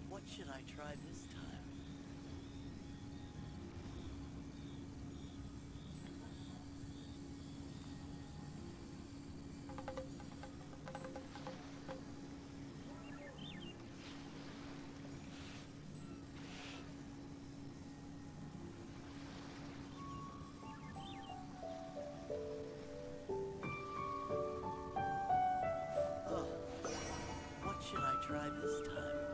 What should I try this time? Oh, what should I try this time?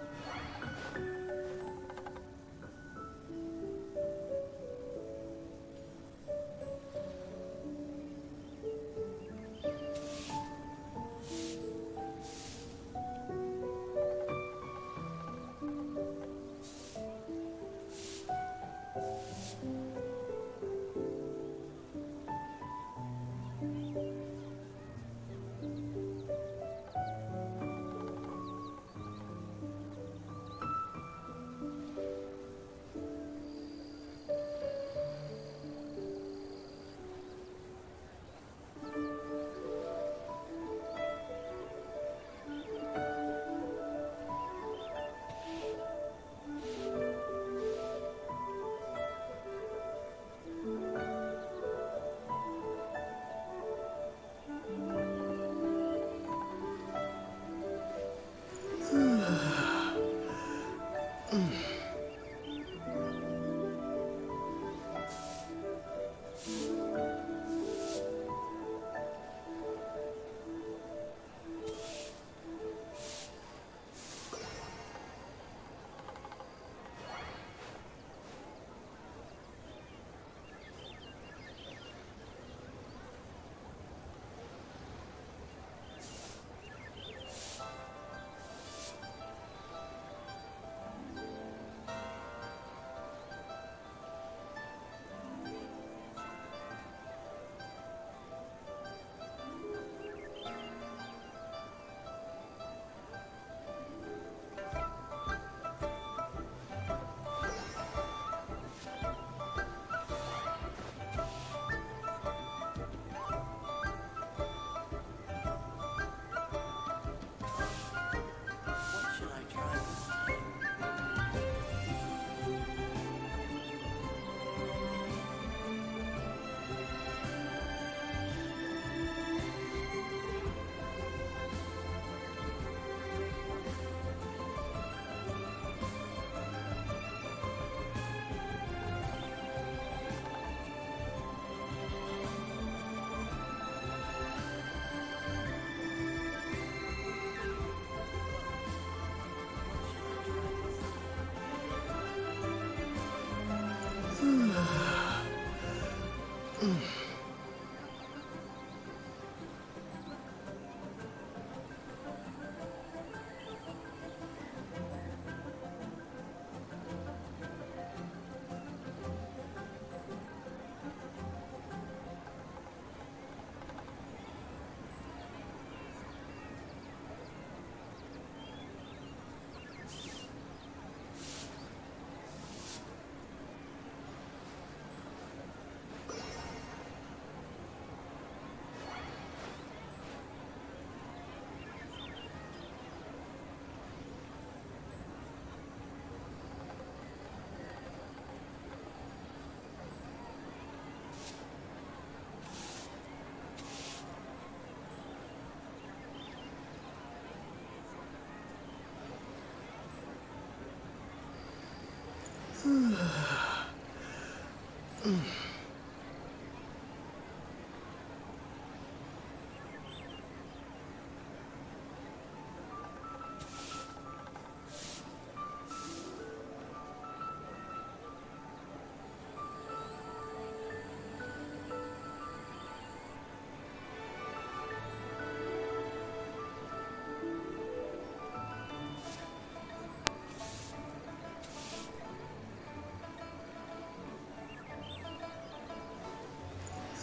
What should I try this time?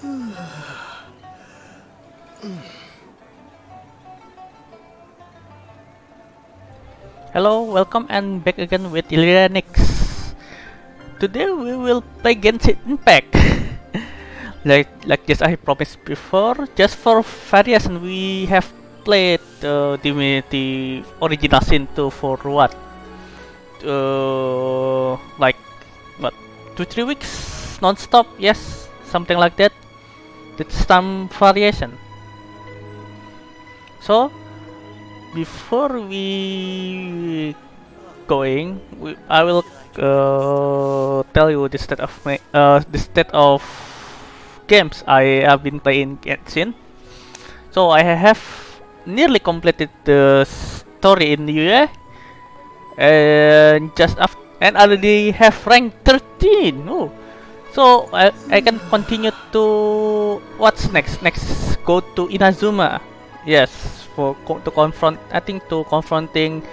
Hello, welcome and back again with Ilyanix. Today we will play Genshin Impact. like just I promised before, just for variation we have played the original Sin 2 for what? Like what? 2-3 weeks non-stop? Yes, something like that. That's some variation. So before we going, I will tell you the state of games I have been playing Genshin. So I have nearly completed the story in UA, and and already have rank 13. Oh. So I can continue to what's next? Next, go to Inazuma. Yes, to confront. I think to confronting,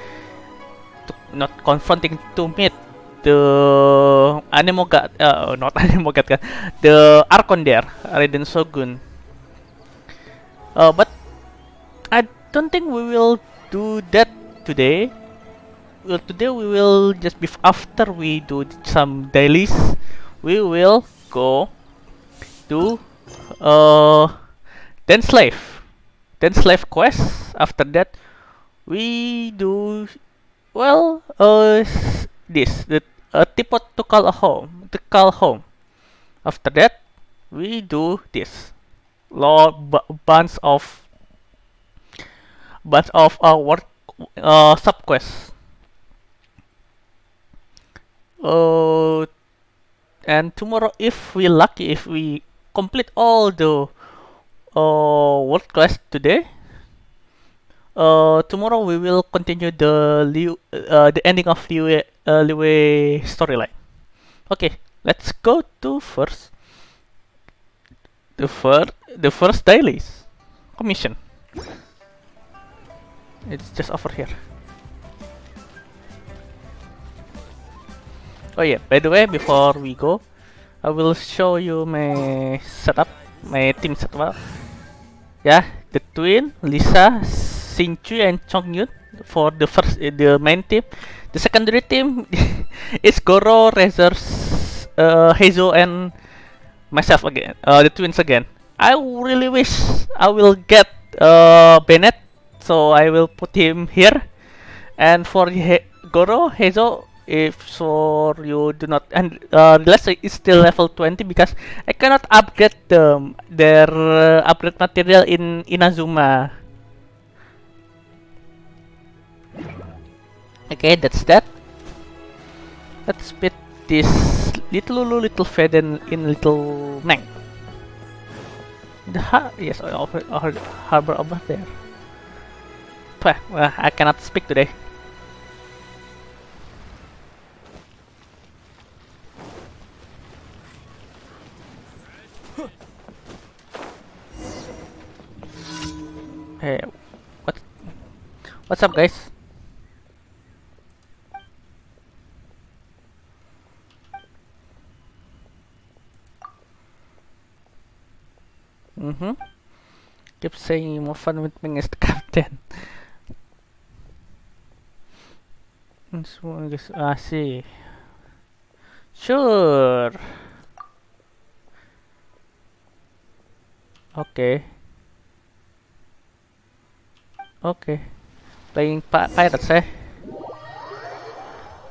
not confronting, to meet the Anemo God. Not Anemo God. The Archon there, Raiden Shogun. But I don't think we will do that today. Well, today we will just after we do some dailies, we will go to uh then slave quest. After that, we do this the Tipot to call home. After that, we do this bunch of work sub quests. Uh, and tomorrow, if we lucky, if we complete all the world quest today, tomorrow we will continue the ending of Liu storyline. Okay, let's go to the first dailies commission. It's just over here. Oh yeah, by the way, before we go, I will show you my setup, my team setup. Yeah, the twin, Lisa, Xingqiu, and Chongyun for the main team. The secondary team is Goro, Razor, Heizo, and myself again. The twins again. I really wish I will get Bennett, so I will put him here. And for Goro, Heizo, if so you do not, and let's say it's still level 20 because I cannot upgrade their upgrade material in Inazuma. Okay, that's that. Let's put this little Lulu, little Feden in little Meng. Yes, harbor over there. Well, I cannot speak today. Hey, what's up, guys? Keep saying more fun with me as the captain. I see. Sure. Okay. Okay. Playing pirates, eh?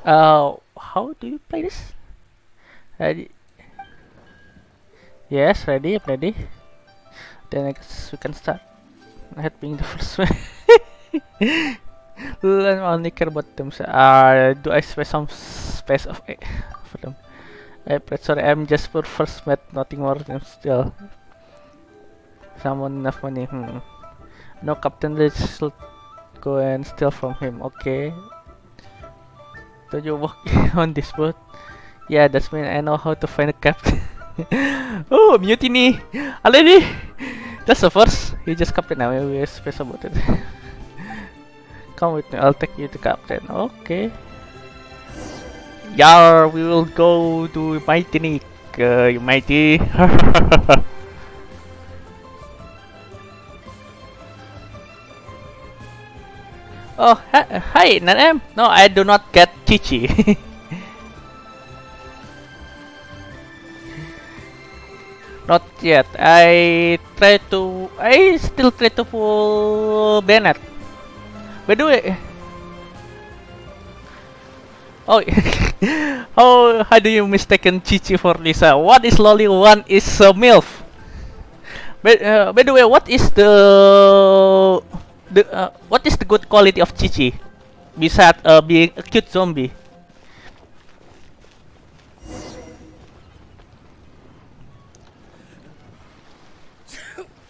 How do you play this? Ready? Yes, ready, I'm ready. Then I guess we can start. I had being the first one. I only care about them. Do I spare some space of for them? Sorry, I'm just for first met, nothing more than still. Someone enough money. No, Captain, let's go and steal from him. Okay. Do you work on this boat? Yeah, that's mean I know how to find a captain. Oh, mutiny! Already! That's the first. You just captain now. We space about it. Come with me. I'll take you to captain. Okay. Yar, we will go to mighty Nick. You mighty. Oh, hi, Nanem. No, I do not get Chichi. Not yet. I still try to pull Bennett. By the way, oh, how do you mistaken Chichi for Lisa? One is lolly, one is MILF. By the way, what is the good quality of Chichi besides being a cute zombie?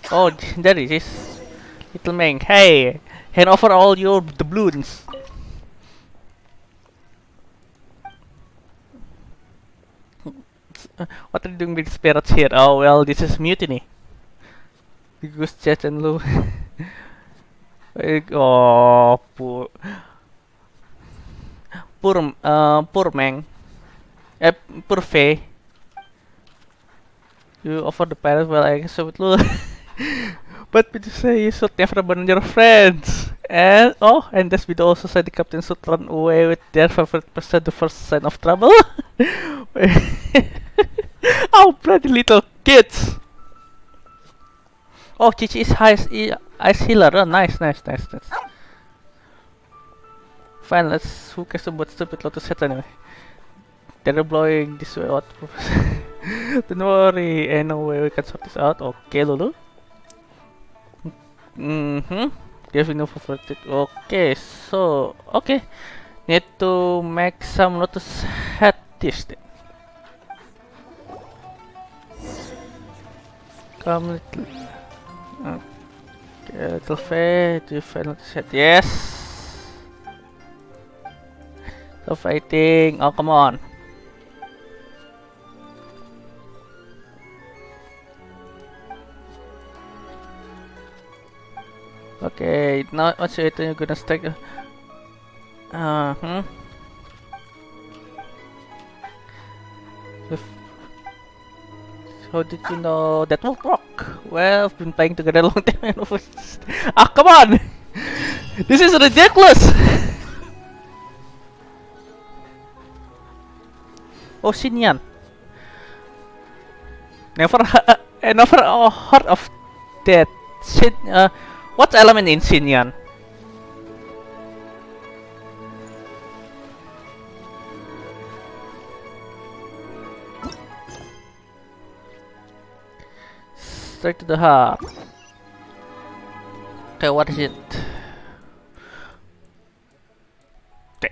Oh, there it is. Little Meng. Hey, hand over all your doubloons. What are you doing with spirits here? Oh well, this is mutiny. The goose chest and Lou. Oh, poor Meng. Eh, poor Faye. You offer the pirates, well, I guess with Lou. But you say you should never abandon your friends. And this video also said the captain should run away with their favorite person the first sign of trouble. Oh, bloody little kids! Oh, Chichi is ice healer. Oh, nice. Fine, who cares about stupid Lotus heads anyway? They're blowing this way out. Don't worry, anyway we can sort this out. Okay, Lulu. Giving no favorite. Okay, so need to make some Lotus head dish then. Come little. Okay, little Faye, do you find Lotus head? Yes. So fighting. Oh, come on. Okay, now what's it? You're gonna stack. How did you know that will work? Well, I've been playing together a long time. Ah, come on! This is ridiculous! Oh, Xinyan. I never heard of that. What's element in Xinyan? Straight to the heart. Okay, what is it?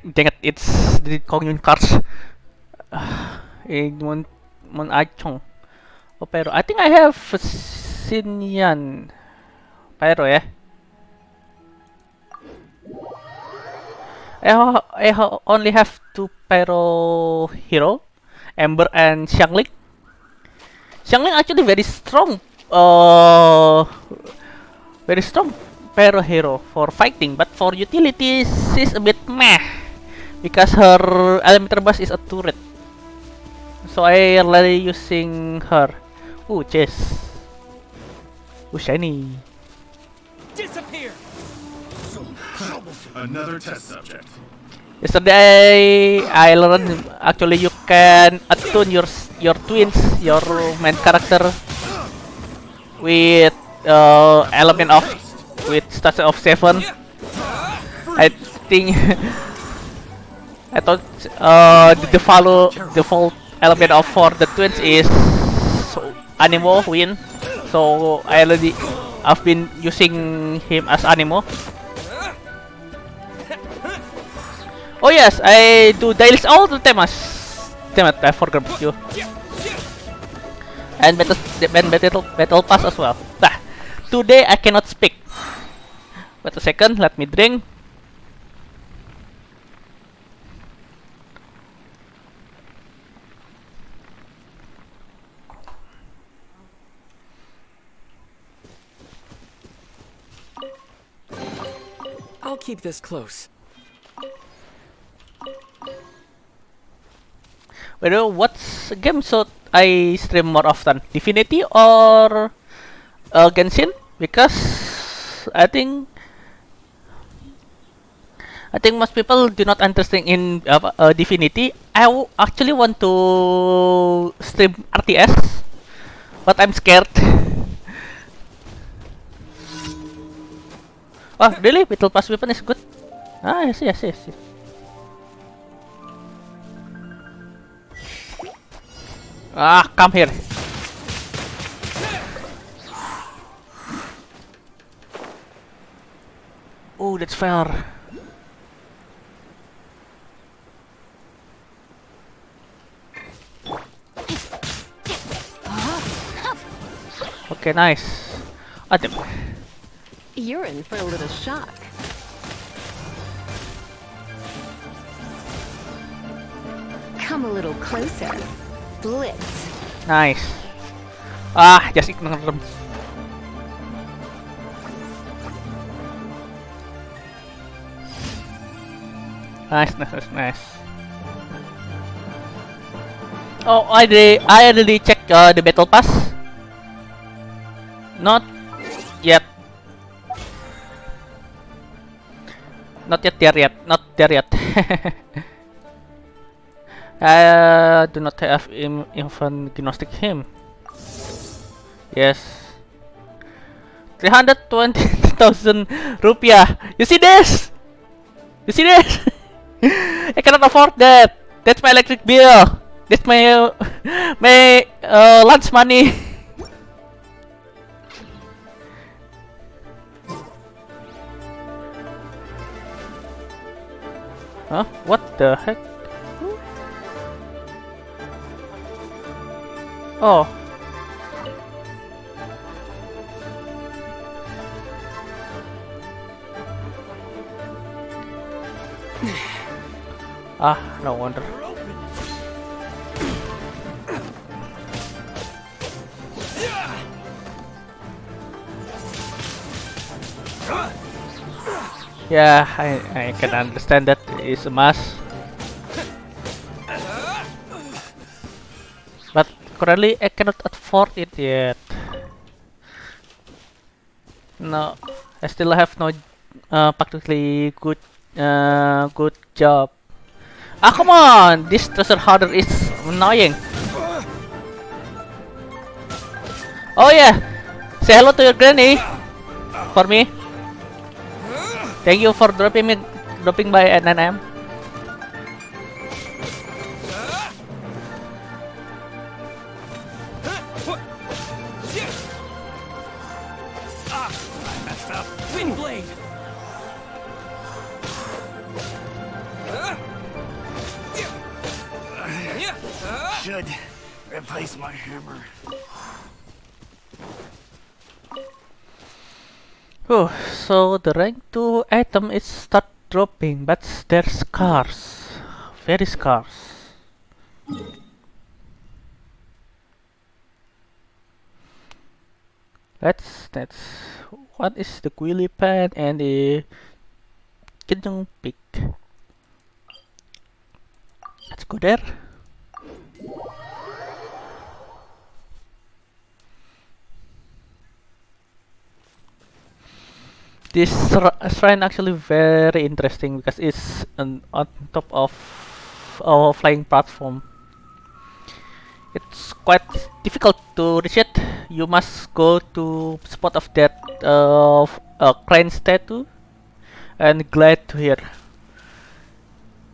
Dang it, it's the Kongyun cards. Mon Achong. Oh, pero I think I have Xinyan. Pyro, yeah. I only have two Pyro hero, Ember and Xiangling. Xiangling actually very strong Pyro hero for fighting, but for utilities she's a bit meh because her elemental bus is a turret. So I rarely using her. Ooh, chess. Ooh, shiny. Disappear! Another test subject. Yesterday I learned actually you can attune your twins, your main character with element of with stats of 7. I think I thought the default element of for the twins is Animo win. So I've been using him as Animo. Oh yes, I do dailies all the time. Damn it, I forgot about you. And battle pass as well. Today I cannot speak. Wait a second, let me drink. I'll keep this close. Well, what's a game should I stream more often? Divinity or Genshin? Because I think I think most people do not understand in Divinity. Actually want to stream RTS, but I'm scared. Oh, really? Battle Pass weapon is good? Ah, yes, yes, yes, yes. Ah, come here. Oh, that's fair. Okay, nice. Adam. You're in for a little shock. Come a little closer. Blitz. Nice. Ah, just ignore them. Nice, nice, nice, nice. Oh, I already checked the battle pass. Not yet. Not yet there yet. Not there yet. I do not have infant diagnostic him. Yes. 320,000 rupiah. You see this? You see this? I cannot afford that. That's my electric bill. That's my lunch money. Huh? What the heck? Oh. Ah, no wonder. Yeah, I can understand that is a must. But currently I cannot afford it yet. No, I still have no particularly good job. Ah, come on! This treasure hunter is annoying. Oh yeah, say hello to your granny for me. Thank you for dropping by at 9 AM. Should replace my hammer. Oh, so the rank 2 item is start dropping, but they're scarce. Very scarce. Let's what is the Quilly Pen and the Kenjong Pick? Let's go there. This shrine actually very interesting because it's on top of a flying platform. It's quite difficult to reach it. You must go to spot of that crane statue and glide to here.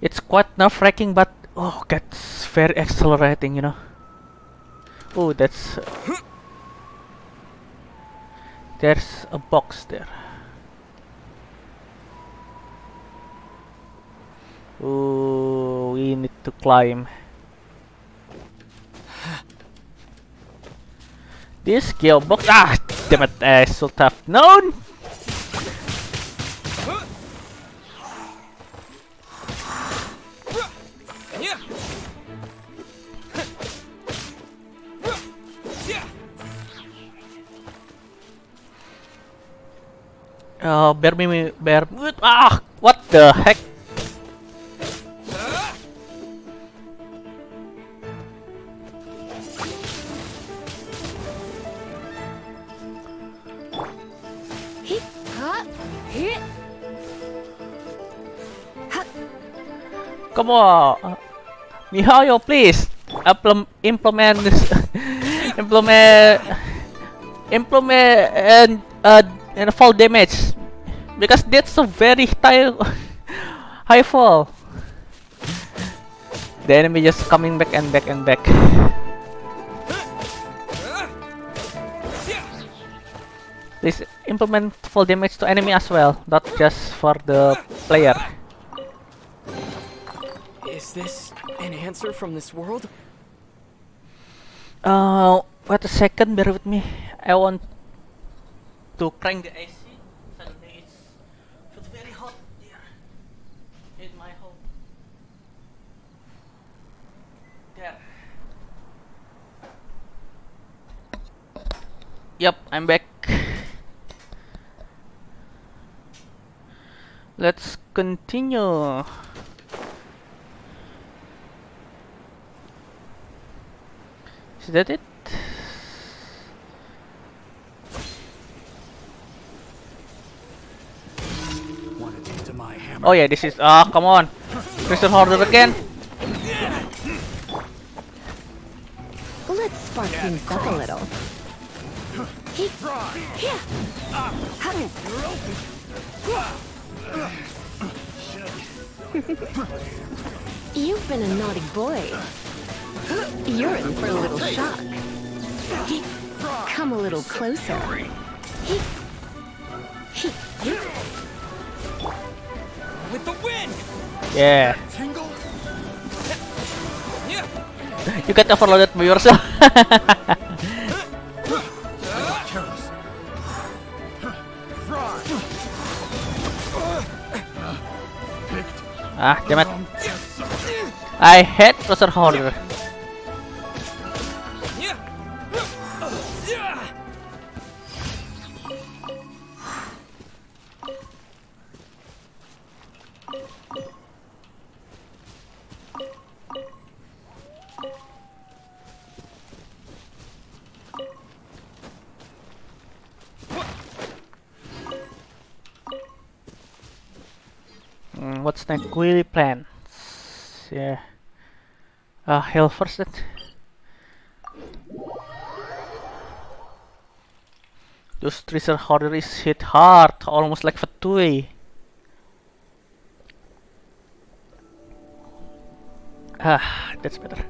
It's quite nerve-wracking, but oh, that's very exhilarating, you know. Oh, there's a box there. Oh, we need to climb. This gearbox. Ah, damn it! I should have known. Bear. Ah, what the heck? Come on, Mihayo, please implement this, implement, and fall damage because that's a very high fall. The enemy just coming back and back and back. Please implement fall damage to enemy as well, not just for the player. Is this an answer from this world? Wait a second, bear with me. I want to crank the AC. Suddenly it's very hot here in my home. There. Yep, I'm back. Let's continue. Is that it? Wanna take to my hammer? Oh yeah, this is come on. Crystal Hoarder again. Let's spark things up a little. You've been a naughty boy. You're in for a little shock. Come a little closer. With the wind! Yeah. Tingle? You get overloaded by yourself. Damn it. I hate Crystal Hoarder. What's next? Query plans. Yeah. Hell first then. Those treasure hoarders hit hard, almost like Fatui. That's better.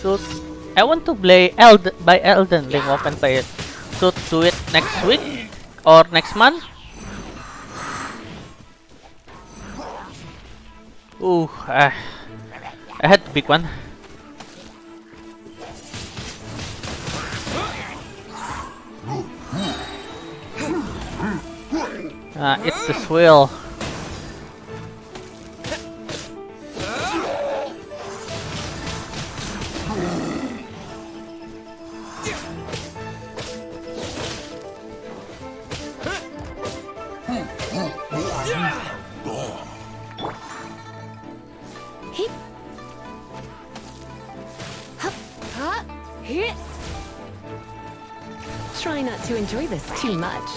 So I want to play Elden Ring Open Play it. So do it next week or next month. Ooh, I had the big one. It's the swirl. Try not to enjoy this too much.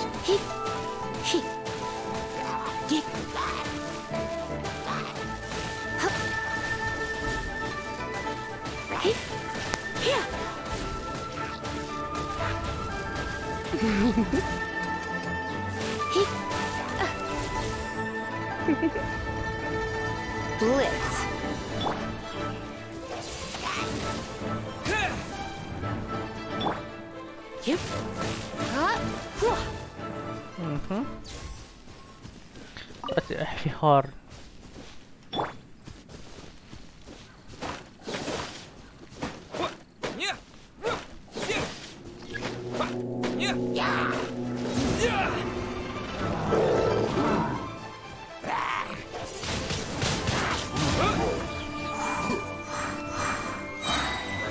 Blitz. Yep. Mm-hmm. What's the heavy horn?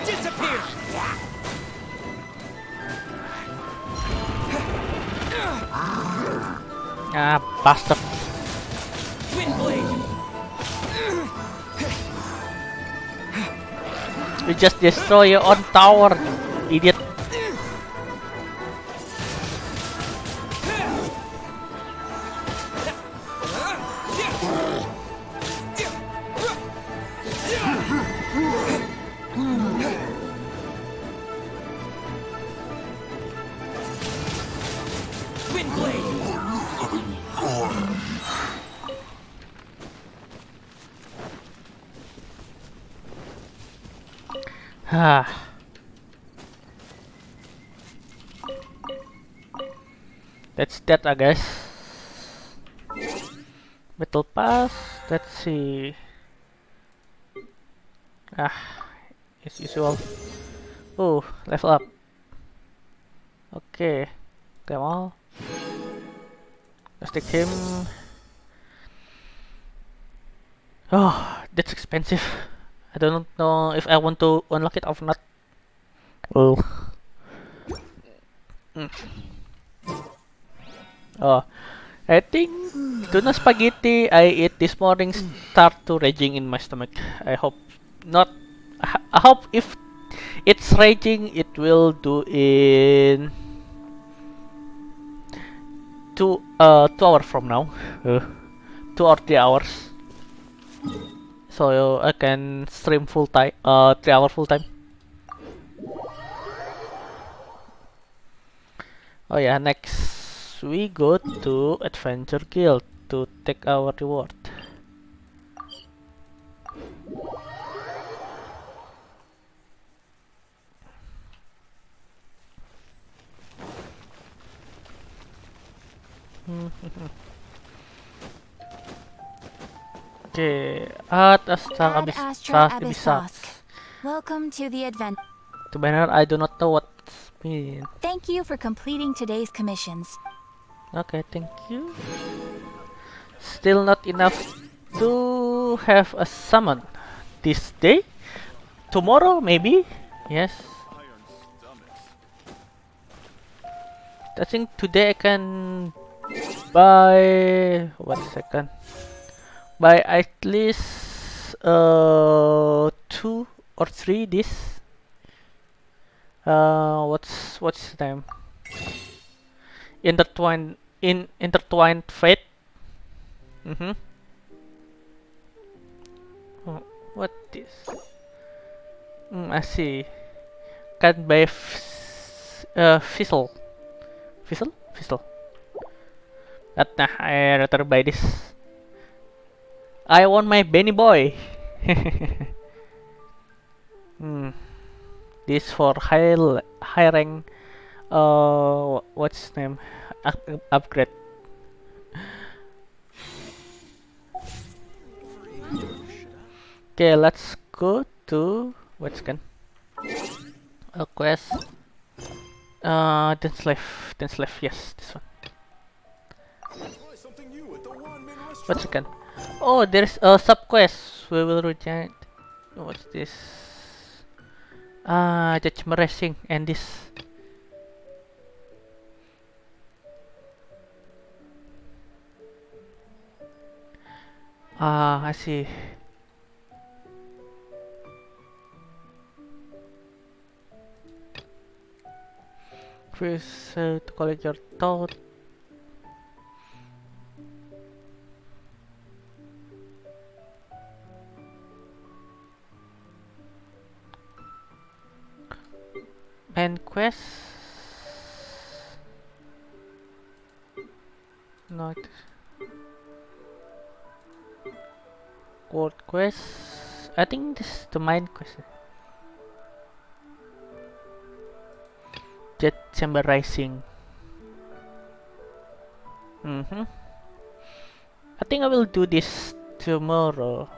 Disappear! Ah, bastard. Wind blade! You just destroy your own tower, you idiot. Wind blade! Ah. That's that, I guess. Battle pass. Let's see. Ah, as usual. Oh, level up. Okay, come on. Let's take him. Oh, that's expensive. I don't know if I want to unlock it or not. Oh. Mm. Oh, I think tuna spaghetti I ate this morning start to raging in my stomach. I hope not. I hope if it's raging, it will do in 2 hours from now. 2 or 3 hours. So I can stream full time. 3 hour full time. Oh yeah, next we go to Adventure Guild to take our reward. Okay, at Astra Ad Astra Abyssosk. Welcome to the advent. To banner, I do not know what mean. Thank you for completing today's commissions. Okay, thank you. Still not enough to have a summon this day. Tomorrow, maybe. Yes. I think today I can buy. 1 second. Buy at least 2 or 3 this. What's the name? Intertwined fate. Mm-hmm. Oh, what this? I see. Can buy fizzle. Fizzle? Fizzle. But nah, I rather buy this. I want my Benny boy. Hmm. This for high rank. What's his name? Upgrade. Okay, let's go to what's can a quest. Dance life. Yes, this one. What's second? Oh, there's a sub quest. We will return. What's this? Judgment Racing and this. I see. First, to collect your thought. Main quest. Not. World quest. I think this is the main quest. Jet Chamber Rising. Mm-hmm. I think I will do this tomorrow.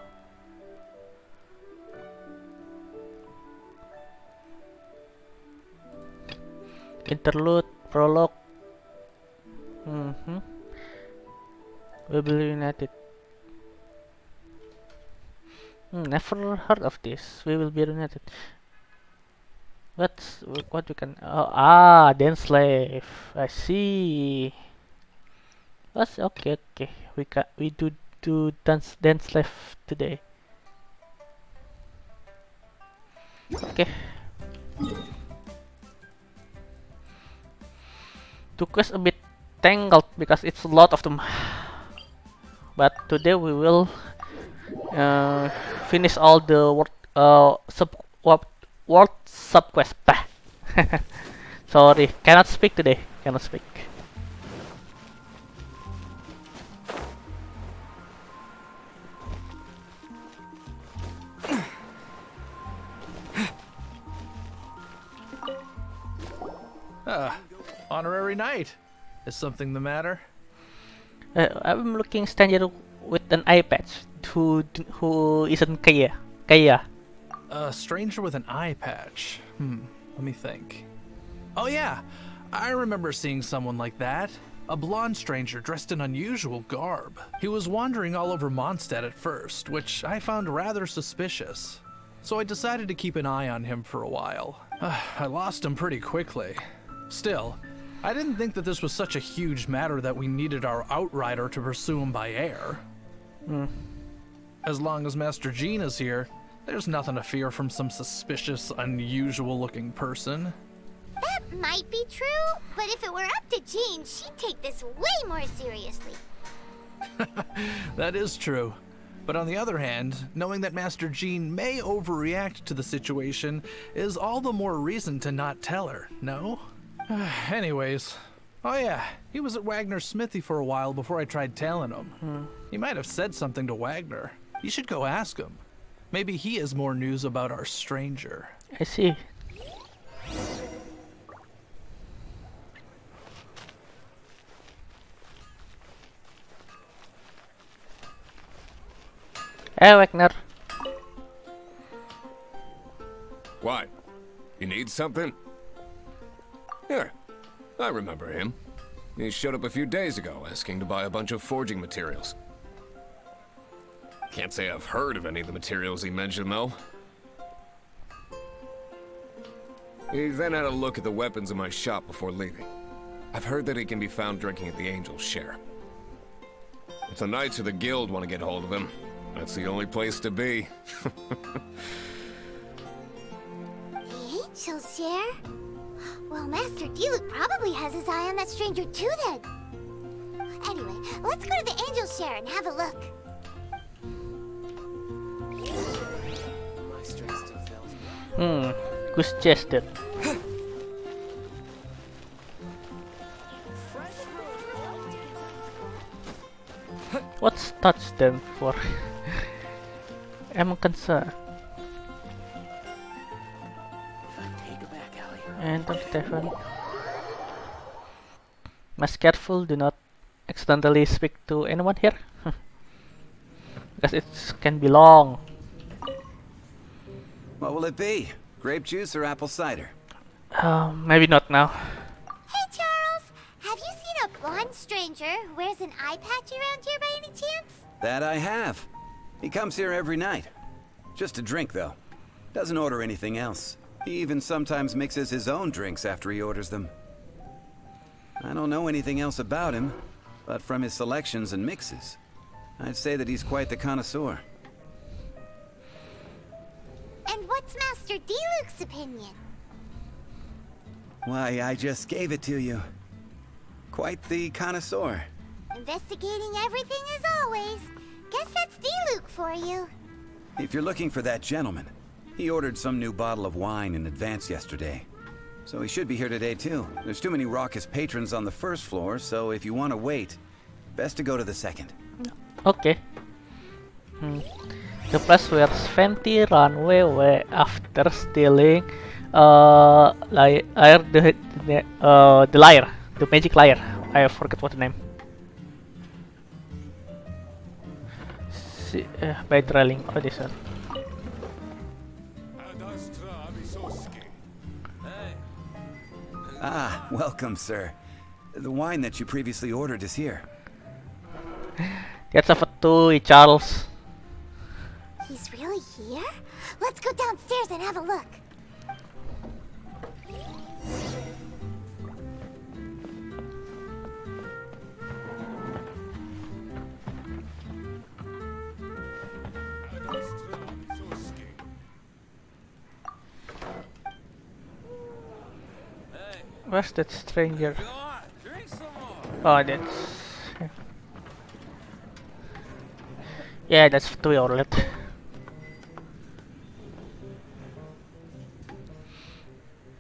Interlude, prologue. Mm-hmm. We will reunited. Never heard of this. We will be reunited. What we can? Oh, dance slave. I see. That's okay. Okay, we do dance slave today. Okay. The quest a bit tangled because it's a lot of them. But today we will finish all the world sub quest. Sorry, cannot speak today. Cannot speak. Honorary knight. Is something the matter? I'm looking stranger with an eye patch who isn't Kaya. Kaya. A stranger with an eye patch. Let me think. Oh yeah, I remember seeing someone like that. A blonde stranger dressed in unusual garb. He was wandering all over Mondstadt at first, which I found rather suspicious. So I decided to keep an eye on him for a while. I lost him pretty quickly. Still, I didn't think that this was such a huge matter that we needed our outrider to pursue him by air. As long as Master Jean is here, there's nothing to fear from some suspicious, unusual-looking person. That might be true, but if it were up to Jean, she'd take this way more seriously. That is true. But on the other hand, knowing that Master Jean may overreact to the situation is all the more reason to not tell her, no? Anyways, oh yeah, he was at Wagner's smithy for a while before I tried telling him. He might have said something to Wagner. You should go ask him. Maybe he has more news about our stranger. I see. Hey, Wagner. What? You need something? Here, I remember him. He showed up a few days ago asking to buy a bunch of forging materials. Can't say I've heard of any of the materials he mentioned, though. He then had a look at the weapons in my shop before leaving. I've heard that he can be found drinking at the Angel's Share. If the Knights of the Guild want to get hold of him, that's the only place to be. The Angel's Share? Well, Master Diluc probably has his eye on that stranger too then. Anyway, let's go to the Angel's Share and have a look. My strength still fails me. Goose chested. What's touch stand for? I'm concerned. Take it back, Allie. And Stefan. Must careful, do not accidentally speak to anyone here. Because it can be long. What will it be? Grape juice or apple cider? Maybe not now. Hey, Charles! Have you seen a blonde stranger who wears an eye patch around here by any chance? That I have. He comes here every night. Just to drink, though. Doesn't order anything else. He even sometimes mixes his own drinks after he orders them. I don't know anything else about him, but from his selections and mixes, I'd say that he's quite the connoisseur. And what's Master Diluc's opinion? Why, I just gave it to you. Quite the connoisseur. Investigating everything as always. Guess that's Diluc for you. If you're looking for that gentleman, he ordered some new bottle of wine in advance yesterday. So he should be here today too. There's too many raucous patrons on the first floor, so if you want to wait, best to go to the second. Okay. The place where Sventy ran away after stealing the lyre, the magic lyre. I forget what the name. See, by trailing audition. Ah, welcome, sir. The wine that you previously ordered is here. That's a Fatui, Charles. He's really here? Let's go downstairs and have a look. Where's that stranger? Oh, that's... Yeah, that's Fatui outlet.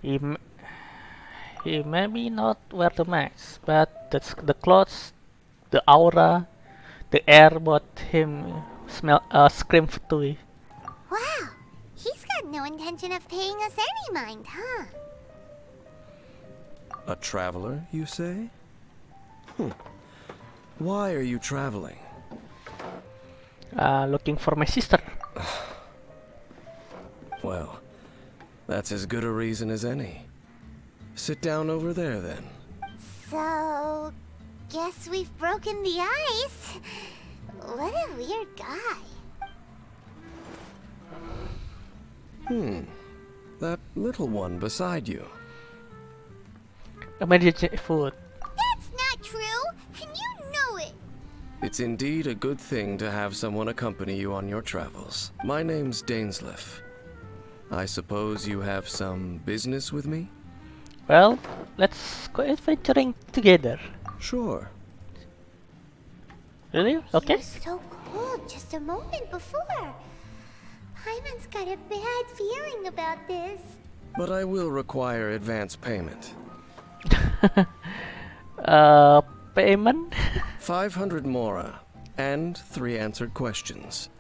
He maybe not wear the mask, but that's the clothes, the aura, the air what him scream Fatui. Wow, he's got no intention of paying us any mind, huh? A traveler, you say? Why are you traveling? Looking for my sister. Well, that's as good a reason as any. Sit down over there, then. So, guess we've broken the ice. What a weird guy. That little one beside you. Emergency food. That's not true, and you know it. It's indeed a good thing to have someone accompany you on your travels. My name's Dainsleif. I suppose you have some business with me? Well, let's go adventuring together. Sure. Really? He Okay. was so cold just a moment before. Paimon's got a bad feeling about this. But I will require advance payment. Payment? 500 mora, and 3 answered questions.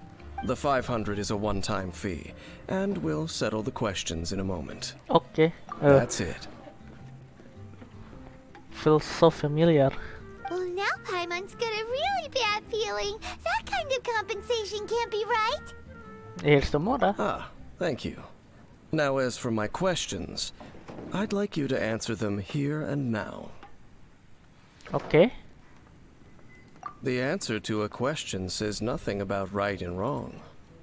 The 500 is a one-time fee, and we'll settle the questions in a moment. Okay. That's it. Feels so familiar. Well, now Paimon's got a really bad feeling. That kind of compensation can't be right. Here's the Mora. Ah, thank you. Now as for my questions, I'd like you to answer them here and now. Okay. The answer to a question says nothing about right and wrong,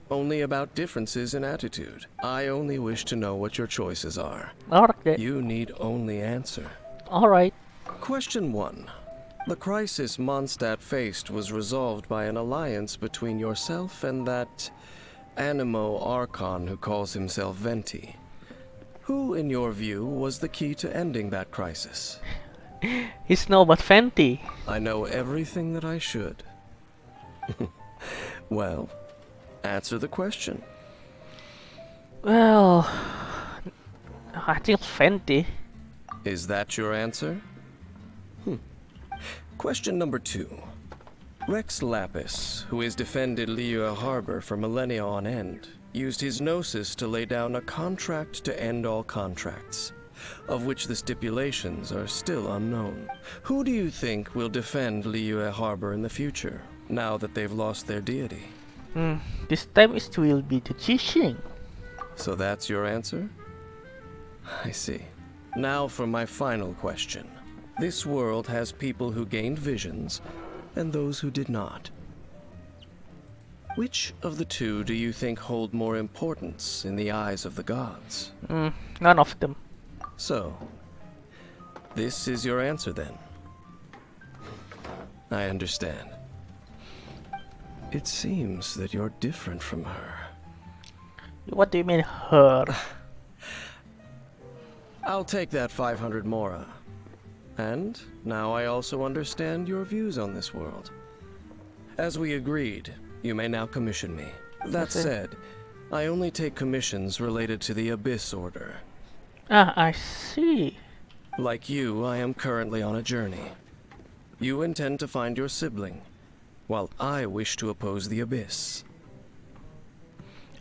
only about differences in attitude. I only wish to know what your choices are. Alright. You need only answer. Alright. Question 1. The crisis Mondstadt faced was resolved by an alliance between yourself and that Animo Archon who calls himself Venti. Who, in your view, was the key to ending that crisis? He's no but Fenty. I know everything that I should. Well, answer the question. Well, I think it's Fenty. Is that your answer? Question number 2. Rex Lapis, who has defended Liyue Harbor for millennia on end, used his gnosis to lay down a contract to end all contracts, of which the stipulations are still unknown. Who do you think will defend Liyue Harbor in the future, now that they've lost their deity? This time it will be the Jixing. So that's your answer? I see. Now for my final question. This world has people who gained visions, and those who did not. Which of the two do you think hold more importance in the eyes of the gods? None of them. So, this is your answer then? I understand. It seems that you're different from her. What do you mean, her? I'll take that 500 mora. And now I also understand your views on this world. As we agreed, you may now commission me. That said, I only take commissions related to the Abyss Order. Ah, I see. Like you, I am currently on a journey. You intend to find your sibling, while I wish to oppose the Abyss.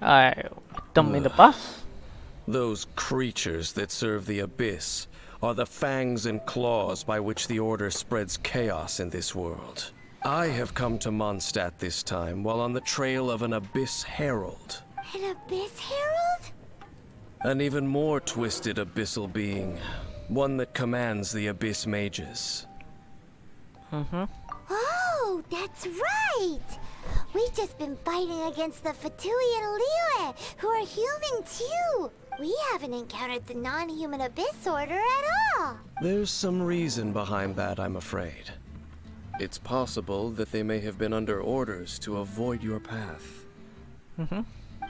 I met them in the past. Those creatures that serve the Abyss are the fangs and claws by which the Order spreads chaos in this world. I have come to Mondstadt this time while on the trail of an Abyss Herald. An Abyss Herald? An even more twisted abyssal being. One that commands the Abyss Mages. Oh, that's right! We've just been fighting against the Fatui and Liyue, who are human too! We haven't encountered the non-human Abyss Order at all! There's some reason behind that, I'm afraid. It's possible that they may have been under orders to avoid your path.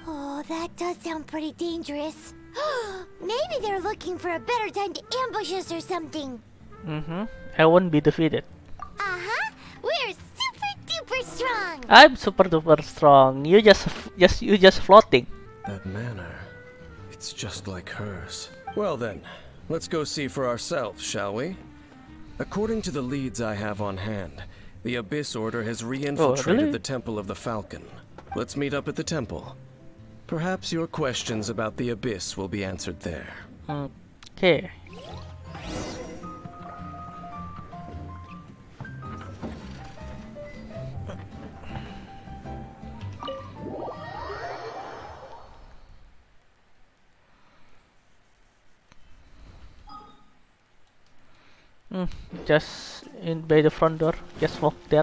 Oh, that does sound pretty dangerous. Maybe they're looking for a better time to ambush us or something. I won't be defeated. Uh-huh. We're super duper strong. I'm super duper strong. You just floating. That manner, it's just like hers. Well then, let's go see for ourselves, shall we? According to the leads I have on hand, the Abyss Order has re-infiltrated really? the Temple of the Falcon. Let's meet up at the temple. Perhaps your questions about the Abyss will be answered there. Okay. Just in by the front door. Just walk there.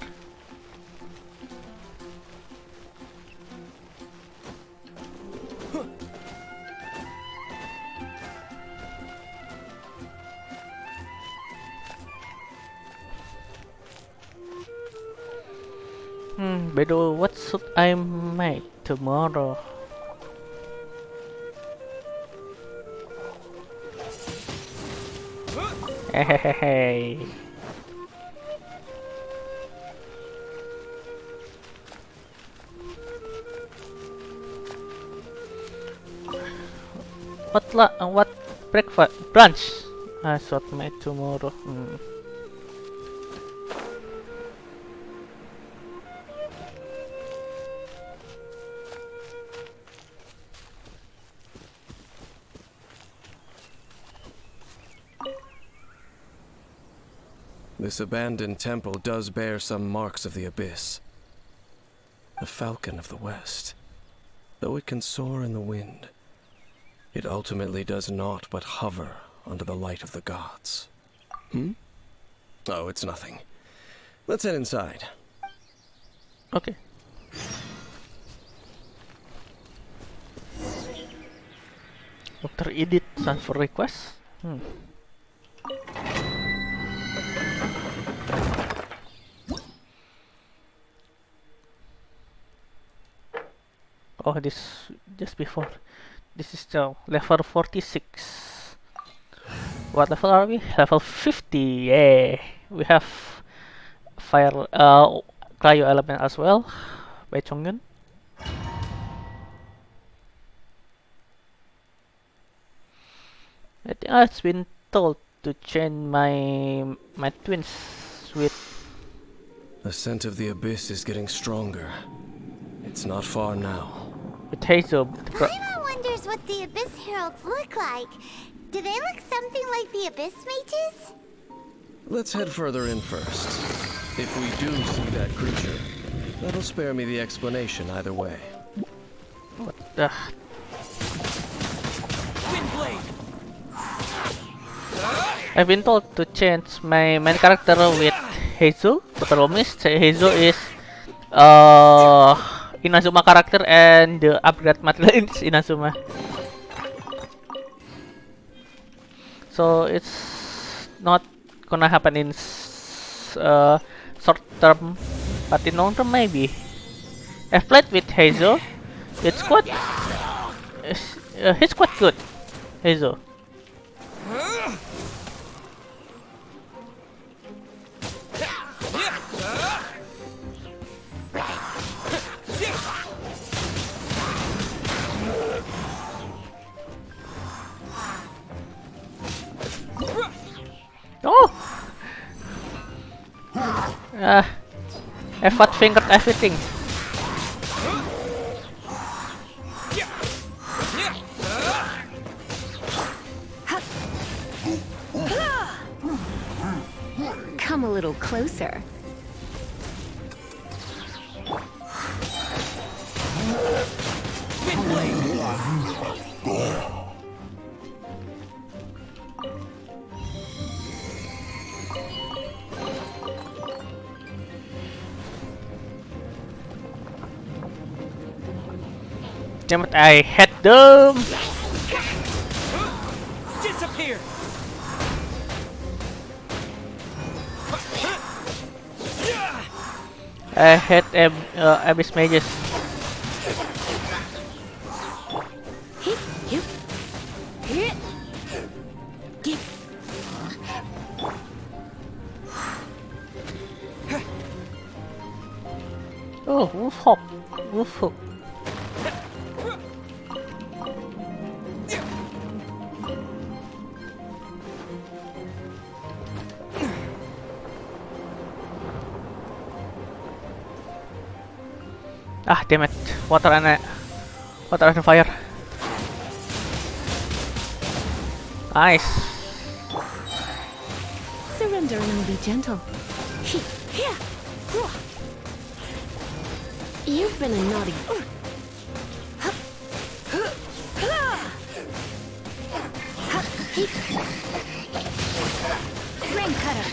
By the way, what should I make tomorrow? Hey. What breakfast brunch? I should make tomorrow. This abandoned temple does bear some marks of the Abyss. The Falcon of the West. Though it can soar in the wind, it ultimately does naught but hover under the light of the gods. Oh, it's nothing. Let's head inside. Okay. Dr. Edith transfer request. Oh, this just before. This is the level 46. What level are we? Level 50. Yeah, we have fire, cryo element as well by Chongyun. I think I've been told to change my twins with. The scent of the Abyss is getting stronger. It's not far now. With Hazel. Paimon wonders what the Abyss Heralds look like. Do they look something like the Abyss Mages? Let's head further in first. If we do see that creature, that'll spare me the explanation either way. What the? I've been told to change my main character with Hazel, but the problem is Hazel is Inazuma character and the upgrade material is Inazuma. So it's not gonna happen in short term, but in long term maybe. I've played with Hazel. It's quite he's quite good, Hazel. Oh! I fat fingered everything. Come a little closer. Damn it, I hit them! Disappear! I hit Abyss Mages. Oh, Wolf Hawk. Wolf Hook. Ah, damn it. Water and fire. Nice. Surrender and be gentle. You've been a naughty. Rain cutter.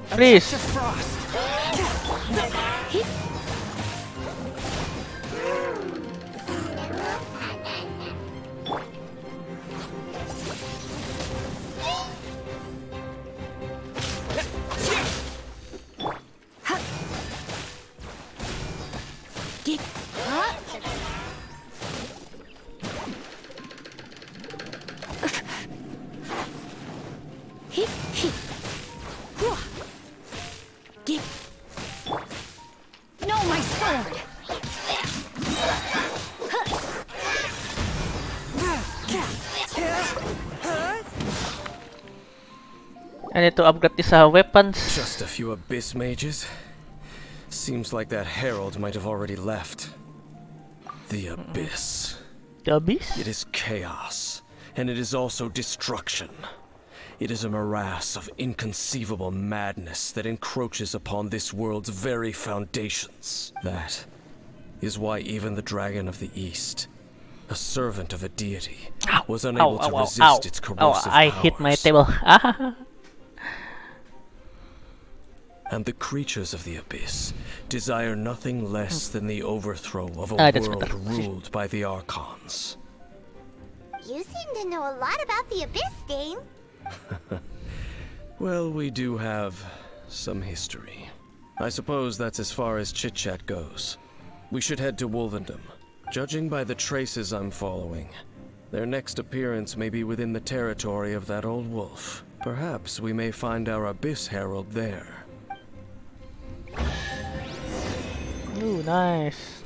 Please. No, my sword! I need to upgrade these weapons. Just a few Abyss Mages? Seems like that herald might have already left. The Abyss. The Abyss? It is chaos, and it is also destruction. It is a morass of inconceivable madness that encroaches upon this world's very foundations. That is why even the Dragon of the East, a servant of a deity, was unable to resist its corrosive I powers. hit my table. And the creatures of the Abyss desire nothing less than the overthrow of a That's world better. ruled by the Archons. You seem to know a lot about the Abyss, Dame. Well, we do have some history. I suppose that's as far as chit-chat goes. We should head to Wolvendom. Judging by the traces I'm following, their next appearance may be within the territory of that old wolf. Perhaps we may find our Abyss Herald there. Ooh, nice.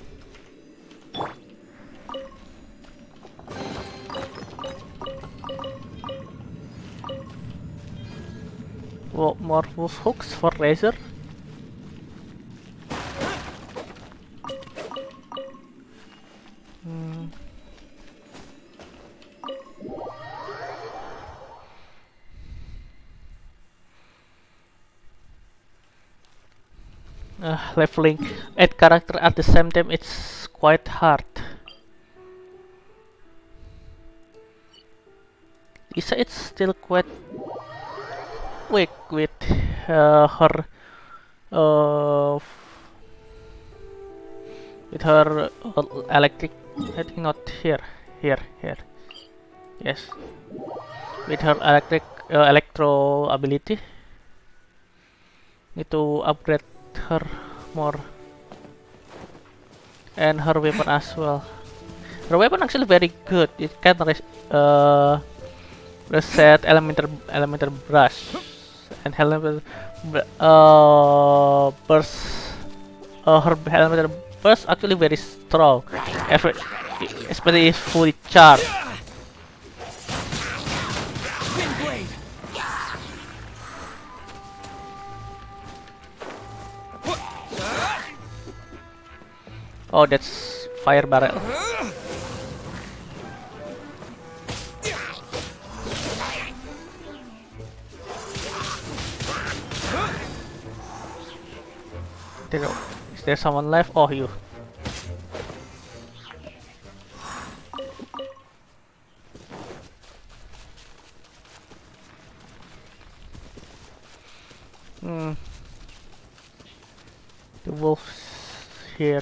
Well, more wolf hooks for Razor. Leveling 8 character at the same time, it's quite hard. Lisa, it's still quite weak with her electric. I think not here. Yes, with her electro ability. Need to upgrade her more, and her weapon as well. Her weapon actually very good. It can reset elemental brush and elemental burst. Her elemental burst actually very strong, especially if fully charged. Oh, that's fire barrel. Is there someone left? Oh, you. The wolf's here.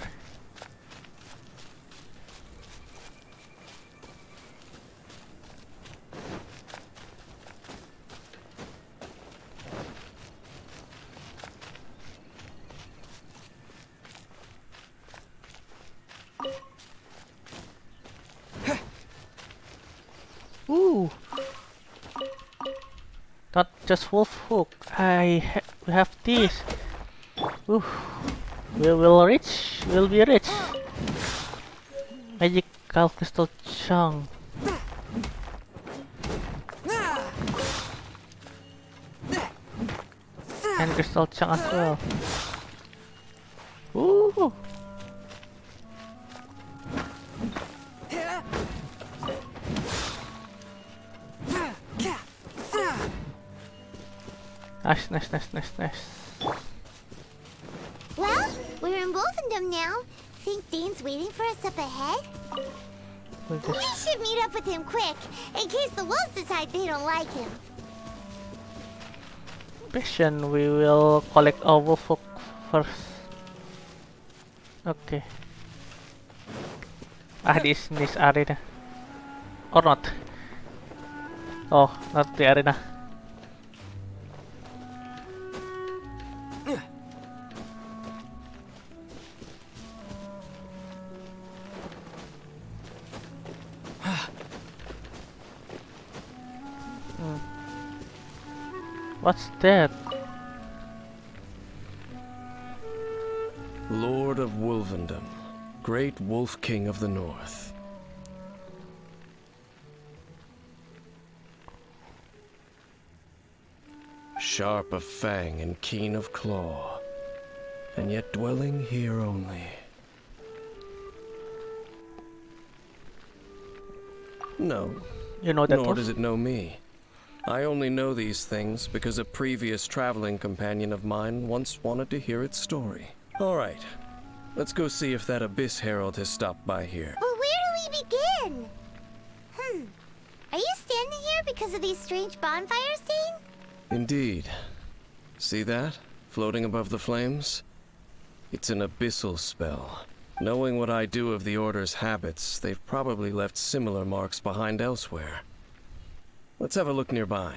Ooh! Not just wolf hook. We have this. Ooh. We will reach. We'll be rich. Magical crystal chunk. And crystal chunk as well. Ooh. Nice. Well, we're in Wolfendom now. Think Dane's waiting for us up ahead? We'll We just should meet up with him quick, in case the wolves decide they don't like him. patient. We will collect our wolf hook first. Okay. This arena. Or not. Oh, not the arena. What's that? Lord of Wolvendom, great wolf king of the north. Sharp of fang and keen of claw, and yet dwelling here only. No, You know that nor wolf? does it know me. I only know these things because a previous traveling companion of mine once wanted to hear its story. All right, let's go see if that Abyss Herald has stopped by here. But where do we begin? Are you standing here because of these strange bonfires, Dane? Indeed. See that? Floating above the flames? It's an abyssal spell. Knowing what I do of the Order's habits, they've probably left similar marks behind elsewhere. Let's have a look nearby.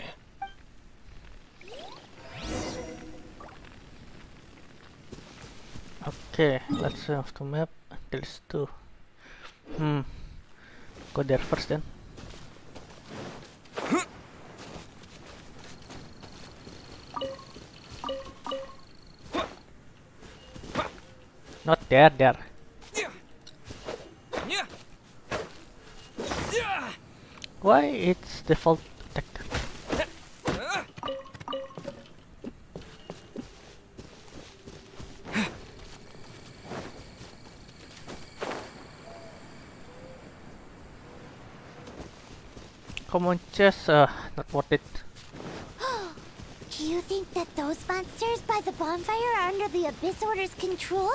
Okay, let's off the map. There's two. Go there first then. Not there. Why it's default detected? Come on, chest. Not worth it. Do you think that those monsters by the bonfire are under the Abyss Order's control?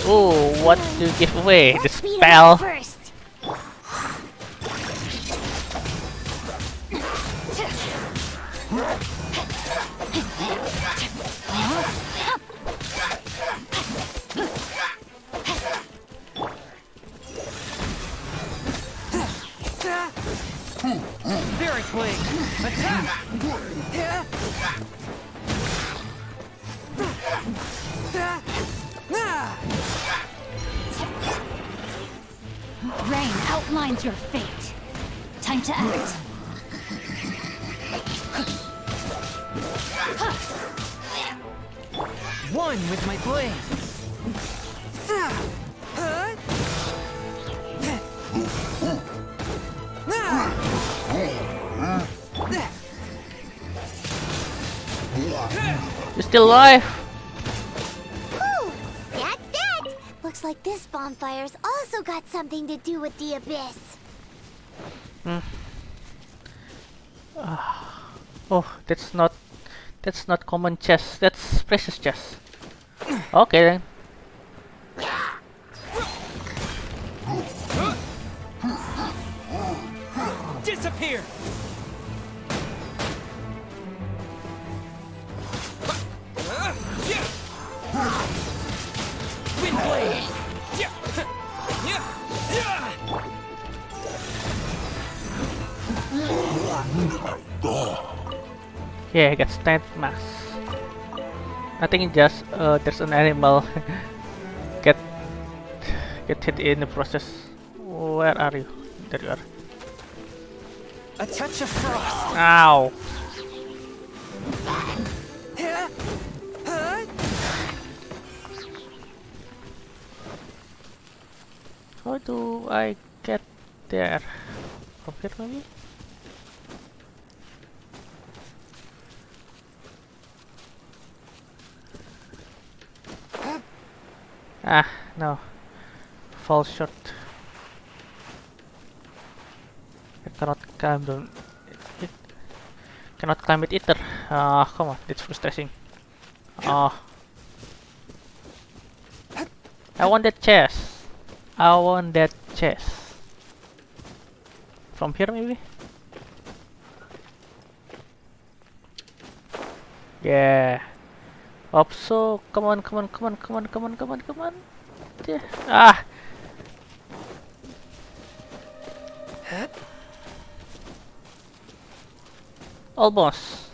Oh, what do you give away? The Let's beat 'em spell. up first. Spirit Blade! Attack! Rain outlines your fate. Time to act. One with my blade! You're still alive. Whew, that's that. Looks Looks like this bonfire's also got something to do with the abyss. Oh, that's not common chest. That's precious chest. Okay then. Disappear! Wind blade! Yeah, I got stand mask. I think just there's an animal get hit in the process. Where are you? There you are. A touch of frost! Ow! How do I get there? From here maybe? Ah, no. Fall short. I cannot climb down it. Cannot climb it either. Ah, come on, that's frustrating. Ah. I want that chest. I want that chest. From here maybe? Yeah. Hope so. Come on, come on, come on, come on, come on, come on, come on. Yeah. Ah! Almost.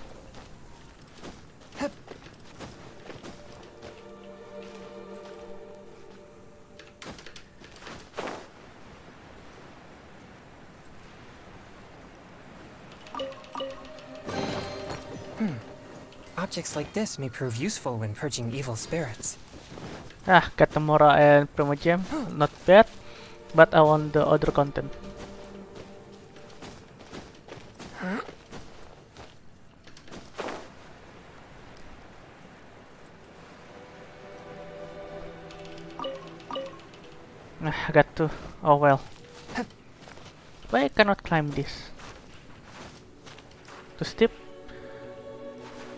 Objects like this may prove useful when purging evil spirits. Ah, Katamora and Primo Gem. Not bad. But I want the other content. I got to. Oh well. Why I cannot climb this? Too steep?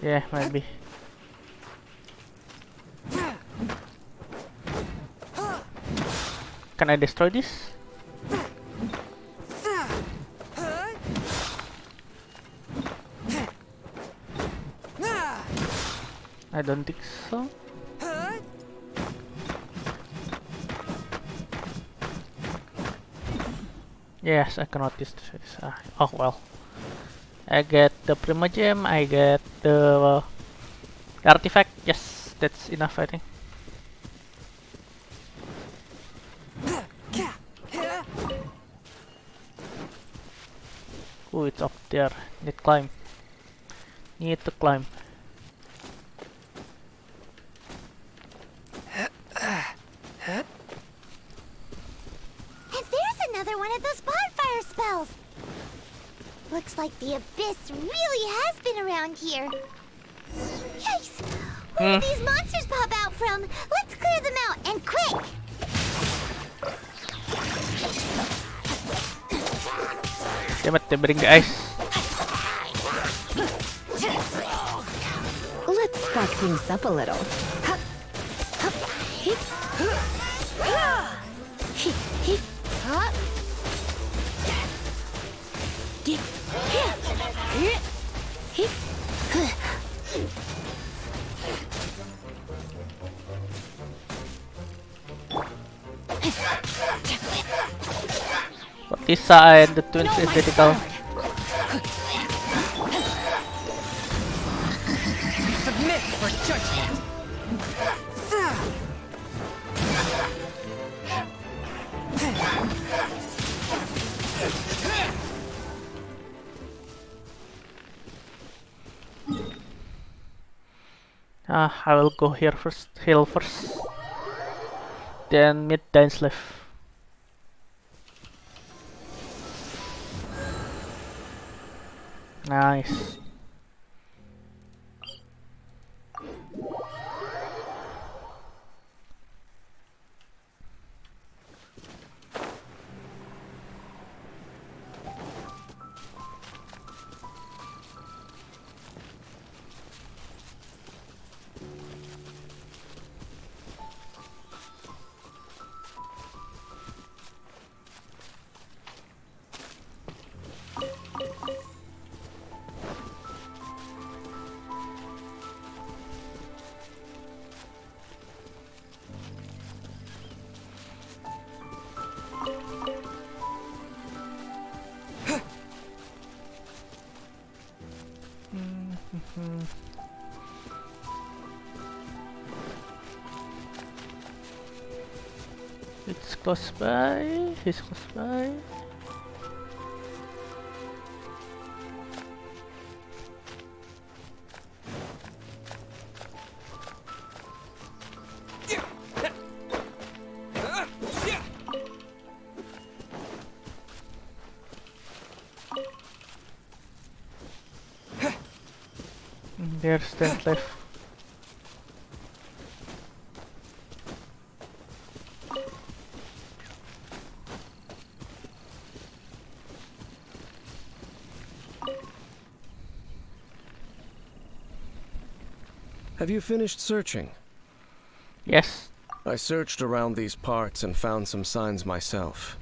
Yeah, maybe. Can I destroy this? I don't think so. Yes, I cannot destroy this. Oh well. I get the Prima Gem, I get the artifact. Yes, that's enough I think. Oh, it's up there. Need climb. Need to climb. And there's another one of those bonfire spells. Looks like the abyss really has been around here. Yikes! Where do these monsters pop out from? Let's clear them out, and quick! Damn it, they bring the ice. Let's spark things up a little. Lisa and the twins identical. Submit for judgment! I will go here first, heal first. Then mid dance left. Nice. It's close by. He's close by. There's that left. Have you finished searching? Yes. I searched around these parts and found some signs myself.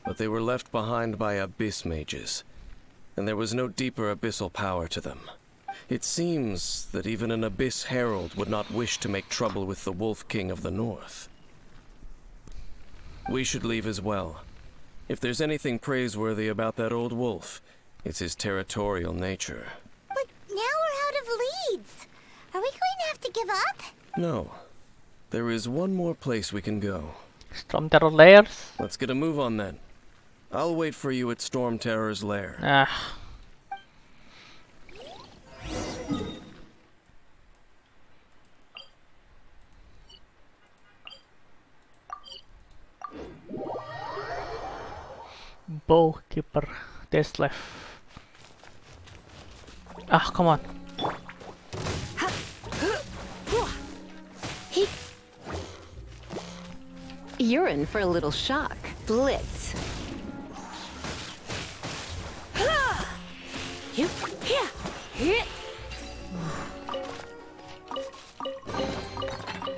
But they were left behind by abyss mages, and there was no deeper abyssal power to them. It seems that even an abyss herald would not wish to make trouble with the Wolf King of the North. We should leave as well. If there's anything praiseworthy about that old wolf, it's his territorial nature. But now we're out of leads. Are we going to have to give up? No. There is one more place we can go. Storm Terror Layers. Let's get a move on then. I'll wait for you at Storm Terror's lair. Ah. Bowkeeper. There's left. Ah, come on. You're in for a little shock. Blitz.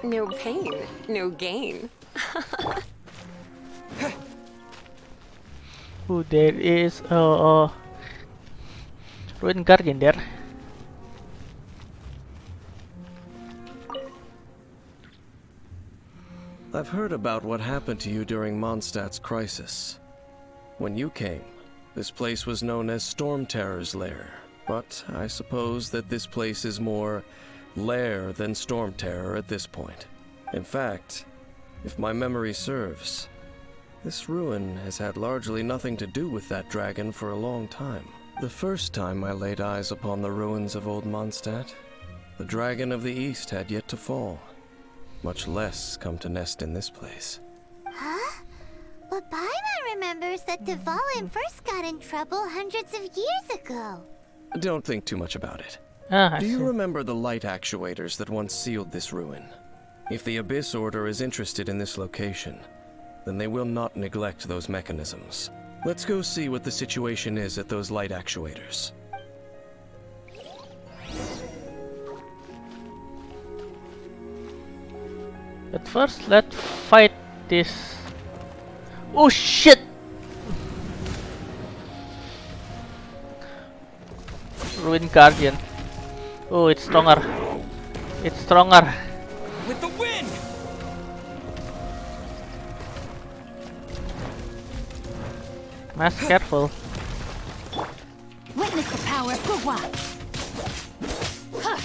No pain, no gain. Ooh, there is a Ruin Guardian there. I've heard about what happened to you during Mondstadt's crisis. When you came, this place was known as Storm Terror's lair, but I suppose that this place is more lair than Storm Terror at this point. In fact, if my memory serves, this ruin has had largely nothing to do with that dragon for a long time. The first time I laid eyes upon the ruins of old Mondstadt, the dragon of the East had yet to fall, much less come to nest in this place. Huh? But Paimon remembers that Dvalin first got in trouble hundreds of years ago. Don't think too much about it. Ah, I Do see. you remember the light actuators that once sealed this ruin? If the Abyss Order is interested in this location, then they will not neglect those mechanisms. Let's go see what the situation is at those light actuators. But first, let's fight this. Oh shit! Ruin Guardian. Oh, it's stronger. It's stronger. With the wind! Mas, careful. Witness the power of Gugwa. Huh.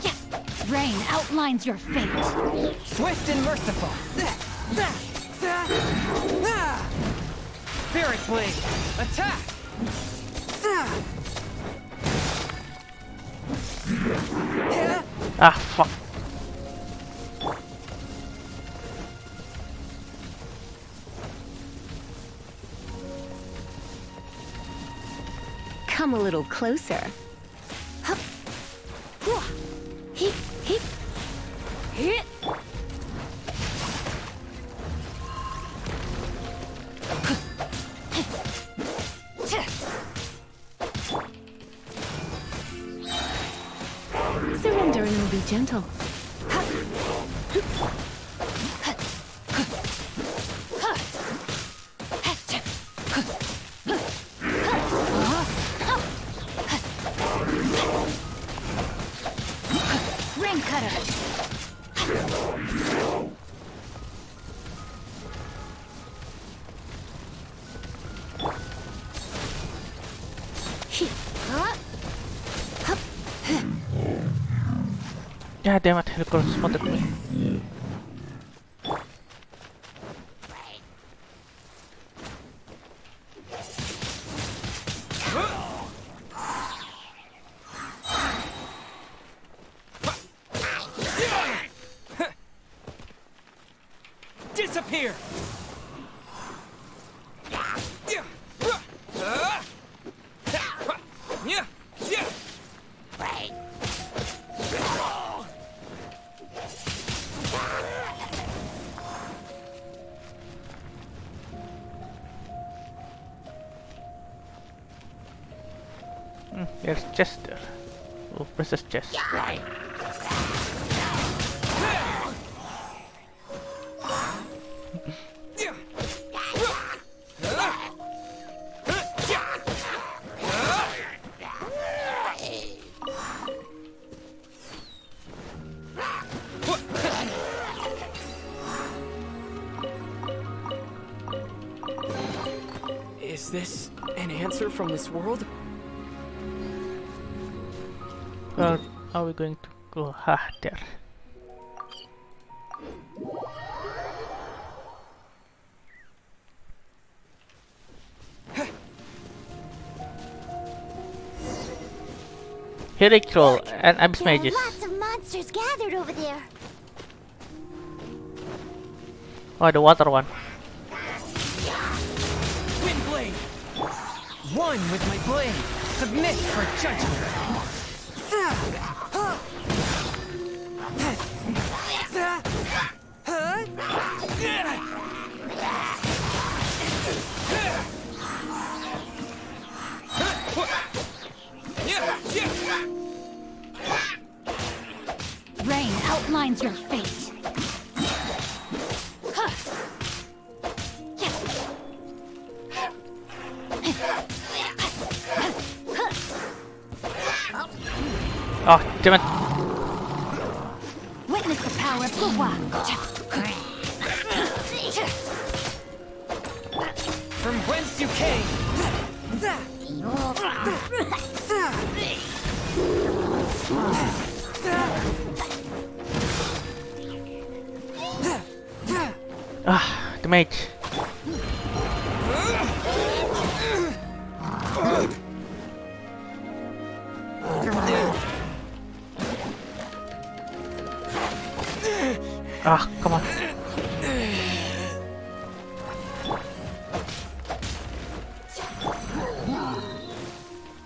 Yeah. Rain outlines your fate. Swift and merciful. Spirit Blade, attack! Ah, fuck. Come a little closer. Hup. Whoa. Heep, heep. Hit. Surrender and it'll be gentle. Ring cutter. God damn it, Helicopter spotted me. Disappear! There's Chester. Oh, Princess Chester. Is this an answer from this world? Well, are we going to go? Ah, there. Hurricane and Abyss There are Mages. lots of monsters gathered over there. Oh, the water one. Windblade! One with my blade! Submit for judgment! Rain outlines your fate. Oh, damn it. Witness the power of Gua. From whence you came! Ah, the mage. Ah, come on.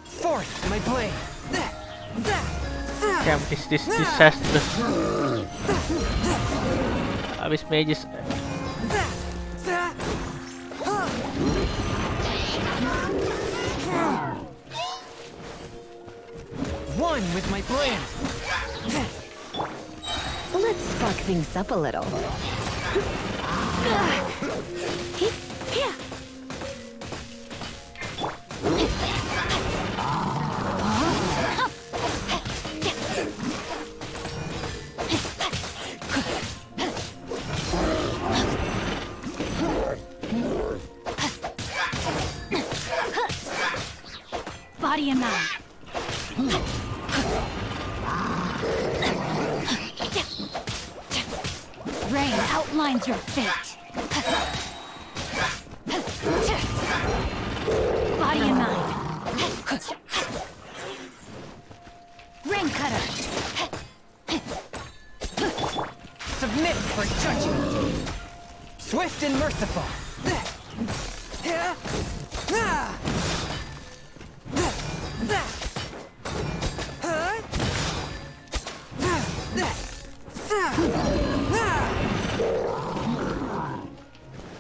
Forth, my blade! Damn, this disastrous. Abyss Mages. One with my blade! Let's spark things up a little. Body and mind. Rain outlines your fate. Body and mind. Rain cutter. Submit for judgment! Swift and merciful!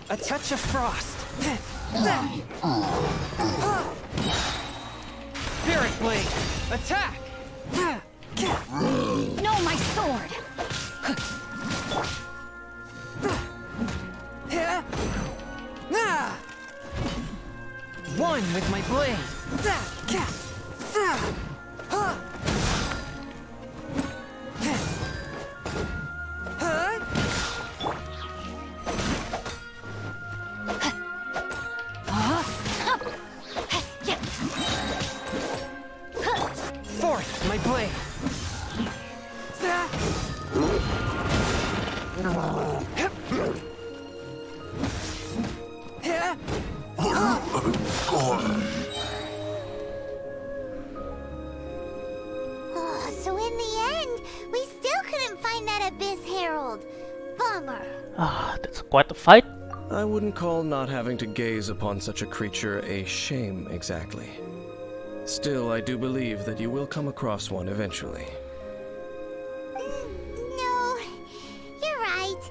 A touch of frost! Spirit blade! Attack! No, my sword. One with my blade! Forth, my blade! Oh, so in the end, we still couldn't find that Abyss Herald. Bummer. Ah, that's quite a fight. I wouldn't call not having to gaze upon such a creature a shame exactly. Still, I do believe that you will come across one eventually. No, you're right.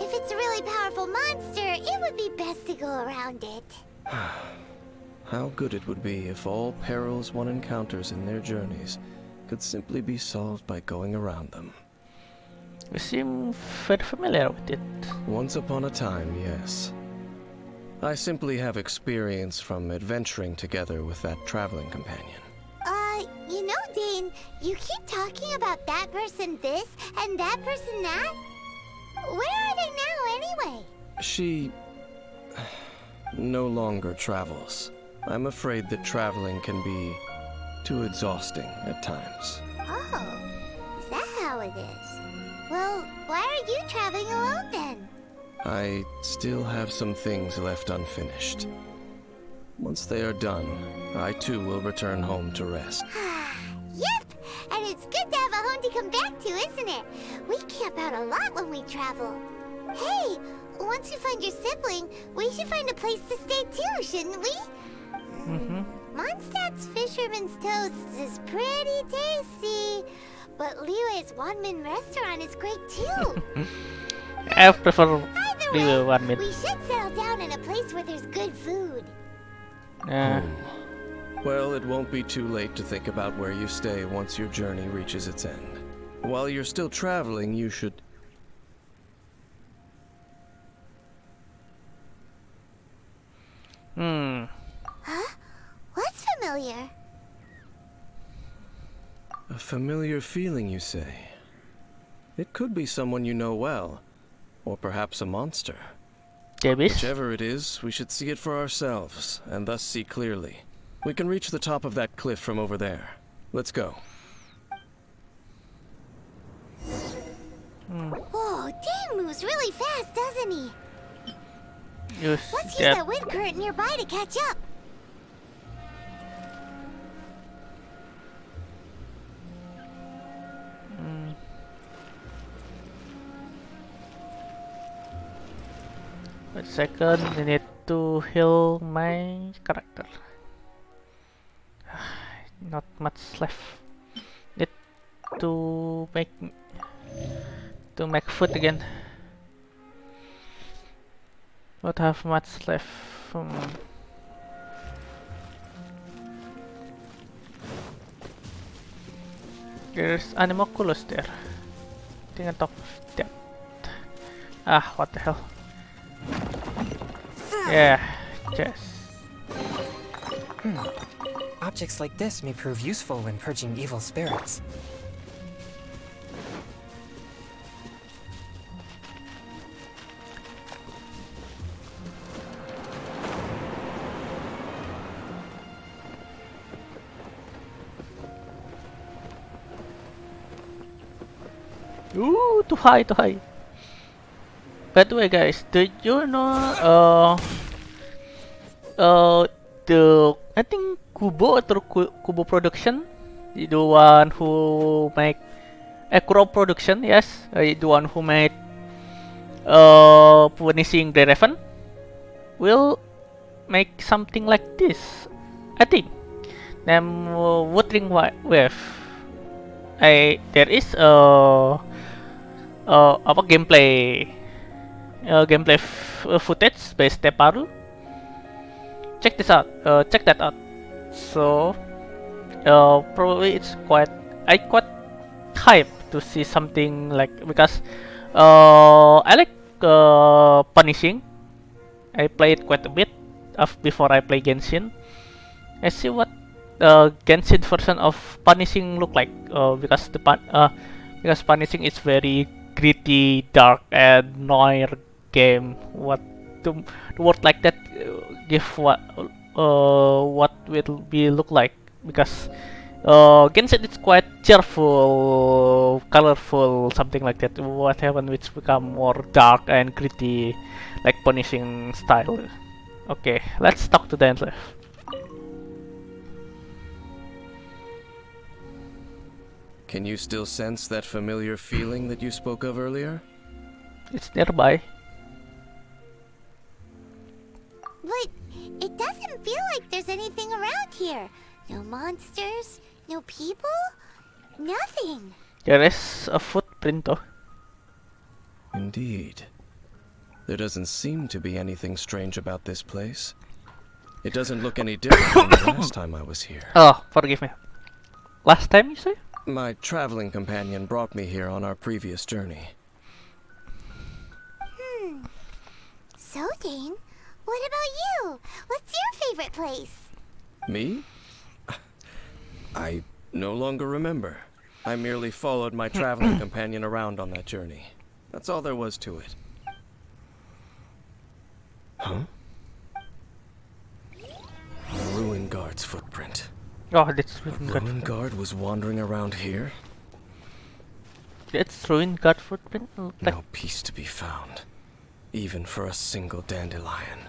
If it's a really powerful monster, it would be best to go around it. How good it would be if all perils one encounters in their journeys could simply be solved by going around them. You seem very familiar with it. Once upon a time, yes. I simply have experience from adventuring together with that traveling companion. You know, Dane, you keep talking about that person this and that person that. Where are they now, anyway? She no longer travels. I'm afraid that traveling can be too exhausting at times. Oh, is that how it is? Well, why are you traveling alone then? I still have some things left unfinished. Once they are done, I too will return home to rest. Yep, and it's good to have a home to come back to, isn't it? We camp out a lot when we travel. Hey, once you find your sibling, we should find a place to stay too, shouldn't we? Mondstadt's Fisherman's Toast is pretty tasty, but Liyue's Wanmin restaurant is great too. I prefer Either Liyue way, Wanmin. we should settle down in a place where there's good food. Well, it won't be too late to think about where you stay once your journey reaches its end. While you're still traveling, you should... Huh? What's familiar? A familiar feeling, you say? It could be someone you know well, or perhaps a monster. Davis. Whichever it is, we should see it for ourselves, and thus see clearly. We can reach the top of that cliff from over there. Let's go. Whoa, Dane moves really fast, doesn't he? Use Let's use that. that wind current nearby to catch up. Wait a second, I need to heal my character. Not much left. Need to make food again. Don't have much left. There's Animoculus there. I think on top of that. Ah, what the hell? Yeah, yes. Objects like this may prove useful when purging evil spirits. Ooh, too high, too high. By the way, guys, did you know the I think Kubo atau Kubo Production, the one who make Acro Production, yes, the one who made Punishing the Raven, will make something like this. I think. Named Wuthering Wave. There is apa gameplay footage by Steparu. Check this out. Check that out. So probably it's quite hype to see something like, because I like Punishing. I played quite a bit before I play Genshin. I see what Genshin version of Punishing look like, because because Punishing is very gritty, dark, and noir game. What the word like that give what will be look like, because Genshin is quite cheerful, colorful, something like that. What happened which become more dark and gritty, like Punishing style. Okay, let's talk to the Endless. Can you still sense that familiar feeling that you spoke of earlier? It's nearby. But it doesn't feel like there's anything around here. No monsters, no people, nothing. There is a footprint though. Indeed. There doesn't seem to be anything strange about this place. It doesn't look any different from the last time I was here. Oh, forgive me. Last time you say? My traveling companion brought me here on our previous journey. So, Dane, what about you? What's your favorite place? Me? I no longer remember. I merely followed my traveling companion around on that journey. That's all there was to it. Huh? Ruin Guard's footprint. Oh, that's Ruin Guard. Ruin Guard was wandering around here? It's Ruin Guard footprint. Like, No peace to be found, even for a single dandelion.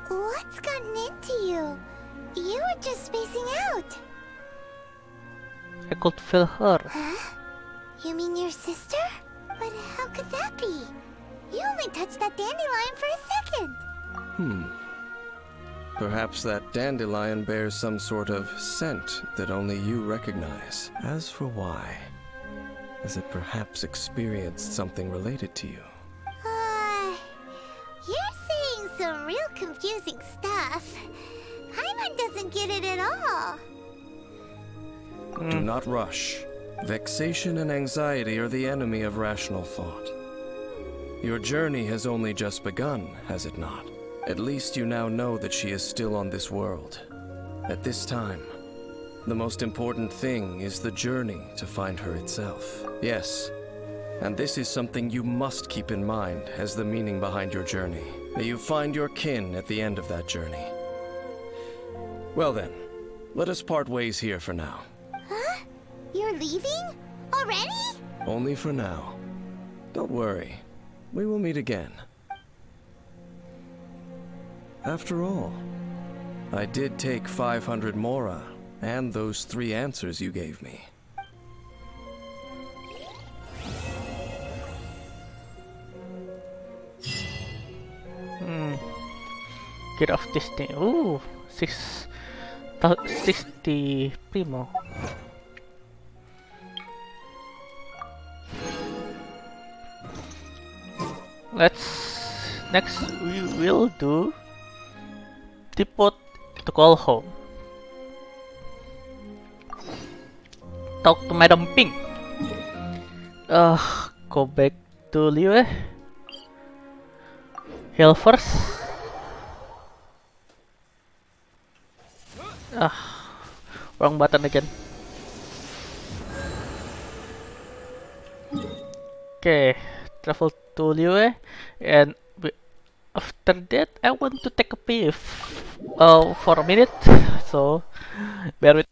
What's gotten into you? You were just spacing out. I could feel her. Huh? You mean your sister? But how could that be? You only touched that dandelion for a second. Perhaps that dandelion bears some sort of scent that only you recognize. As for why, has it perhaps experienced something related to you? You're saying some real confusing stuff. Paimon doesn't get it at all. Do not rush. Vexation and anxiety are the enemy of rational thought. Your journey has only just begun, has it not? At least you now know that she is still on this world. At this time, the most important thing is the journey to find her itself. Yes, and this is something you must keep in mind as the meaning behind your journey. May you find your kin at the end of that journey. Well then, let us part ways here for now. Huh? You're leaving? Already? Only for now. Don't worry, we will meet again. After all, I did take 500 mora and those 3 answers you gave me. Get off this thing. Ooh, 60 primo. Next we will do depot to call home. Talk to Madam Pink. Go back to Liyue. Heal first. Wrong button again. Okay, travel to Liyue, and after that I want to take a pee for a minute, so bear with.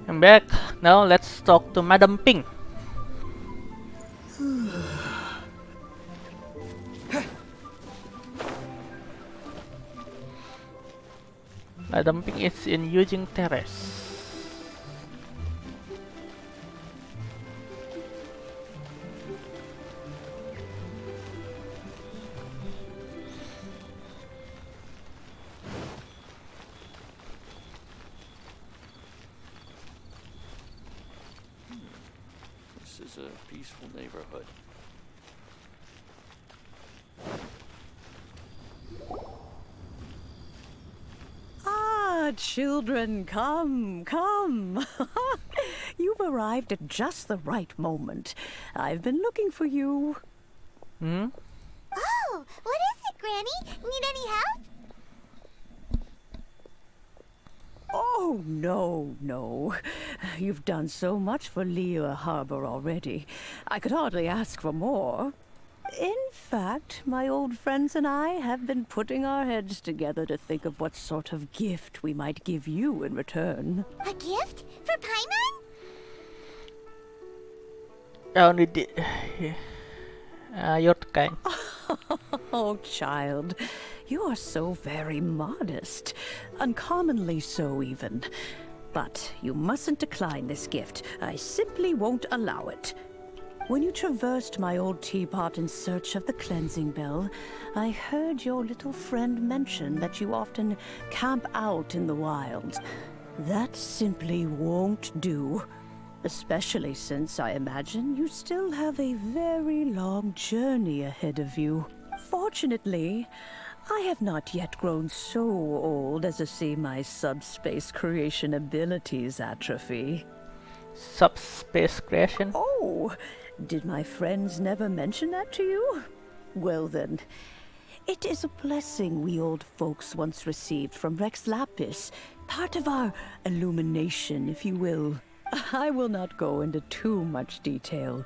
I'm back. Now let's talk to Madam Ping. Madam Ping is in Yujing Terrace. This is a peaceful neighborhood. Ah, children, come, come. You've arrived at just the right moment. I've been looking for you. Hmm? Oh, what is it, Granny? Need any help? Oh, no, no. You've done so much for Liyue Harbor already. I could hardly ask for more. In fact, my old friends and I have been putting our heads together to think of what sort of gift we might give you in return. A gift? For Paimon? I only did. You're kind. Oh, child, you are so very modest. Uncommonly so, even. But you mustn't decline this gift. I simply won't allow it. When you traversed my old teapot in search of the cleansing bell, I heard your little friend mention that you often camp out in the wild. That simply won't do. Especially since I imagine you still have a very long journey ahead of you. Fortunately, I have not yet grown so old as to see my subspace creation abilities atrophy. Subspace creation? Oh, did my friends never mention that to you? Well then, it is a blessing we old folks once received from Rex Lapis, part of our illumination, if you will. I will not go into too much detail,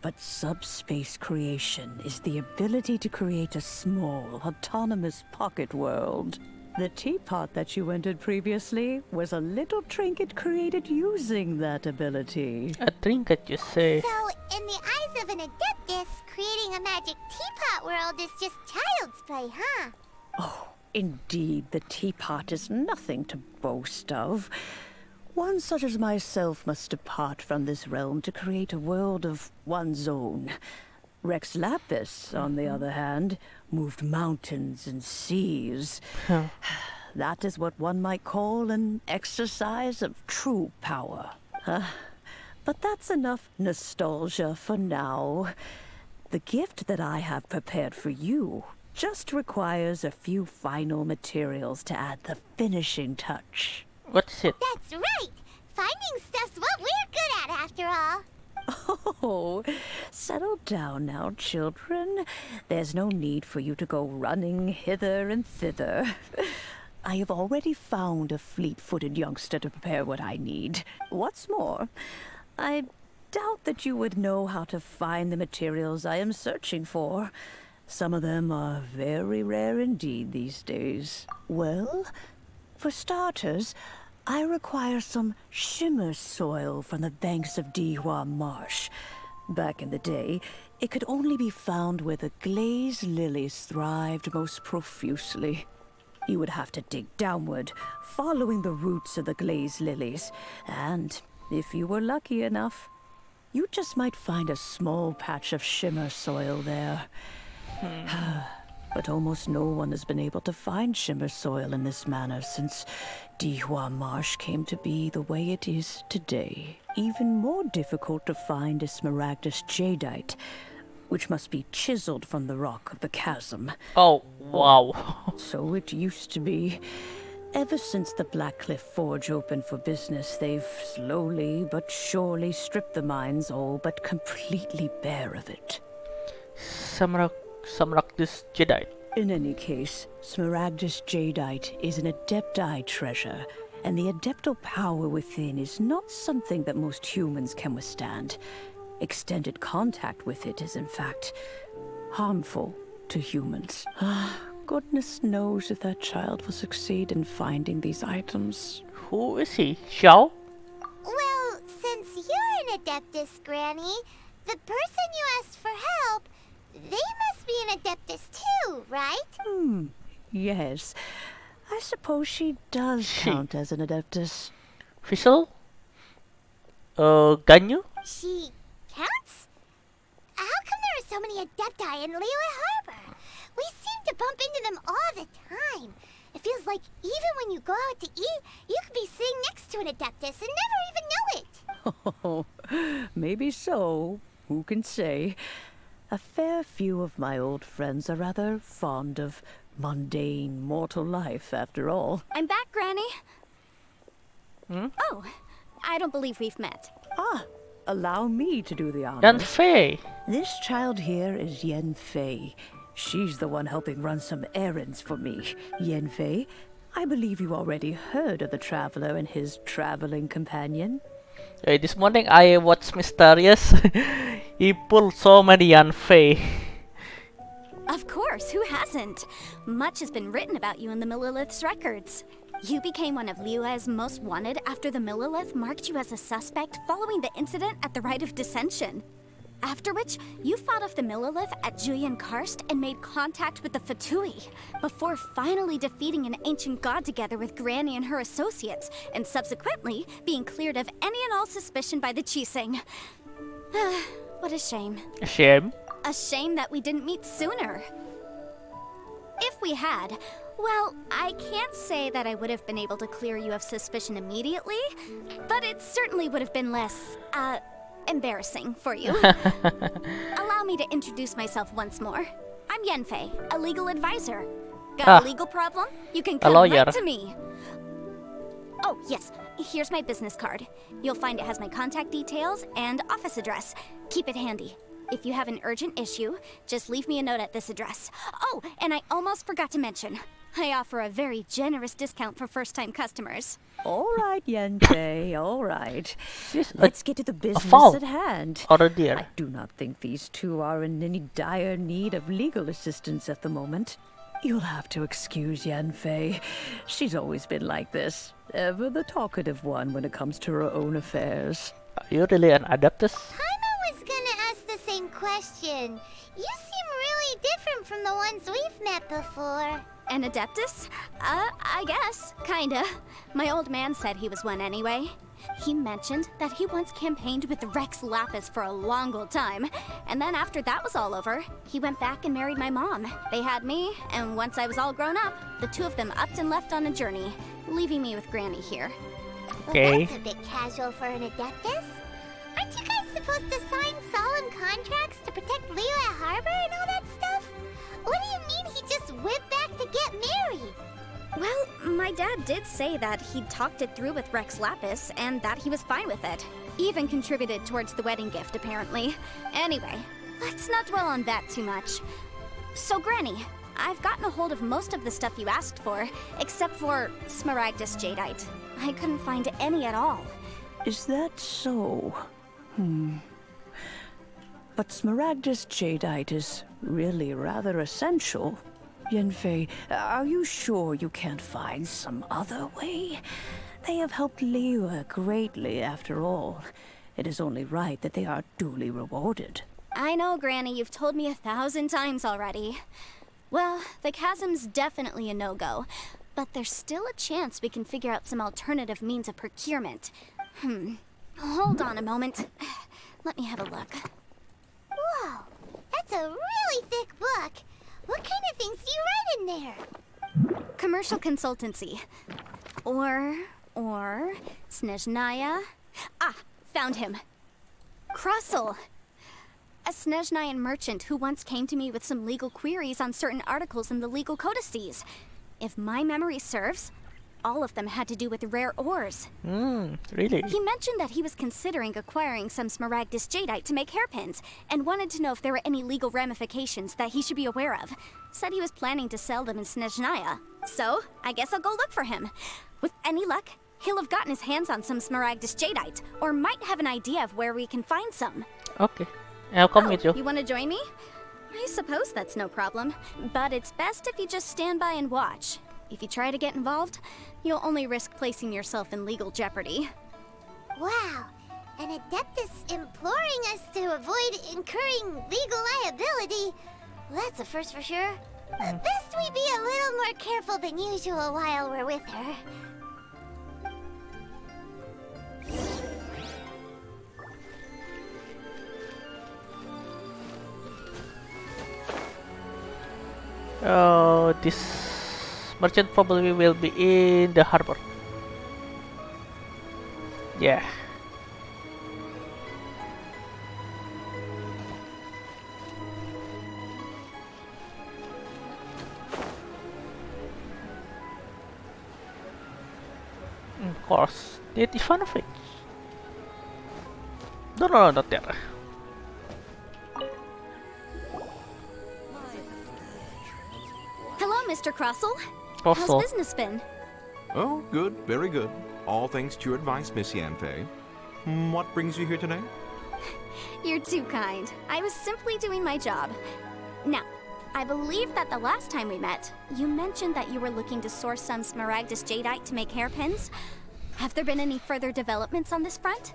but subspace creation is the ability to create a small, autonomous pocket world. The teapot that you entered previously was a little trinket created using that ability. A trinket, you say? So, in the eyes of an adeptus, creating a magic teapot world is just child's play, huh? Oh, indeed, the teapot is nothing to boast of. One such as myself must depart from this realm to create a world of one's own. Rex Lapis, on the other hand, moved mountains and seas. That is what one might call an exercise of true power. But that's enough nostalgia for now. The gift that I have prepared for you just requires a few final materials to add the finishing touch. What is it? That's right! Finding stuff's what we're good at, after all. Oh, settle down now, children. There's no need for you to go running hither and thither. I have already found a fleet-footed youngster to prepare what I need. What's more, I doubt that you would know how to find the materials I am searching for. Some of them are very rare indeed these days. Well, for starters, I require some shimmer soil from the banks of Dihua Marsh. Back in the day, it could only be found where the glazed lilies thrived most profusely. You would have to dig downward, following the roots of the glazed lilies, and if you were lucky enough, you just might find a small patch of shimmer soil there. But almost no one has been able to find shimmer soil in this manner since Dihua Marsh came to be the way it is today. Even more difficult to find is smaragdus jadeite, which must be chiseled from the rock of the chasm. Oh, wow. So it used to be. Ever since the Blackcliff Forge opened for business, they've slowly but surely stripped the mines all but completely bare of it. Smaragdus jadeite. In any case, smaragdus jadeite is an adepti treasure, and the adeptal power within is not something that most humans can withstand. Extended contact with it is, in fact, harmful to humans. Goodness knows if that child will succeed in finding these items. Who is he? Xiao? Well, an Adeptus, Granny. The person you asked for help, they must be an Adeptus too, right? Yes. I suppose she does count as an Adeptus. Fizzle? Ganyu? She counts? How come there are so many Adepti in Liyue Harbor? We seem to bump into them all the time. It feels like even when you go out to eat, you could be sitting next to an Adeptus and never even know it. Oh, maybe so. Who can say? A fair few of my old friends are rather fond of mundane mortal life, after all. I'm back, Granny. Oh, I don't believe we've met. Allow me to do the honors. Yanfei. This child here is Yanfei. She's the one helping run some errands for me. Yanfei, I believe you already heard of the traveler and his traveling companion. This morning I watched Mysterious. He pulled so many Yanfei. Of course, who hasn't? Much has been written about you in the Millilith's records. You became one of Liyue's most wanted after the Millilith marked you as a suspect following the incident at the Rite of Dissension. After which, you fought off the Millilith at Julian Karst and made contact with the Fatui, before finally defeating an ancient god together with Granny and her associates, and subsequently being cleared of any and all suspicion by the Chiseng. What a shame. A shame. A shame that we didn't meet sooner. If we had, well, I can't say that I would have been able to clear you of suspicion immediately, but it certainly would have been less, embarrassing for you. Allow me to introduce myself once more. I'm Yanfei, a legal advisor. Got a legal problem? You can come right to me. Oh, yes. Here's my business card. You'll find it has my contact details and office address. Keep it handy. If you have an urgent issue, just leave me a note at this address. Oh, and I almost forgot to mention, I offer a very generous discount for first-time customers. All right, Yanfei, all right. Yes, Let's get to the business at hand. Dear. I do not think these two are in any dire need of legal assistance at the moment. You'll have to excuse Yanfei. She's always been like this. Ever the talkative one when it comes to her own affairs. Are you really an Adeptus? Paimon was gonna ask the same question. You seem really different from the ones we've met before. An Adeptus? I guess. Kinda. My old man said he was one anyway. He mentioned that he once campaigned with Rex Lapis for a long old time, and then after that was all over, he went back and married my mom. They had me, and once I was all grown up, the two of them upped and left on a journey, leaving me with Granny here. Well, that's a bit casual for an Adeptus. Aren't you guys supposed to sign solemn contracts to protect Liyue Harbor and all that stuff? What do you mean he just went back to get married? Well, my dad did say that he'd talked it through with Rex Lapis and that he was fine with it. Even contributed towards the wedding gift, apparently. Anyway, let's not dwell on that too much. So, Granny, I've gotten a hold of most of the stuff you asked for, except for Smaragdus Jadeite. I couldn't find any at all. Is that so? But Smaragdus Jadeite is really rather essential. Yanfei, are you sure you can't find some other way? They have helped Liyue greatly, after all. It is only right that they are duly rewarded. I know, Granny, you've told me 1,000 times already. Well, the chasm's definitely a no-go, but there's still a chance we can figure out some alternative means of procurement. Hold on a moment. Let me have a look. Whoa, that's a really thick book. What kind of things do you write in there? Commercial consultancy. Or Snezhnaya. Found him. Krusel. A Snezhnayan merchant who once came to me with some legal queries on certain articles in the legal codices. If my memory serves, all of them had to do with rare ores. Really? He mentioned that he was considering acquiring some Smaragdus Jadeite to make hairpins, and wanted to know if there were any legal ramifications that he should be aware of. Said he was planning to sell them in Snezhnaya. So, I guess I'll go look for him. With any luck, he'll have gotten his hands on some Smaragdus Jadeite, or might have an idea of where we can find some. Okay. I'll come with you. You want to join me? I suppose that's no problem, but it's best if you just stand by and watch. If you try to get involved, you'll only risk placing yourself in legal jeopardy. Wow, An Adeptus imploring us to avoid incurring legal liability. That's a first for sure. Best we be a little more careful than usual while we're with her. Oh, this merchant probably will be in the harbor. Yeah. Of course, need Ivanovich. No, not there. Hello, Mr. Crossell. Crossell. How's business been? Oh, good, very good. All thanks to your advice, Miss Yanfei. What brings you here today? You're too kind. I was simply doing my job. Now, I believe that the last time we met, you mentioned that you were looking to source some Smaragdus Jadeite to make hairpins. Have there been any further developments on this front?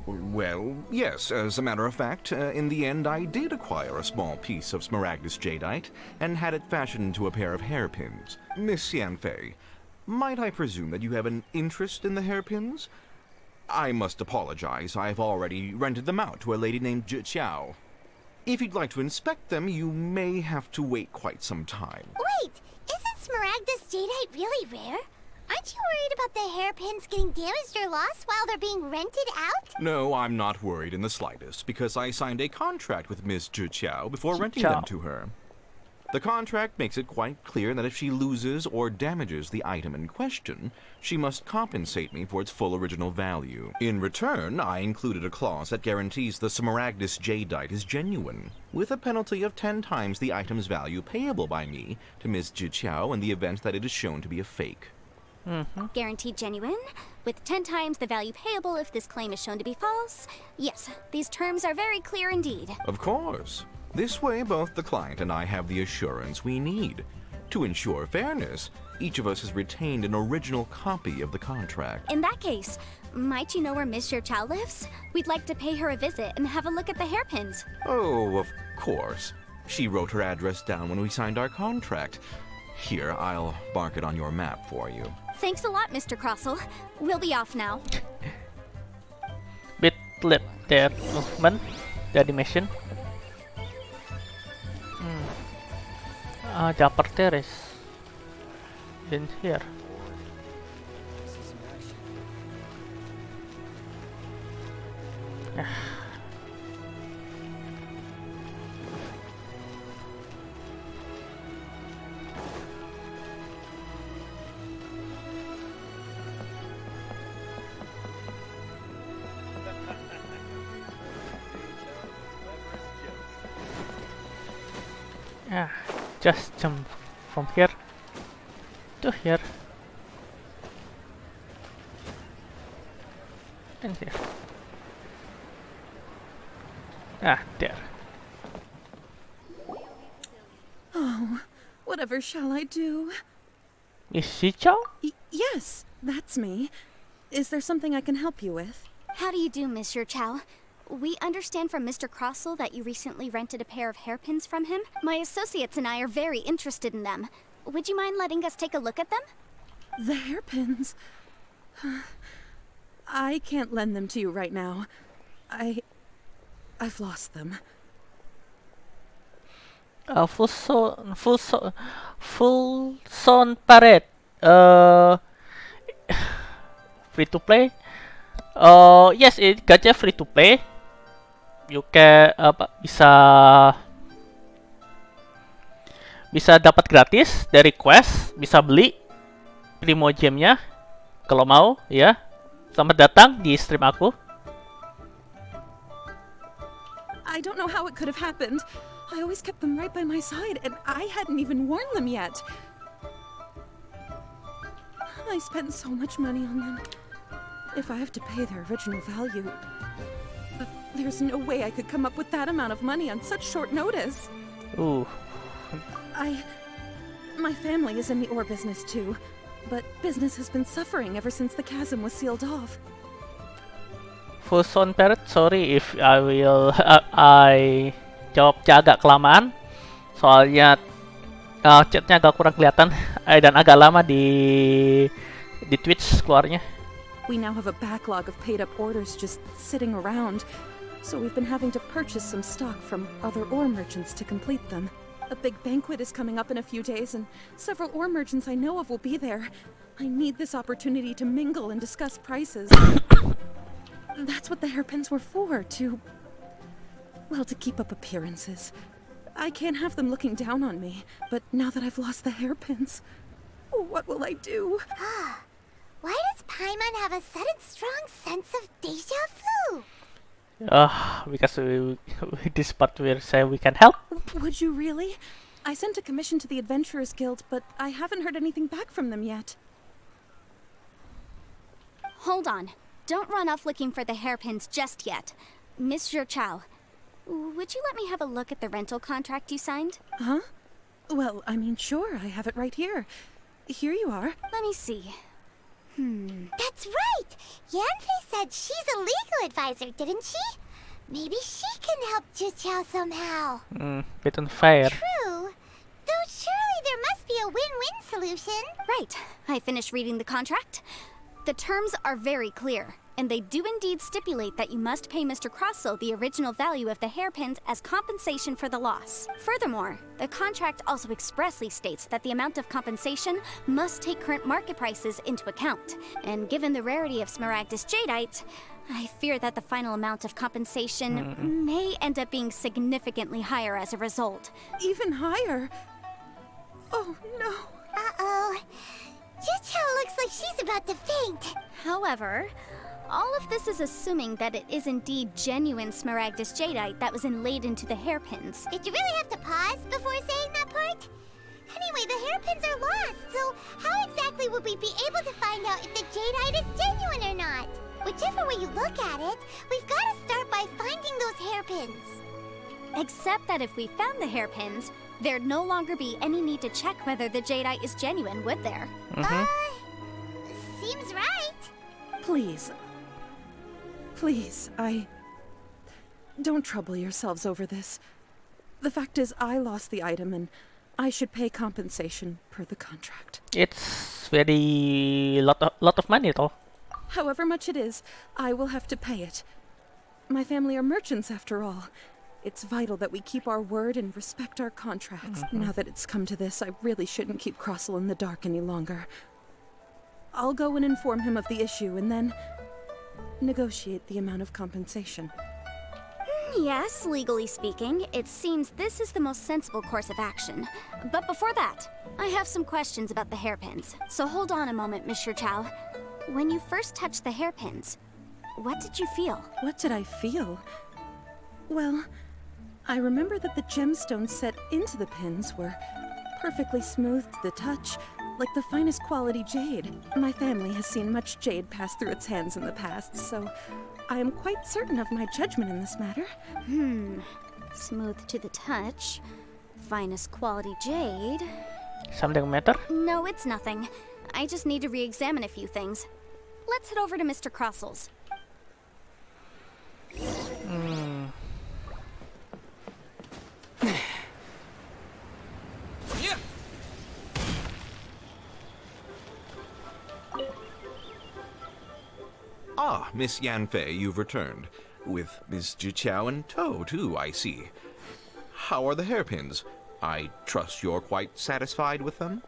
Well, yes. As a matter of fact, in the end, I did acquire a small piece of Smaragdus Jadeite and had it fashioned into a pair of hairpins. Miss Yanfei, might I presume that you have an interest in the hairpins? I must apologize. I've already rented them out to a lady named Zhi. If you'd like to inspect them, you may have to wait quite some time. Wait, isn't Smaragdus Jadeite really rare? Aren't you worried about the hairpins getting damaged or lost while they're being rented out? No, I'm not worried in the slightest, because I signed a contract with Miss Zhi before renting them to her. The contract makes it quite clear that if she loses or damages the item in question, she must compensate me for its full original value. In return, I included a clause that guarantees the Smaragdus Jadeite is genuine, with a penalty of 10 times the item's value payable by me to Miss Zhi in the event that it is shown to be a fake. Guaranteed genuine, with 10 times the value payable if this claim is shown to be false. Yes, these terms are very clear indeed. Of course. This way, both the client and I have the assurance we need. To ensure fairness, each of us has retained an original copy of the contract. In that case, might you know where Miss Chow lives? We'd like to pay her a visit and have a look at the hairpins. Oh, of course. She wrote her address down when we signed our contract. Here, I'll mark it on your map for you. Thanks a lot, Mr. Crossell. We'll be off now. Bit late their movement, the animation. The upper terrace in here. Just jump from here to here and here. There. Oh, whatever shall I do? Is she Chow? Yes, that's me. Is there something I can help you with? How do you do, Mr. Chow? We understand from Mr. Crossell that you recently rented a pair of hairpins from him. My associates and I are very interested in them. Would you mind letting us take a look at them? The hairpins? I can't lend them to you right now. I've lost them. Full Son Parade. Free to play. Yes, it gacha free to play. You can bisa dapat gratis dari quest, bisa beli primo gemnya kalau mau ya. Selamat datang di stream aku. I don't know how it could have happened. I always kept them right by my side, and I hadn't even worn them yet. I spent so much money on them. If I have to pay their original value, there's no way I could come up with that amount of money on such short notice. Ooh. My family is in the ore business too. but business has been suffering ever since the chasm was sealed off. Full Sound Parrot, sorry if I will I jawabnya agak kelamaan. Soalnya chatnya agak kurang kelihatan dan agak lama di Twitch keluarnya. We now have a backlog of paid up orders just sitting around, so we've been having to purchase some stock from other ore merchants to complete them. A big banquet is coming up in a few days, and several ore merchants I know of will be there. I need this opportunity to mingle and discuss prices. That's what the hairpins were for, to keep up appearances. I can't have them looking down on me, but now that I've lost the hairpins, what will I do? Why does Paimon have a sudden strong sense of deja vu? Because this part where say we can help. Would you really? I sent a commission to the Adventurers Guild, but I haven't heard anything back from them yet. Hold on. Don't run off looking for the hairpins just yet. Miss Chow, would you let me have a look at the rental contract you signed? Huh? Well, I mean, sure, I have it right here. Here you are. Let me see. That's right! Yanfei said she's a legal advisor, didn't she? Maybe she can help Juqiao somehow. Bit unfair. True. Though surely there must be a win-win solution. Right. I finished reading the contract. The terms are very clear, and they do indeed stipulate that you must pay Mr. Crossel the original value of the hairpins as compensation for the loss. Furthermore, the contract also expressly states that the amount of compensation must take current market prices into account. And given the rarity of Smaragdus jadeite, I fear that the final amount of compensation may end up being significantly higher as a result. Even higher? Oh, no. Uh-oh. Juqiao looks like she's about to faint. However, all of this is assuming that it is indeed genuine Smaragdus jadeite that was inlaid into the hairpins. Did you really have to pause before saying that part? Anyway, the hairpins are lost, so how exactly would we be able to find out if the jadeite is genuine or not? Whichever way you look at it, we've got to start by finding those hairpins. Except that if we found the hairpins, there'd no longer be any need to check whether the jadeite is genuine, would there? Seems right. Please, don't trouble yourselves over this. The fact is, I lost the item and I should pay compensation per the contract. It's very lot of money though. However much it is, I will have to pay it. My family are merchants after all. It's vital that we keep our word and respect our contracts. Now that it's come to this, I really shouldn't keep Crossel in the dark any longer. I'll go and inform him of the issue and then negotiate the amount of compensation. Yes, legally speaking, it seems this is the most sensible course of action. But before that, I have some questions about the hairpins. So hold on a moment, Mr. Chow. When you first touched the hairpins, what did you feel? What did I feel? Well, I remember that the gemstones set into the pins were perfectly smooth to the touch, like the finest quality jade. My family has seen much jade pass through its hands in the past, so I am quite certain of my judgment in this matter. Smooth to the touch, finest quality jade. Something matter? No, it's nothing. I just need to re-examine a few things. Let's head over to Mr. Crossel's. Ah, Miss Yanfei, you've returned. With Miss Juqiao in tow, too, I see. How are the hairpins? I trust you're quite satisfied with them?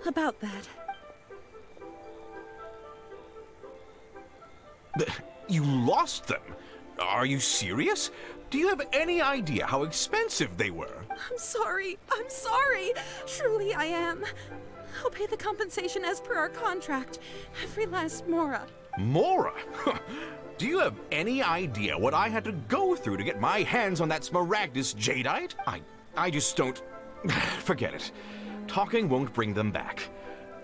About that. You lost them? Are you serious? Do you have any idea how expensive they were? I'm sorry. Truly I am. I'll pay the compensation as per our contract. Every last mora. Mora? Do you have any idea what I had to go through to get my hands on that Smaragdus jadeite? I just don't... Forget it. Talking won't bring them back.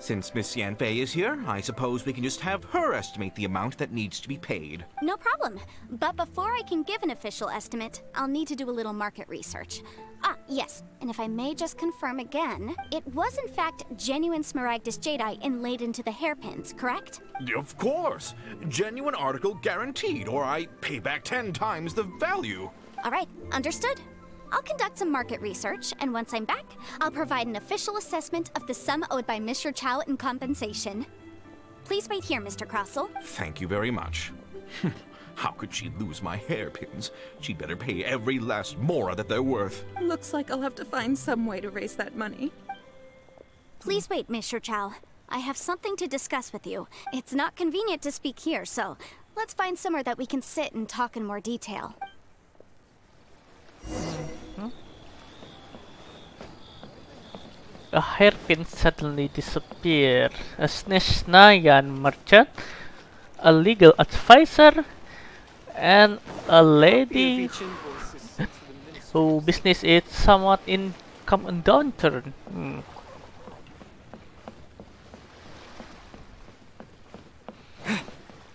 Since Miss Yanfei is here, I suppose we can just have her estimate the amount that needs to be paid. No problem. But before I can give an official estimate, I'll need to do a little market research. Ah, yes, and if I may just confirm again, it was in fact genuine Smaragdus Jadeite inlaid into the hairpins, correct? Of course! Genuine article guaranteed, or I pay back 10 times the value. All right, understood. I'll conduct some market research, and once I'm back, I'll provide an official assessment of the sum owed by Mr. Chow in compensation. Please wait here, Mr. Crossell. Thank you very much. How could she lose my hairpins? She'd better pay every last mora that they're worth. Looks like I'll have to find some way to raise that money. Please wait, Mr. Chow. I have something to discuss with you. It's not convenient to speak here, so let's find somewhere that we can sit and talk in more detail. A hairpin suddenly disappeared. A Snezhnayan merchant, a legal advisor, and a lady whose business is somewhat in downturn.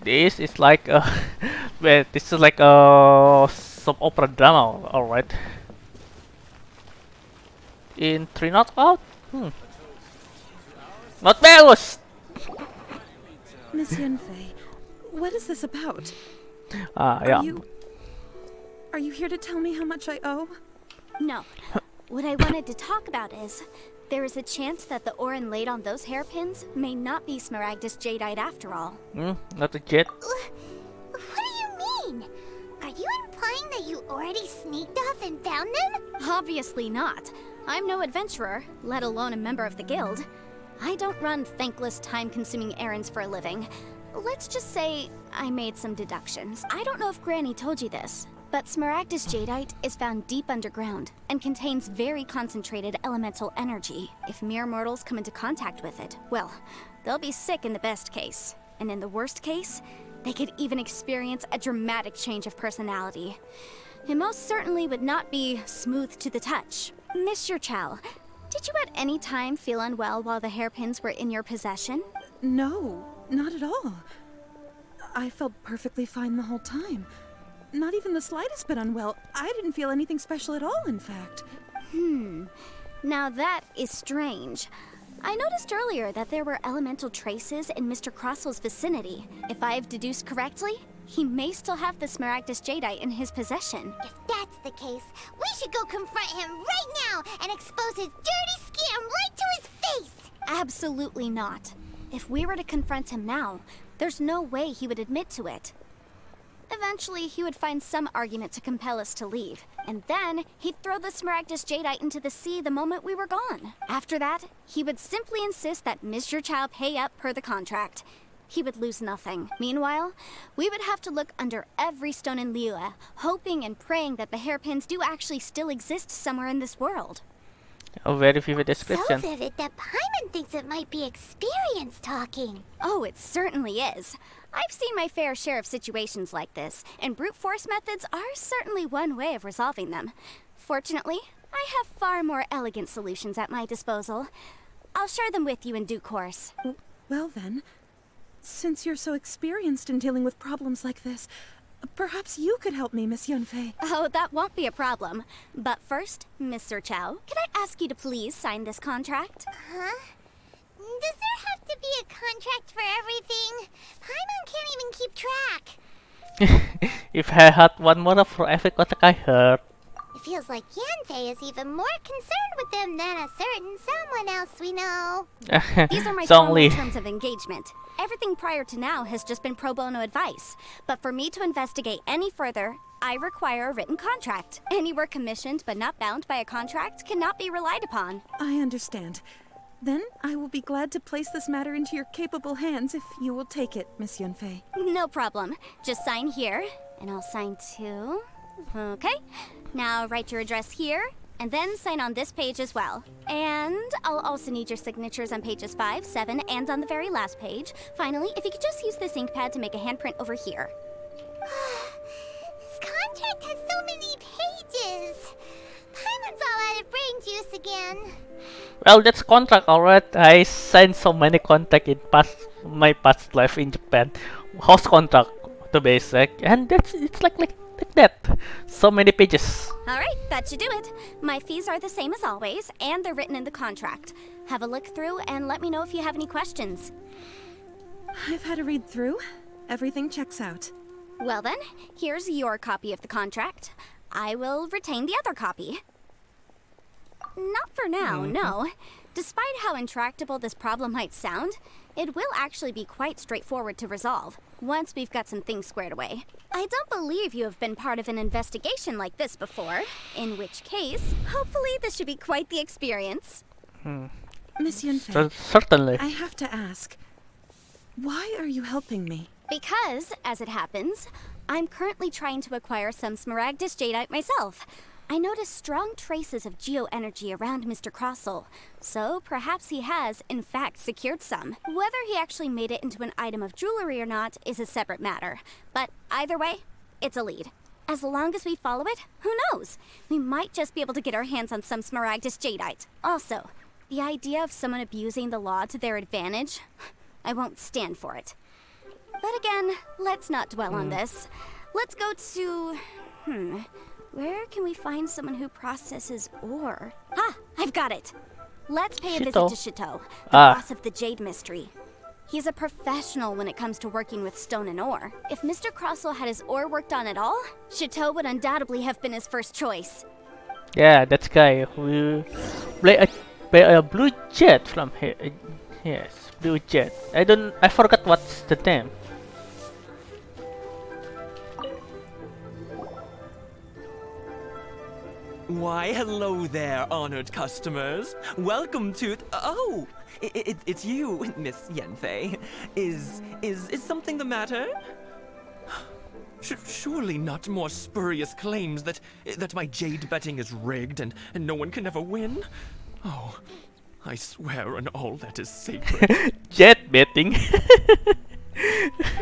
This is like a well, this is like a soap opera drama, alright. In 3 knockout? Not bagus! Miss Yanfei, what is this about? Yeah. Are you here to tell me how much I owe? No. What I wanted to talk about is, there is a chance that the ore inlaid on those hairpins may not be Smaragdus Jadeite after all. Not a jet. What do you mean? Are you implying that you already sneaked off and found them? Obviously not. I'm no adventurer, let alone a member of the guild. I don't run thankless, time-consuming errands for a living. Let's just say I made some deductions. I don't know if Granny told you this, but Smaragdus Jadeite is found deep underground and contains very concentrated elemental energy. If mere mortals come into contact with it, well, they'll be sick in the best case. And in the worst case, they could even experience a dramatic change of personality. It most certainly would not be smooth to the touch. Mr. Chow, did you at any time feel unwell while the hairpins were in your possession? No, not at all. I felt perfectly fine the whole time. Not even the slightest bit unwell. I didn't feel anything special at all, in fact. Now that is strange. I noticed earlier that there were elemental traces in Mr. Crossell's vicinity. If I've deduced correctly, he may still have the Smaragdus Jadeite in his possession. If that's the case, we should go confront him right now and expose his dirty scam right to his face! Absolutely not. If we were to confront him now, there's no way he would admit to it. Eventually, he would find some argument to compel us to leave, and then he'd throw the Smaragdus Jadeite into the sea the moment we were gone. After that, he would simply insist that Mr. Chow pay up per the contract. He would lose nothing. Meanwhile, we would have to look under every stone in Liyue, hoping and praying that the hairpins do actually still exist somewhere in this world. A very vivid So description. vivid that Paimon thinks it might be experience talking. Oh, it certainly is. I've seen my fair share of situations like this, and brute force methods are certainly one way of resolving them. Fortunately, I have far more elegant solutions at my disposal. I'll share them with you in due course. Well then, since you're so experienced in dealing with problems like this, perhaps you could help me, Miss Yanfei. Oh, that won't be a problem. But first, Mr. Chow, can I ask you to please sign this contract? Huh? Does there have to be a contract for everything? Paimon can't even keep track. If I had one more for every contract I heard. It feels like Yanfei is even more concerned with them than a certain someone else we know. These are my It's only formal terms of engagement. Everything prior to now has just been pro bono advice. But for me to investigate any further, I require a written contract. Any work commissioned but not bound by a contract cannot be relied upon. I understand. Then I will be glad to place this matter into your capable hands if you will take it, Miss Yanfei. No problem. Just sign here, and I'll sign too. Okay. Now write your address here, and then sign on this page as well. And I'll also need your signatures on pages 5, 7, and on the very last page. Finally, if you could just use this ink pad to make a handprint over here. This contract has so many pages. Paimon's all out of brain juice again. Well, that's contract, alright. I signed so many contract in my past life in Japan. House contract to be exact, and it's like that. So many pages. Alright, that should do it. My fees are the same as always, and they're written in the contract. Have a look through and let me know if you have any questions. I've had a read through. Everything checks out. Well then, here's your copy of the contract. I will retain the other copy. Not for now, no. Despite how intractable this problem might sound, it will actually be quite straightforward to resolve, once we've got some things squared away. I don't believe you have been part of an investigation like this before, in which case, hopefully this should be quite the experience. Miss Yunfei, Certainly. I have to ask, why are you helping me? Because, as it happens, I'm currently trying to acquire some Smaragdus Jadeite myself. I noticed strong traces of geo-energy around Mr. Crossel, so perhaps he has, in fact, secured some. Whether he actually made it into an item of jewelry or not is a separate matter, but either way, it's a lead. As long as we follow it, who knows? We might just be able to get our hands on some Smaragdus Jadeite. Also, the idea of someone abusing the law to their advantage, I won't stand for it. But again, let's not dwell on this. Let's go to... where can we find someone who processes ore? Ah, I've got it! Let's pay a visit to Chateau, the boss of the Jade Mystery. He's a professional when it comes to working with stone and ore. If Mr. Crossel had his ore worked on at all, Chateau would undoubtedly have been his first choice. Yeah, that guy who play a blue jet from here. Yes, blue jet. I forgot what's the name. Why, hello there, honored customers. Welcome to... Oh, it's you, Miss Yanfei. Is something the matter? Surely not more spurious claims that my jade betting is rigged and no one can ever win? Oh, I swear on all that is sacred. Jet betting?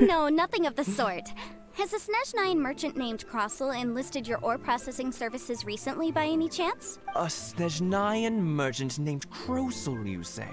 No, nothing of the sort. Has a Snezhnine merchant named Crossel enlisted your ore processing services recently by any chance? A Snezhnine merchant named Crossel, you say?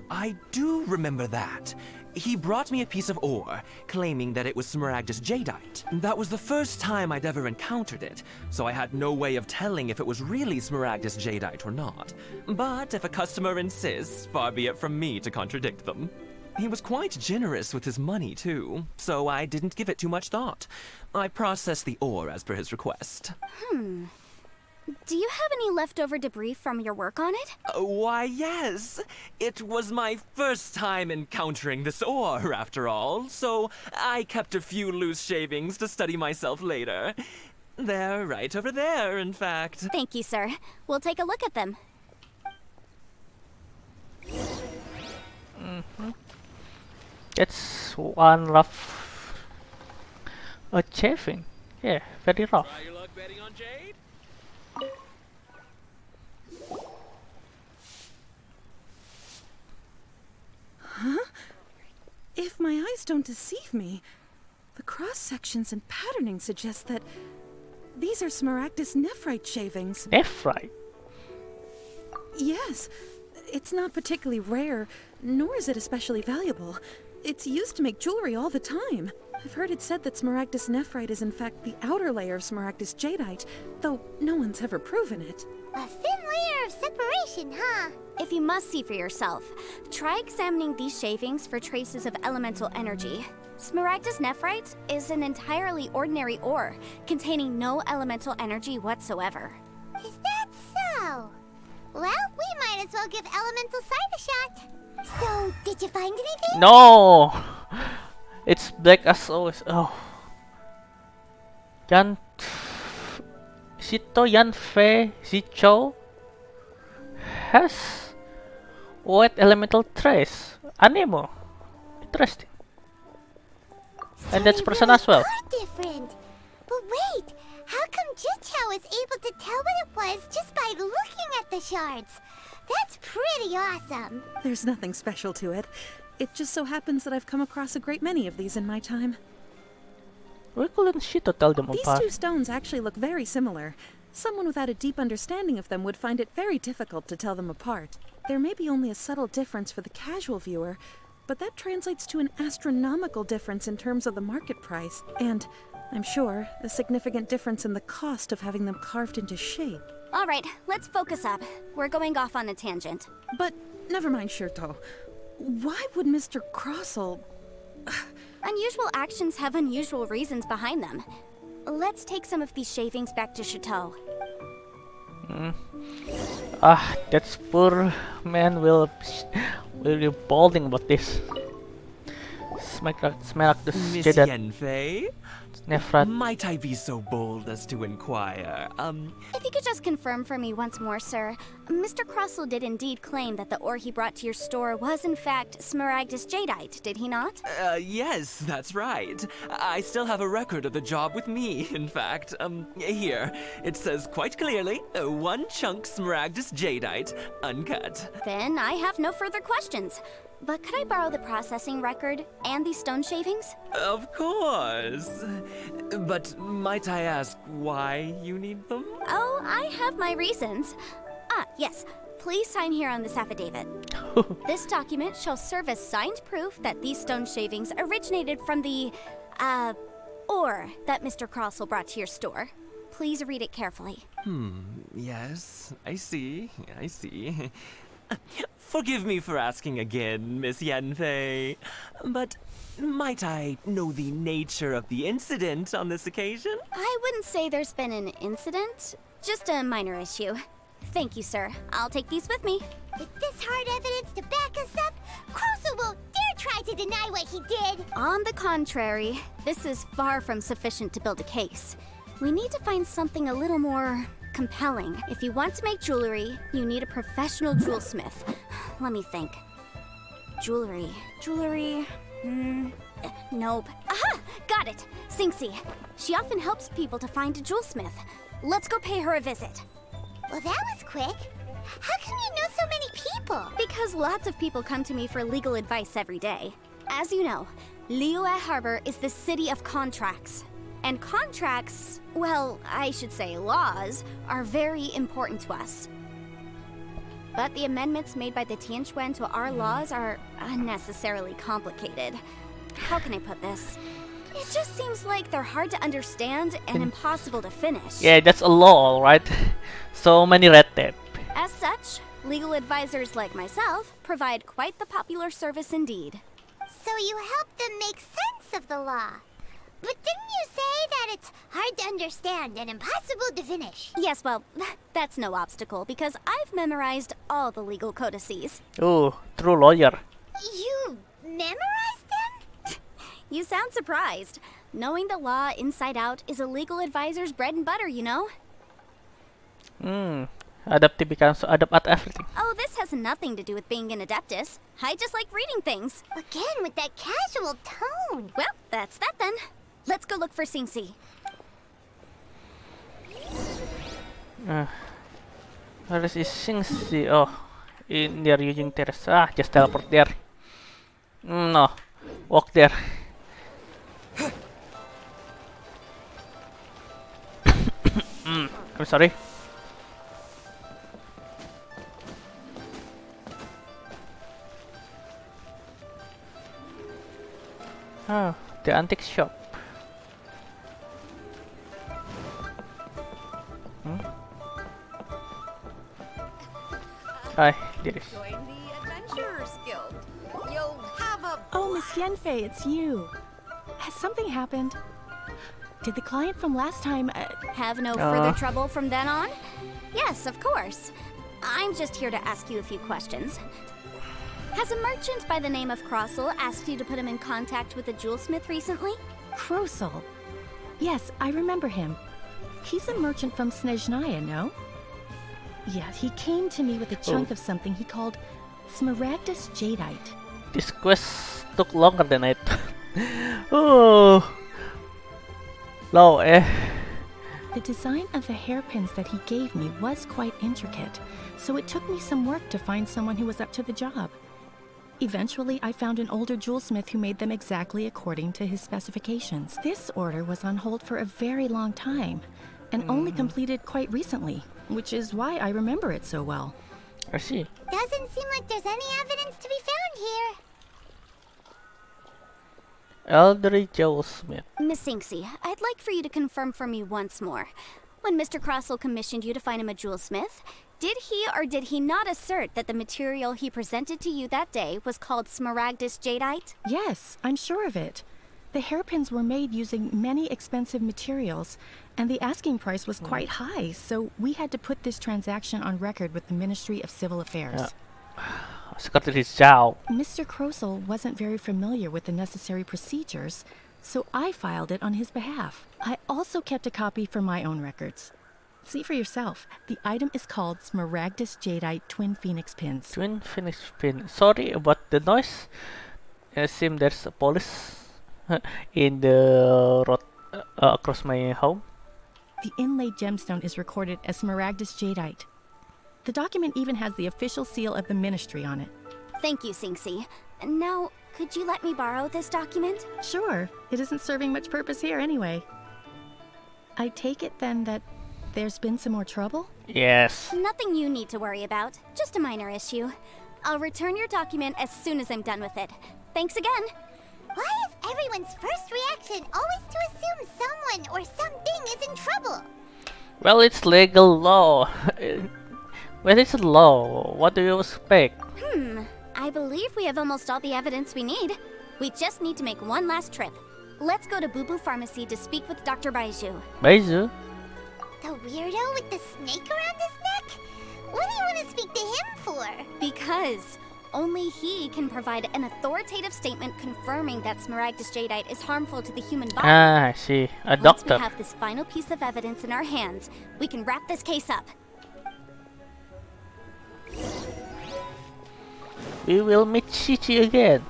I do remember that. He brought me a piece of ore, claiming that it was Smaragdus Jadeite. That was the first time I'd ever encountered it, so I had no way of telling if it was really Smaragdus Jadeite or not. But if a customer insists, far be it from me to contradict them. He was quite generous with his money, too, so I didn't give it too much thought. I processed the ore as per his request. Do you have any leftover debris from your work on it? Why, yes. It was my first time encountering this ore, after all, so I kept a few loose shavings to study myself later. They're right over there, in fact. Thank you, sir. We'll take a look at them. It's one rough chafing. Yeah, very rough. Try your luck betting on jade? Huh? If my eyes don't deceive me, the cross-sections and patterning suggest that these are Smaragdus nephrite shavings. Nephrite? Yes. It's not particularly rare, nor is it especially valuable. It's used to make jewelry all the time. I've heard it said that Smaragdus nephrite is in fact the outer layer of Smaragdus jadeite, though no one's ever proven it. A thin layer of separation, huh? If you must see for yourself, try examining these shavings for traces of elemental energy. Smaragdus nephrite is an entirely ordinary ore, containing no elemental energy whatsoever. Is that so? Well, we might as well give elemental sight a shot. So, did you find anything? No! It's black as always. Oh. Yanfei Zichou has white elemental trace. Anemo. Interesting. And that's person as well. Different. But wait, how come Jichao was able to tell what it was just by looking at the shards? That's pretty awesome. There's nothing special to it. It just so happens that I've come across a great many of these in my time. We couldn't shit to tell them These apart. two stones actually look very similar. Someone without a deep understanding of them would find it very difficult to tell them apart. There may be only a subtle difference for the casual viewer, but that translates to an astronomical difference in terms of the market price, and, I'm sure, a significant difference in the cost of having them carved into shape. All right, let's focus up. We're going off on a tangent. But never mind, Shirto. Why would Mr. Crossell... Unusual actions have unusual reasons behind them. Let's take some of these shavings back to Chateau. That poor man will be balding about this. Smell like the Miss Jedi. Yanfei? Nefrat. Might I be so bold as to inquire, If you could just confirm for me once more, sir. Mr. Crossell did indeed claim that the ore he brought to your store was in fact Smaragdus Jadeite, did he not? Yes, that's right. I still have a record of the job with me, in fact. Here. It says quite clearly, 1 chunk Smaragdus Jadeite, uncut. Then I have no further questions. But could I borrow the processing record and these stone shavings? Of course. But might I ask why you need them? Oh, I have my reasons. Yes. Please sign here on this affidavit. This document shall serve as signed proof that these stone shavings originated from the, ore that Mr. Crossell brought to your store. Please read it carefully. Yes, I see. Forgive me for asking again, Miss Yanfei, but might I know the nature of the incident on this occasion? I wouldn't say there's been an incident, just a minor issue. Thank you, sir. I'll take these with me. With this hard evidence to back us up, Crossell won't dare try to deny what he did. On the contrary, this is far from sufficient to build a case. We need to find something a little more compelling. If you want to make jewelry, you need a professional jewelsmith. Let me think. Jewelry. Nope. Aha! Got it! Singxi. She often helps people to find a jewelsmith. Let's go pay her a visit. Well, that was quick. How come you know so many people? Because lots of people come to me for legal advice every day. As you know, Liyue Harbor is the city of contracts. And contracts, well, I should say laws, are very important to us. But the amendments made by the Tianquan to our laws are unnecessarily complicated. How can I put this? It just seems like they're hard to understand and impossible to finish. Yeah, that's a law, right? So many red tape. As such, legal advisors like myself provide quite the popular service indeed. So you help them make sense of the law. But didn't you say that it's hard to understand and impossible to finish? Yes, well, that's no obstacle because I've memorized all the legal codices. Oh, true lawyer. You memorized them? You sound surprised. Knowing the law inside out is a legal advisor's bread and butter, you know? Adaptive becomes adept at everything. Oh, this has nothing to do with being an adeptus. I just like reading things. Again, with that casual tone. Well, that's that then. Let's go look for Singxi. Where is Singxi? Oh, in there using terrace. Just teleport there. No, walk there. I'm sorry. Oh, the antique shop. Hi, there is. Join the Adventurers Guild. You'll have a Oh, Miss Yanfei, it's you. Has something happened? Did the client from last time have no further trouble from then on? Yes, of course. I'm just here to ask you a few questions. Has a merchant by the name of Crossell asked you to put him in contact with a jewelsmith recently? Crossell? Yes, I remember him. He's a merchant from Snezhnaya, no? Yeah, he came to me with a chunk of something he called Smaragdus Jadeite. This quest took longer than I thought. Oh, low, The design of the hairpins that he gave me was quite intricate, so it took me some work to find someone who was up to the job. Eventually, I found an older jewelsmith who made them exactly according to his specifications. This order was on hold for a very long time, and only completed quite recently, which is why I remember it so well. I see. Doesn't seem like there's any evidence to be found here. Elderly Joe Smith. Miss Sinksy, I'd like for you to confirm for me once more. When Mr. Crossell commissioned you to find him a jewel smith, did he or did he not assert that the material he presented to you that day was called Smaragdus Jadeite? Yes, I'm sure of it. The hairpins were made using many expensive materials, and the asking price was quite high, so we had to put this transaction on record with the Ministry of Civil Affairs. Secretary Zhao. Mr. Crossell wasn't very familiar with the necessary procedures, so I filed it on his behalf. I also kept a copy for my own records. See for yourself. The item is called Smaragdus Jadeite Twin Phoenix Pins. Twin Phoenix Pin. Sorry about the noise. It seems there's a police in the road across my home. The inlaid gemstone is recorded as Smaragdus Jadeite. The document even has the official seal of the ministry on it. Thank you, Sinksy. Now, could you let me borrow this document? Sure. It isn't serving much purpose here anyway. I take it then that there's been some more trouble? Yes. Nothing you need to worry about. Just a minor issue. I'll return your document as soon as I'm done with it. Thanks again. Why is everyone's first reaction always to assume someone or something is in trouble? Well, it's legal law. Well, it's law. What do you expect? I believe we have almost all the evidence we need. We just need to make one last trip. Let's go to Boo Boo Pharmacy to speak with Dr. Baiju. Baiju? The weirdo with the snake around his neck? What do you want to speak to him for? Because only he can provide an authoritative statement confirming that Smaragdus Jadeite is harmful to the human body. Ah, I see. A Once doctor. we have this final piece of evidence in our hands, we can wrap this case up. We will meet Chichi again.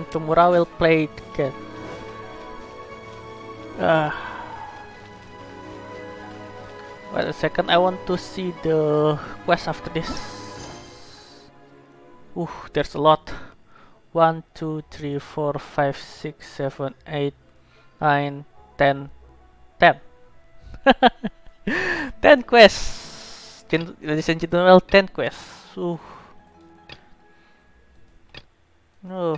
Tomorrow we'll play it again. Wait a second, I want to see the quest after this. There's a lot. 1, 2, 3, 4, 5, 6, 7, 8, 9, 10. 10. 10 quests! Ladies and gentlemen, 10 quests. Ow.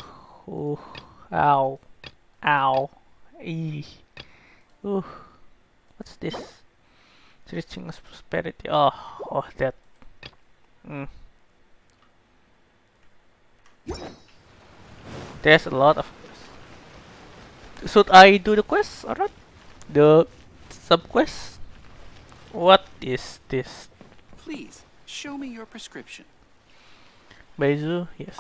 Ow. Eee. What's this? Reaching prosperity. Oh, that. There's a lot of quests. Should I do the quest or not? The sub-quest? What is this? Please, show me your prescription. Baiju? Yes.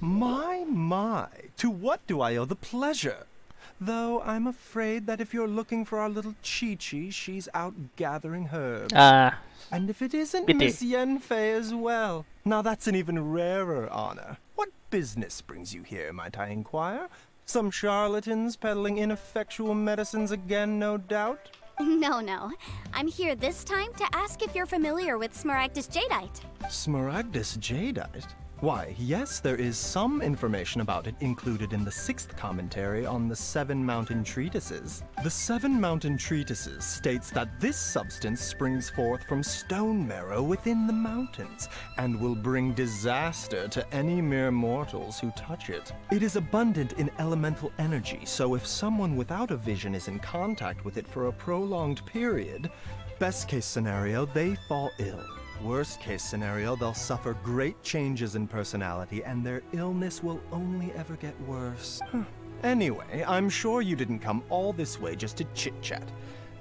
My, to what do I owe the pleasure? Though I'm afraid that if you're looking for our little Chi-Chi, she's out gathering herbs. And if it isn't pity. Miss Yenfei as well, now that's an even rarer honor. What business brings you here, might I inquire? Some charlatans peddling ineffectual medicines again, no doubt? No. I'm here this time to ask if you're familiar with Smaragdus Jadeite. Smaragdus Jadeite? Why, yes, there is some information about it included in the 6th commentary on the 7 Mountain Treatises. The 7 Mountain Treatises states that this substance springs forth from stone marrow within the mountains, and will bring disaster to any mere mortals who touch it. It is abundant in elemental energy, so if someone without a vision is in contact with it for a prolonged period, best case scenario, they fall ill. Worst case scenario, they'll suffer great changes in personality and their illness will only ever get worse. Anyway, I'm sure you didn't come all this way just to chit-chat.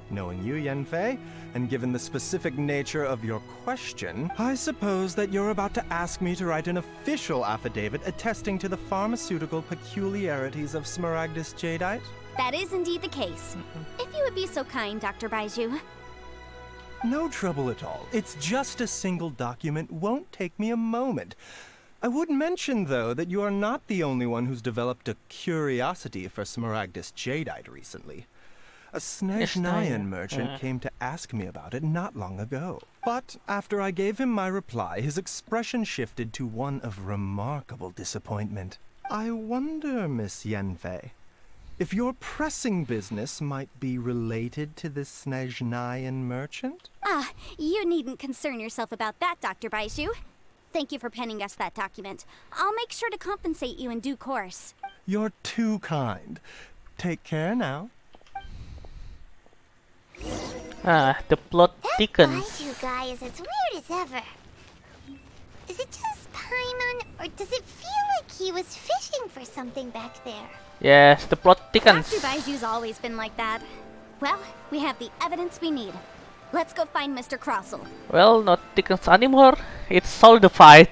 Knowing you, Yenfei, and given the specific nature of your question, I suppose that you're about to ask me to write an official affidavit attesting to the pharmaceutical peculiarities of Smaragdus Jadeite? That is indeed the case. If you would be so kind, Dr. Baiju. No trouble at all. It's just a single document. Won't take me a moment. I would mention, though, that you are not the only one who's developed a curiosity for Smaragdus Jadeite recently. A Snezhnayan merchant came to ask me about it not long ago. But after I gave him my reply, his expression shifted to one of remarkable disappointment. I wonder, Miss Yenfei, if your pressing business might be related to this Snezhnayan merchant? Ah, you needn't concern yourself about that, Dr. Baizhu. Thank you for penning us that document. I'll make sure to compensate you in due course. You're too kind. Take care now. The plot thickens. Baizhu guy is as weird as ever. Is it just Paimon, or does it feel like he was fishing for something back there? Yes, the plot thickens. Dr. Baiju's always been like that. Well, we have the evidence we need. Let's go find Mr. Crossel. Well, not thickens anymore. It's solidified.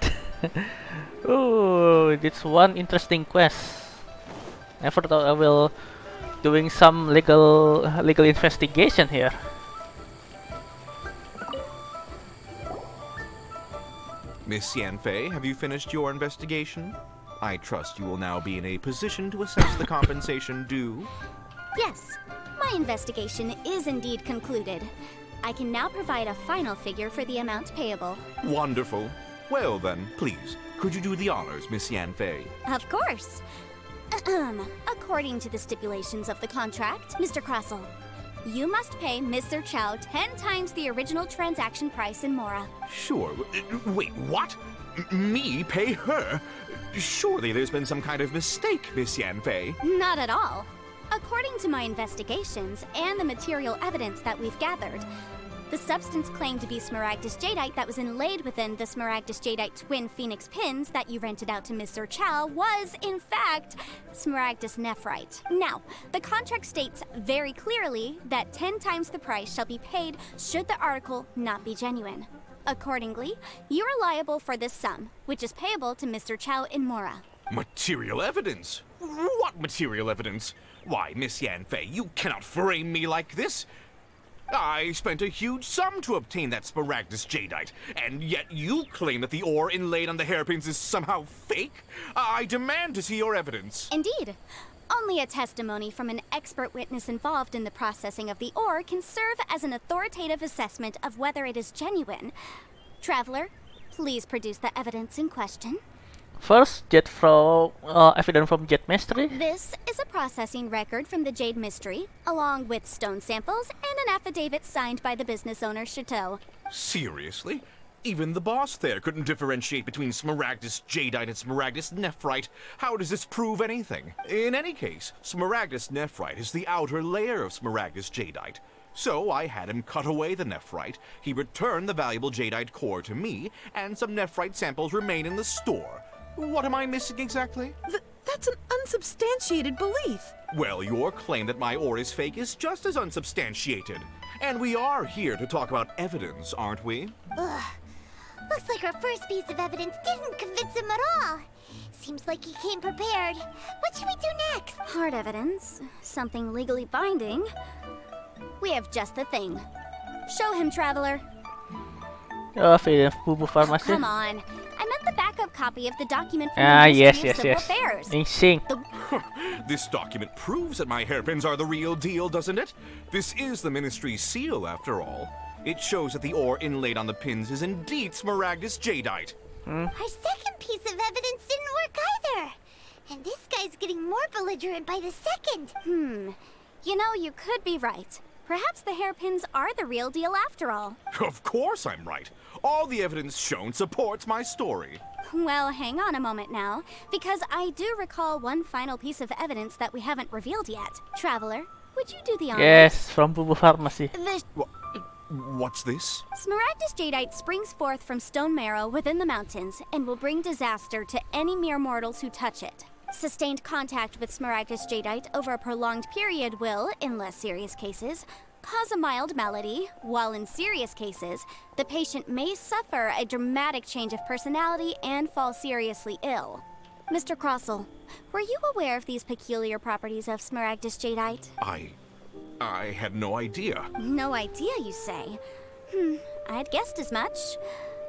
Ooh, it's one interesting quest. Never thought I will doing some legal investigation here. Miss Yanfei, have you finished your investigation? I trust you will now be in a position to assess the compensation due. Yes, my investigation is indeed concluded. I can now provide a final figure for the amount payable. Wonderful. Well then, please, could you do the honors, Miss Yanfei? Of course. According to the stipulations of the contract, Mr. Crossel, you must pay Mr. Chow 10 times the original transaction price in Mora. Sure. Wait, what? Me pay her? Surely there's been some kind of mistake, Miss Yanfei. Not at all. According to my investigations and the material evidence that we've gathered, the substance claimed to be Smaragdus Jadeite that was inlaid within the Smaragdus Jadeite twin phoenix pins that you rented out to Mr. Chow was, in fact, Smaragdus Nephrite. Now, the contract states very clearly that 10 times the price shall be paid should the article not be genuine. Accordingly, you are liable for this sum, which is payable to Mr. Chow in Mora. Material evidence? What material evidence? Why, Miss Yanfei, you cannot frame me like this. I spent a huge sum to obtain that Smaragdus Jadeite, and yet you claim that the ore inlaid on the hairpins is somehow fake? I demand to see your evidence. Indeed. Only a testimony from an expert witness involved in the processing of the ore can serve as an authoritative assessment of whether it is genuine. Traveler, please produce the evidence in question. First, evidence from Jet Mystery. This is a processing record from the Jade Mystery, along with stone samples and an affidavit signed by the business owner, Chateau. Seriously? Even the boss there couldn't differentiate between Smaragdus Jadeite and Smaragdus Nephrite. How does this prove anything? In any case, Smaragdus Nephrite is the outer layer of Smaragdus Jadeite. So I had him cut away the nephrite, he returned the valuable jadeite core to me, and some nephrite samples remain in the store. What am I missing exactly? That's an unsubstantiated belief. Well, your claim that my ore is fake is just as unsubstantiated. And we are here to talk about evidence, aren't we? Ugh. Looks like our first piece of evidence didn't convince him at all. Seems like he came prepared. What should we do next? Hard evidence. Something legally binding. We have just the thing. Show him, Traveler. Fubu Pharmacy. Come on. I meant the backup copy of the document from the Ministry of Civil Affairs. This document proves that my hairpins are the real deal, doesn't it? This is the Ministry's seal, after all. It shows that the ore inlaid on the pins is indeed Smaragdus Jadeite. Our second piece of evidence didn't work either. And this guy's getting more belligerent by the second. You know, you could be right. Perhaps the hairpins are the real deal after all. Of course I'm right. All the evidence shown supports my story. Well, hang on a moment now, because I do recall one final piece of evidence that we haven't revealed yet. Traveler, would you do the honors? Yes, from Bubu Pharmacy. What's this? Smaragdus Jadeite springs forth from stone marrow within the mountains and will bring disaster to any mere mortals who touch it. Sustained contact with Smaragdus Jadeite over a prolonged period will, in less serious cases, cause a mild malady, while in serious cases, the patient may suffer a dramatic change of personality and fall seriously ill. Mr. Crossel, were you aware of these peculiar properties of Smaragdus Jadeite? I had no idea. No idea, you say? I'd guessed as much.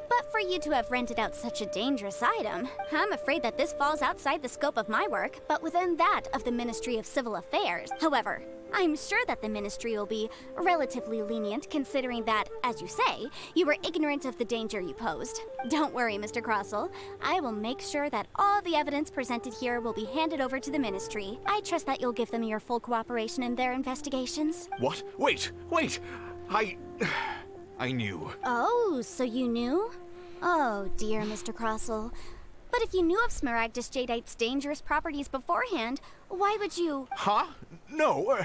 But for you to have rented out such a dangerous item, I'm afraid that this falls outside the scope of my work, but within that of the Ministry of Civil Affairs. However, I'm sure that the Ministry will be relatively lenient considering that, as you say, you were ignorant of the danger you posed. Don't worry, Mr. Crossell. I will make sure that all the evidence presented here will be handed over to the Ministry. I trust that you'll give them your full cooperation in their investigations. What? Wait! I knew. Oh, so you knew? Oh, dear Mr. Crossell. But if you knew of Smaragdus Jadeite's dangerous properties beforehand, why would you... Huh? No,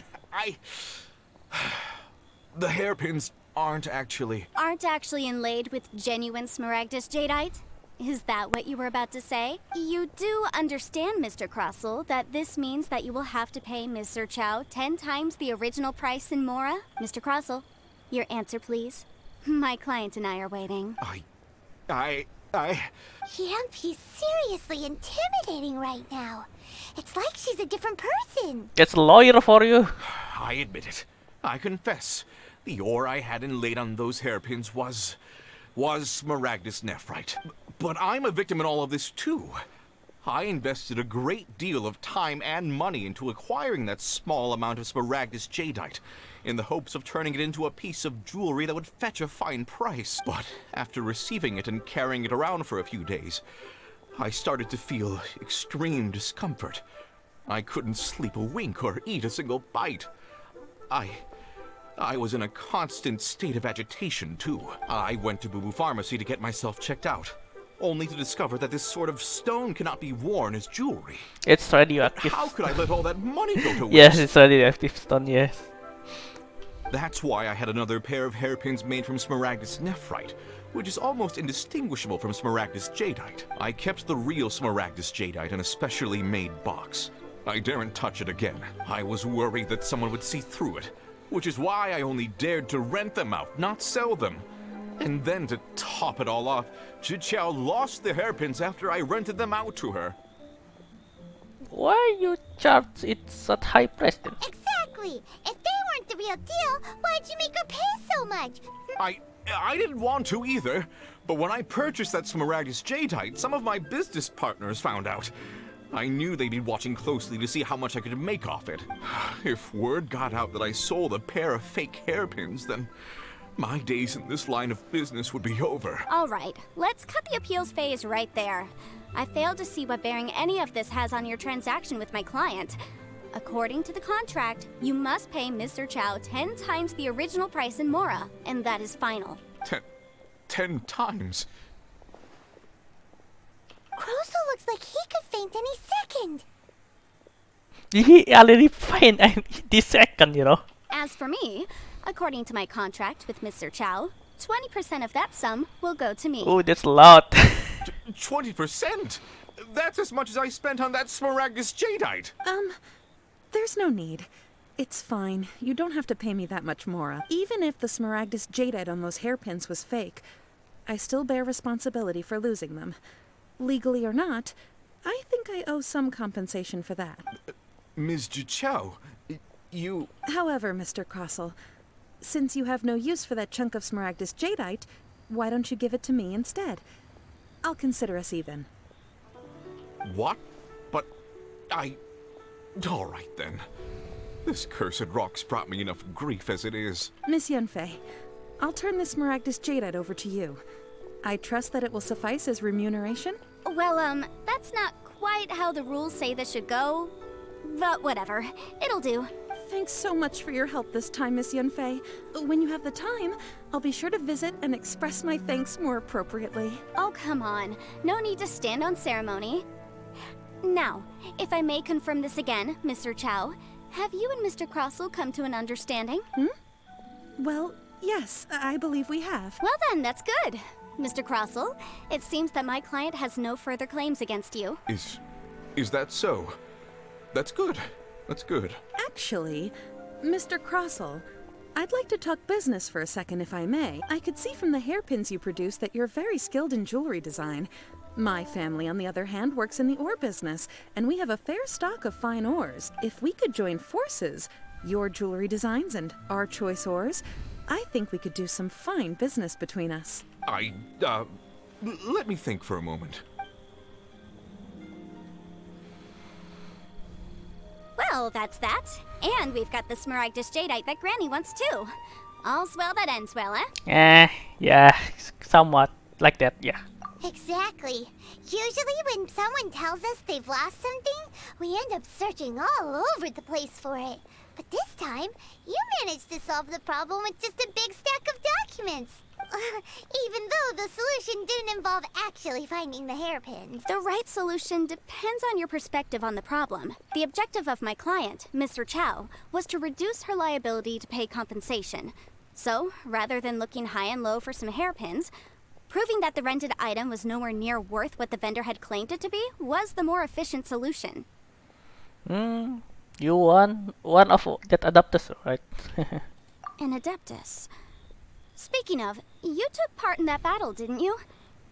The hairpins aren't actually inlaid with genuine Smaragdus Jadeite? Is that what you were about to say? You do understand, Mr. Crossell, that this means that you will have to pay Ms. Sir Chow 10 times the original price in Mora? Mr. Crossell, your answer, please. My client and I are waiting. He's seriously intimidating right now. It's like she's a different person. It's a lawyer for you. I admit it. I confess. The ore I had inlaid on those hairpins was Smaragdus nephrite. But I'm a victim in all of this too. I invested a great deal of time and money into acquiring that small amount of Smaragdus Jadeite, in the hopes of turning it into a piece of jewelry that would fetch a fine price. But after receiving it and carrying it around for a few days, I started to feel extreme discomfort. I couldn't sleep a wink or eat a single bite. I was in a constant state of agitation, too. I went to Boo Boo Pharmacy to get myself checked out, only to discover that this sort of stone cannot be worn as jewelry. It's radioactive. How could I let all that money go to waste? Yes, it's radioactive stone, yes. That's why I had another pair of hairpins made from Smaragdus nephrite, which is almost indistinguishable from Smaragdus Jadeite. I kept the real Smaragdus Jadeite in a specially made box. I daren't touch it again. I was worried that someone would see through it, which is why I only dared to rent them out, not sell them. And then to top it all off, Zhiqiao lost the hairpins after I rented them out to her. Why you charge it such high price then? Exactly. If they weren't the real deal, why'd you make her pay so much? I didn't want to either, but when I purchased that Smaragdus Jadeite, some of my business partners found out. I knew they'd be watching closely to see how much I could make off it. If word got out that I sold a pair of fake hairpins, then my days in this line of business would be over. All right, let's cut the appeals phase right there. I failed to see what bearing any of this has on your transaction with my client. According to the contract, you must pay Mr. Chow 10 times the original price in Mora, and that is final. 10 times? Croso looks like he could faint any second. He already faint this second, you know. As for me, according to my contract with Mr. Chow, 20% of that sum will go to me. Oh, that's a lot. 20%? That's as much as I spent on that Smaragdus Jadeite. There's no need. It's fine. You don't have to pay me that much more. Even if the Smaragdus Jadeite on those hairpins was fake, I still bear responsibility for losing them. Legally or not, I think I owe some compensation for that. Ms. Zhiqiao, you... However, Mr. Crossell, since you have no use for that chunk of Smaragdus Jadeite, why don't you give it to me instead? I'll consider us even. What? But all right then. This cursed rock's brought me enough grief as it is. Miss Yunfei, I'll turn this Smaragdus Jadeite over to you. I trust that it will suffice as remuneration? Well, that's not quite how the rules say this should go. But whatever, it'll do. Thanks so much for your help this time, Miss Yunfei. When you have the time, I'll be sure to visit and express my thanks more appropriately. Oh, come on. No need to stand on ceremony. Now, if I may confirm this again, Mr. Chow, have you and Mr. Crossell come to an understanding? Well, yes, I believe we have. Well then, that's good. Mr. Crossell, it seems that my client has no further claims against you. Is that so? That's good. That's good. Actually, Mr. Crossell, I'd like to talk business for a second if I may. I could see from the hairpins you produce that you're very skilled in jewelry design. My family, on the other hand, works in the ore business, and we have a fair stock of fine ores. If we could join forces, your jewelry designs and our choice ores, I think we could do some fine business between us. Let me think for a moment. Well, that's that. And we've got the Smaragdus Jadeite that Granny wants too. All's well that ends well, eh? Yeah, somewhat like that, yeah. Exactly. Usually when someone tells us they've lost something, we end up searching all over the place for it. But this time, you managed to solve the problem with just a big stack of documents. Even though the solution didn't involve actually finding the hairpins. The right solution depends on your perspective on the problem. The objective of my client, Mr. Chow, was to reduce her liability to pay compensation. So, rather than looking high and low for some hairpins, proving that the rented item was nowhere near worth what the vendor had claimed it to be was the more efficient solution. You won one of that adapters, right? An Adeptus. Speaking of, you took part in that battle, didn't you?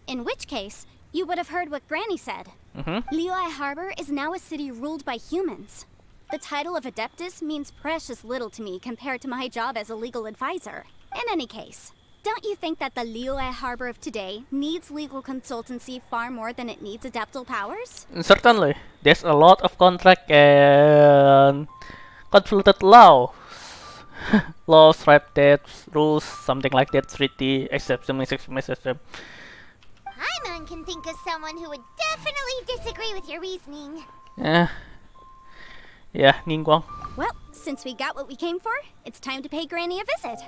In which case, you would have heard what Granny said. Liyue Harbor is now a city ruled by humans. The title of Adeptus means precious little to me compared to my job as a legal advisor. In any case, don't you think that the Liyue Harbor of today needs legal consultancy far more than it needs adeptal powers? Certainly. There's a lot of contract and conflicted law. Laws, right, debts, rules, something like that, treaty, exception. Paimon can think of someone who would definitely disagree with your reasoning. Yeah, Ningguang. Well, since we got what we came for, it's time to pay Granny a visit.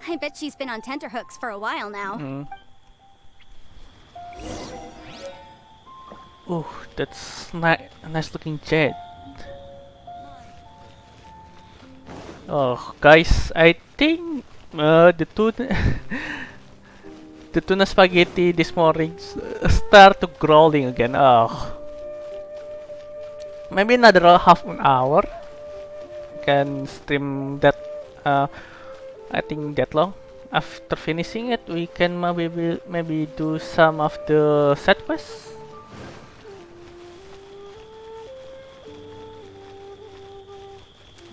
I bet she's been on tenterhooks for a while now. Oh, that's a nice looking jet. Oh, guys, I think the tuna spaghetti this morning start to growling again. Oh, maybe another half an hour. Can stream that. I think that long. After finishing it, we can maybe do some of the side quests.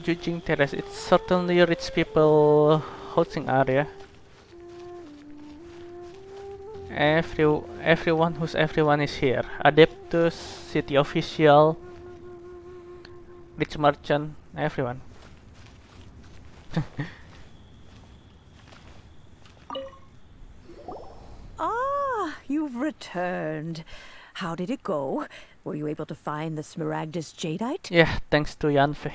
Judging Terrace, it's certainly a rich people housing area. Everyone is here. Adeptus, city official, rich merchant, everyone. Ah, you've returned. How did it go? Were you able to find the Smaragdus Jadeite? Yeah, thanks to Yanfei.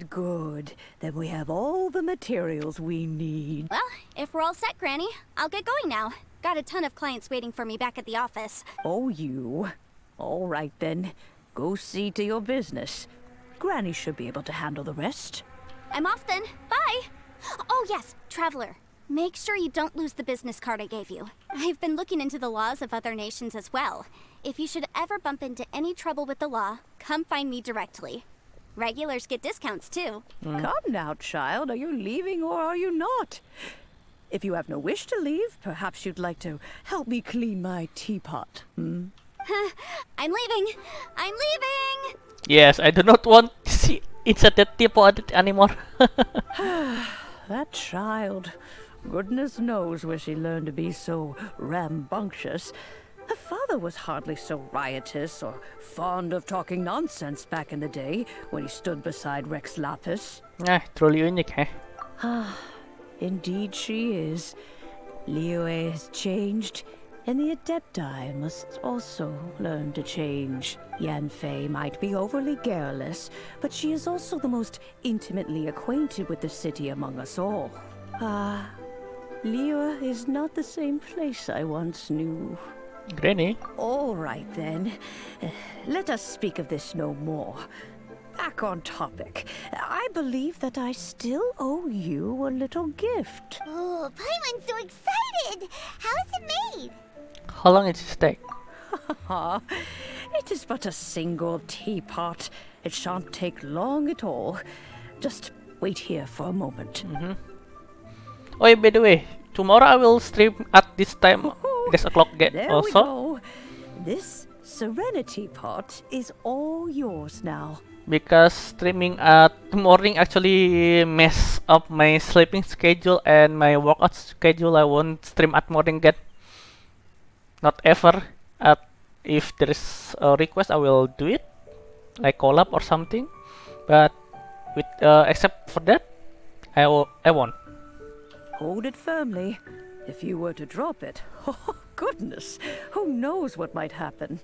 Good. Then we have all the materials we need. Well, if we're all set, Granny, I'll get going now. Got a ton of clients waiting for me back at the office. Oh, you. All right, then. Go see to your business. Granny should be able to handle the rest. I'm off then. Bye! Oh, yes, Traveler. Make sure you don't lose the business card I gave you. I've been looking into the laws of other nations as well. If you should ever bump into any trouble with the law, come find me directly. Regulars get discounts too. Come now, child. Are you leaving or are you not? If you have no wish to leave, perhaps you'd like to help me clean my teapot. I'm leaving. I'm leaving. Yes, I do not want to see inside that teapot anymore. That child. Goodness knows where she learned to be so rambunctious. Her father was hardly so riotous or fond of talking nonsense back in the day when he stood beside Rex Lapis. Truly unique, eh? Indeed she is. Liyue has changed, and the Adepti must also learn to change. Yanfei might be overly garrulous, but she is also the most intimately acquainted with the city among us all. Liyue is not the same place I once knew. Granny? All right, then. Let us speak of this no more. Back on topic. I believe that I still owe you a little gift. Oh, Paimon's so excited! How is it made? How long does it take? It is but a single teapot. It shan't take long at all. Just wait here for a moment. Oh, yeah, by the way, tomorrow I will stream at this time. This o'clock There also. we go. This Serenity pot is all yours now. Because streaming at morning actually mess up my sleeping schedule and my workout schedule. I won't stream at morning again. Not ever. If there is a request, I will do it, like collab or something. But with except for that, I won't. Hold it firmly. If you were to drop it, oh goodness, who knows what might happen.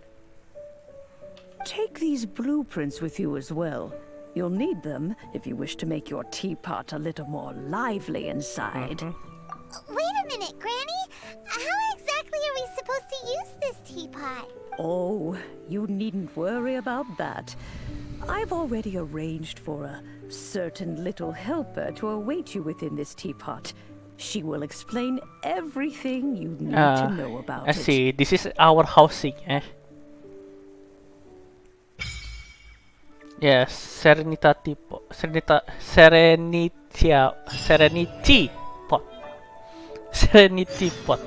Take these blueprints with you as well. You'll need them if you wish to make your teapot a little more lively inside. Wait a minute, Granny. How exactly are we supposed to use this teapot? Oh, you needn't worry about that. I've already arranged for a certain little helper to await you within this teapot. She will explain everything you need to know about I it. see. This is our housing, eh? Yes, Serenity pot. Serenity pot.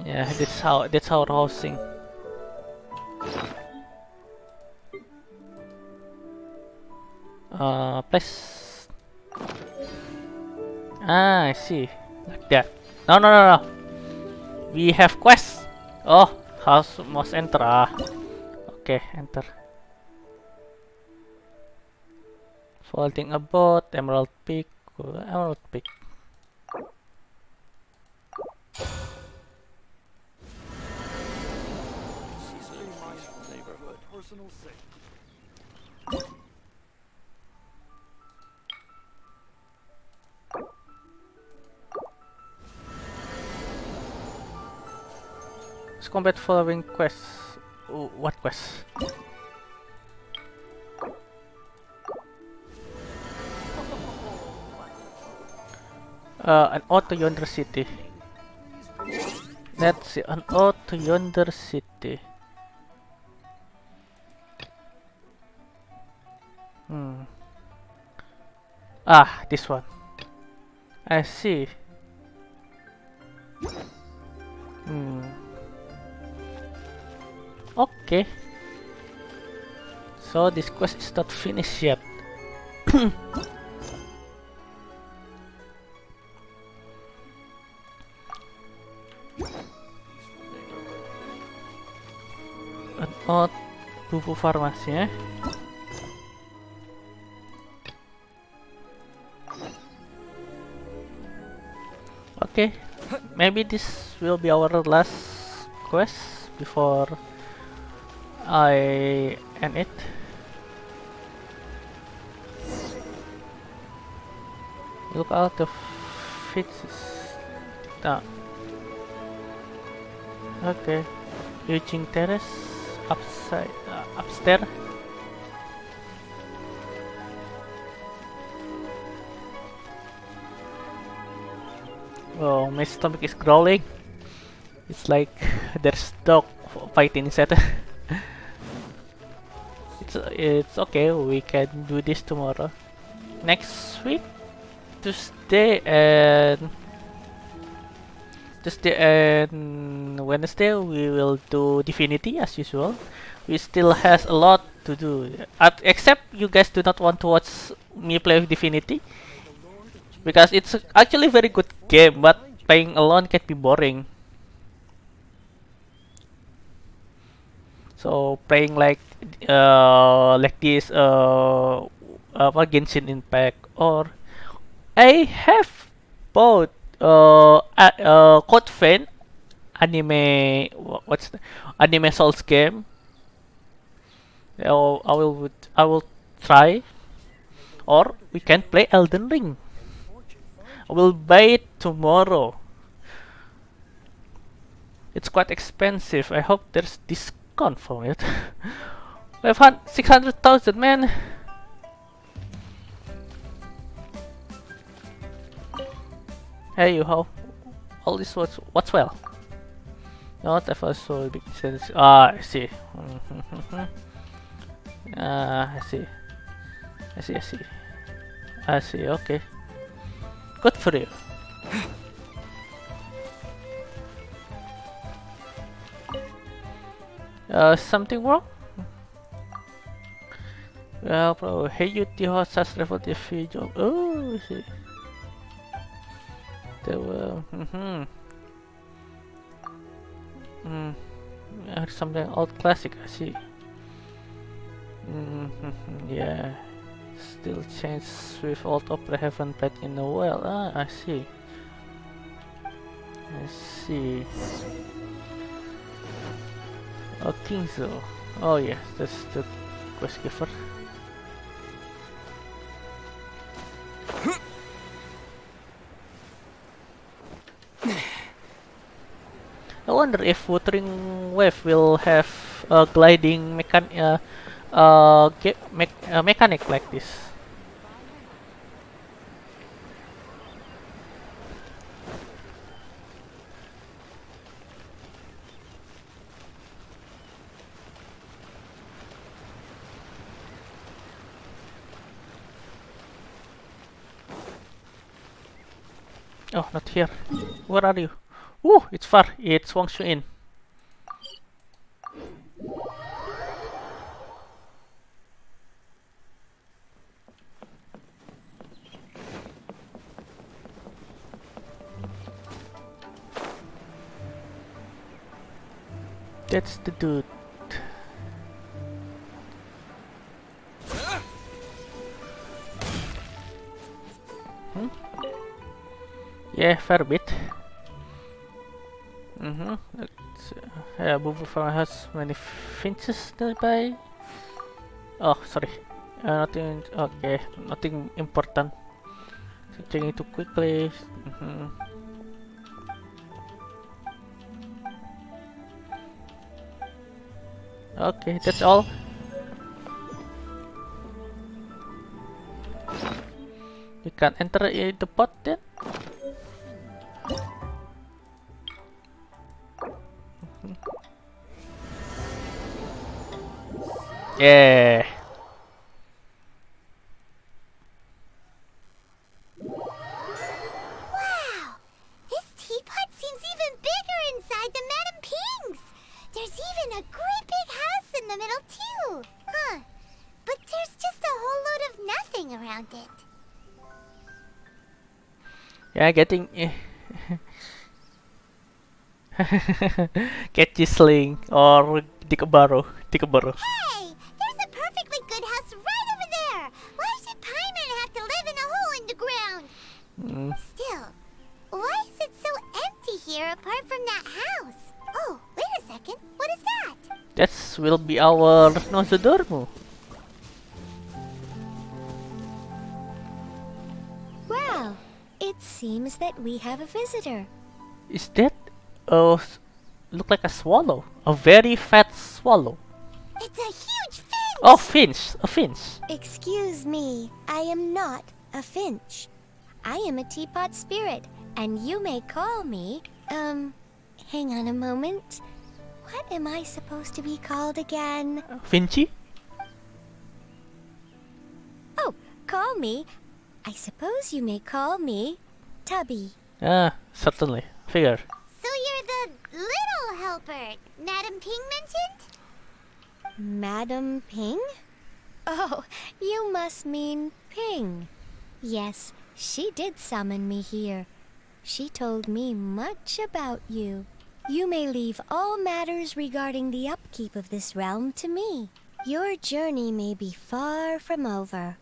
Yeah, that's our housing. Place. I see. Like that. No. We have quests. Oh, house must enter. Okay, enter. Folding a boat, emerald pick, emerald pick. Let's combat following quests. What quests? An ode to yonder city. Let's see, an ode to yonder city. Ah, this one. I see. Okay. So this quest is not finished yet. An ode buku farmasi, eh? Okay, maybe this will be our last quest before I end it. Look out the fixes. Okay, reaching terrace upstairs. Oh, my stomach is growling. It's like there's dog fighting inside. It's okay. We can do this tomorrow. Next week, Tuesday and Wednesday, we will do Divinity as usual. We still has a lot to do. Except you guys do not want to watch me play with Divinity. Because it's actually a very good game, but playing alone can be boring. So playing like this Genshin Impact, or I have bought Code Vein anime. What's the anime Souls game? I will try, or we can play Elden Ring. I will buy it tomorrow. It's quite expensive. I hope there's discount for it. 600,000, man. Hey, you how? All this what's well? Not if I saw a big sense. I see. I see. I see. Okay. Good for you. Something wrong? Well, bro, hey, you host has revolved the free job. Oh, I see. They were. Something old classic, I see. Yeah. Still change with old opera haven't played in a while. Ah, I see. I see. Oh, Kingzo. Oh yes, that's the quest giver. I wonder if Wuthering Wave will have a gliding mechanic like this. Oh, not here. Where are you? Ooh, it's far. It's Wangshu Inn. That's the dude. Yeah, fair bit. Yeah, Bubu Farm has many finches nearby. Oh, sorry. Nothing. Okay, nothing important. So checking too quickly. Okay, that's all. You can't enter the pot then? Yeah. Wow! This teapot seems even bigger inside than Madame Ping's. There's even a great big house in the middle too. Huh. But there's just a whole load of nothing around it. Yeah, getting catchy sling or Dikabaro. Hey! There's a perfectly good house right over there! Why should Paimon have to live in a hole in the ground? Still, why is it so empty here apart from that house? Oh, wait a second. What is that? That will be our Nosodormu. Well, it seems that we have a visitor. Is that look like a swallow? A very fat swallow. It's a huge finch! Oh, finch! A finch. Excuse me, I am not a finch. I am a teapot spirit, and you may call me, hang on a moment. What am I supposed to be called again? Finchy? Oh, call me. I suppose you may call me Tubby. Ah, certainly. Figure. So you're the little helper Madame Ping mentioned? Madam Ping? Oh, you must mean Ping. Yes, she did summon me here. She told me much about you. You may leave all matters regarding the upkeep of this realm to me. Your journey may be far from over,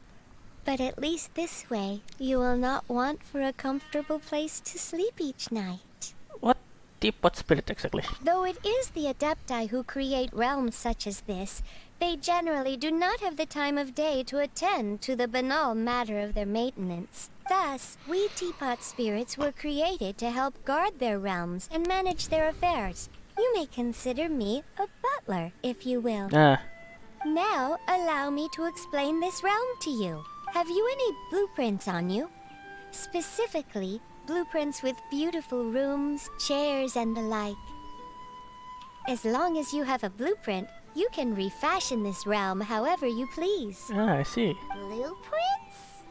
but at least this way you will not want for a comfortable place to sleep each night. What teapot spirit exactly? Though it is the Adepti who create realms such as this, they generally do not have the time of day to attend to the banal matter of their maintenance. Thus, we teapot spirits were created to help guard their realms and manage their affairs. You may consider me a butler, if you will. Now, allow me to explain this realm to you. Have you any blueprints on you? Specifically, blueprints with beautiful rooms, chairs, and the like. As long as you have a blueprint, you can refashion this realm however you please. Ah, I see. Blueprints?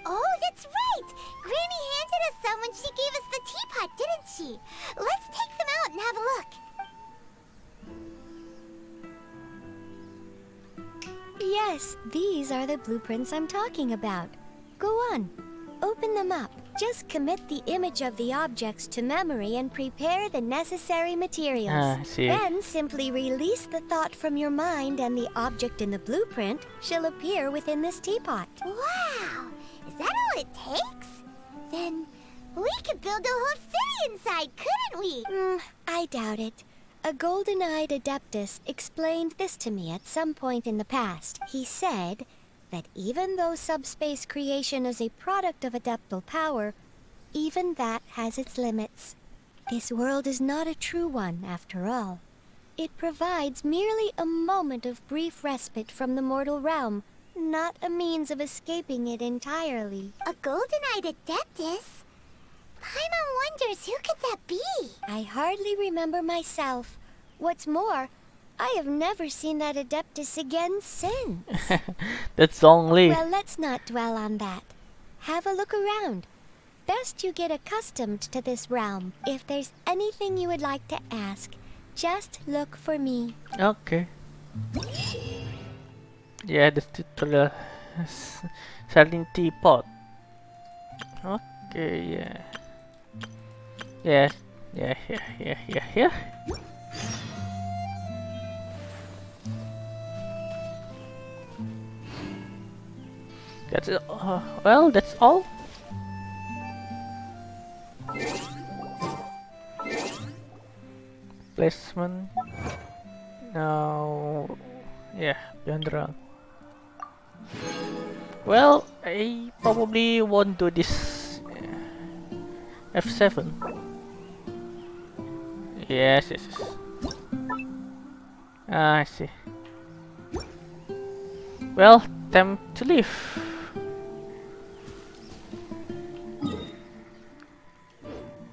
Oh, that's right! Granny handed us some when she gave us the teapot, didn't she? Let's take them out and have a look. Yes, these are the blueprints I'm talking about. Go on, open them up. Just commit the image of the objects to memory and prepare the necessary materials. I see. Then simply release the thought from your mind and the object in the blueprint shall appear within this teapot. Wow! Is that all it takes? Then we could build a whole city inside, couldn't we? I doubt it. A golden-eyed adeptus explained this to me at some point in the past. He said that even though subspace creation is a product of adeptal power, even that has its limits. This world is not a true one, after all. It provides merely a moment of brief respite from the mortal realm, not a means of escaping it entirely. A golden-eyed adeptus? Paimon wonders who could that be? I hardly remember myself. What's more, I have never seen that adeptus again since. That's only. Well, let's not dwell on that. Have a look around. Best you get accustomed to this realm. If there's anything you would like to ask, just look for me. Okay. Yeah, this tutorial. Selling teapot. Okay, yeah. Yeah. That's it. Well, that's all. Placement. Now, yeah, beyond the round. Well, I probably won't do this. F7. Yes. I see. Well, time to leave.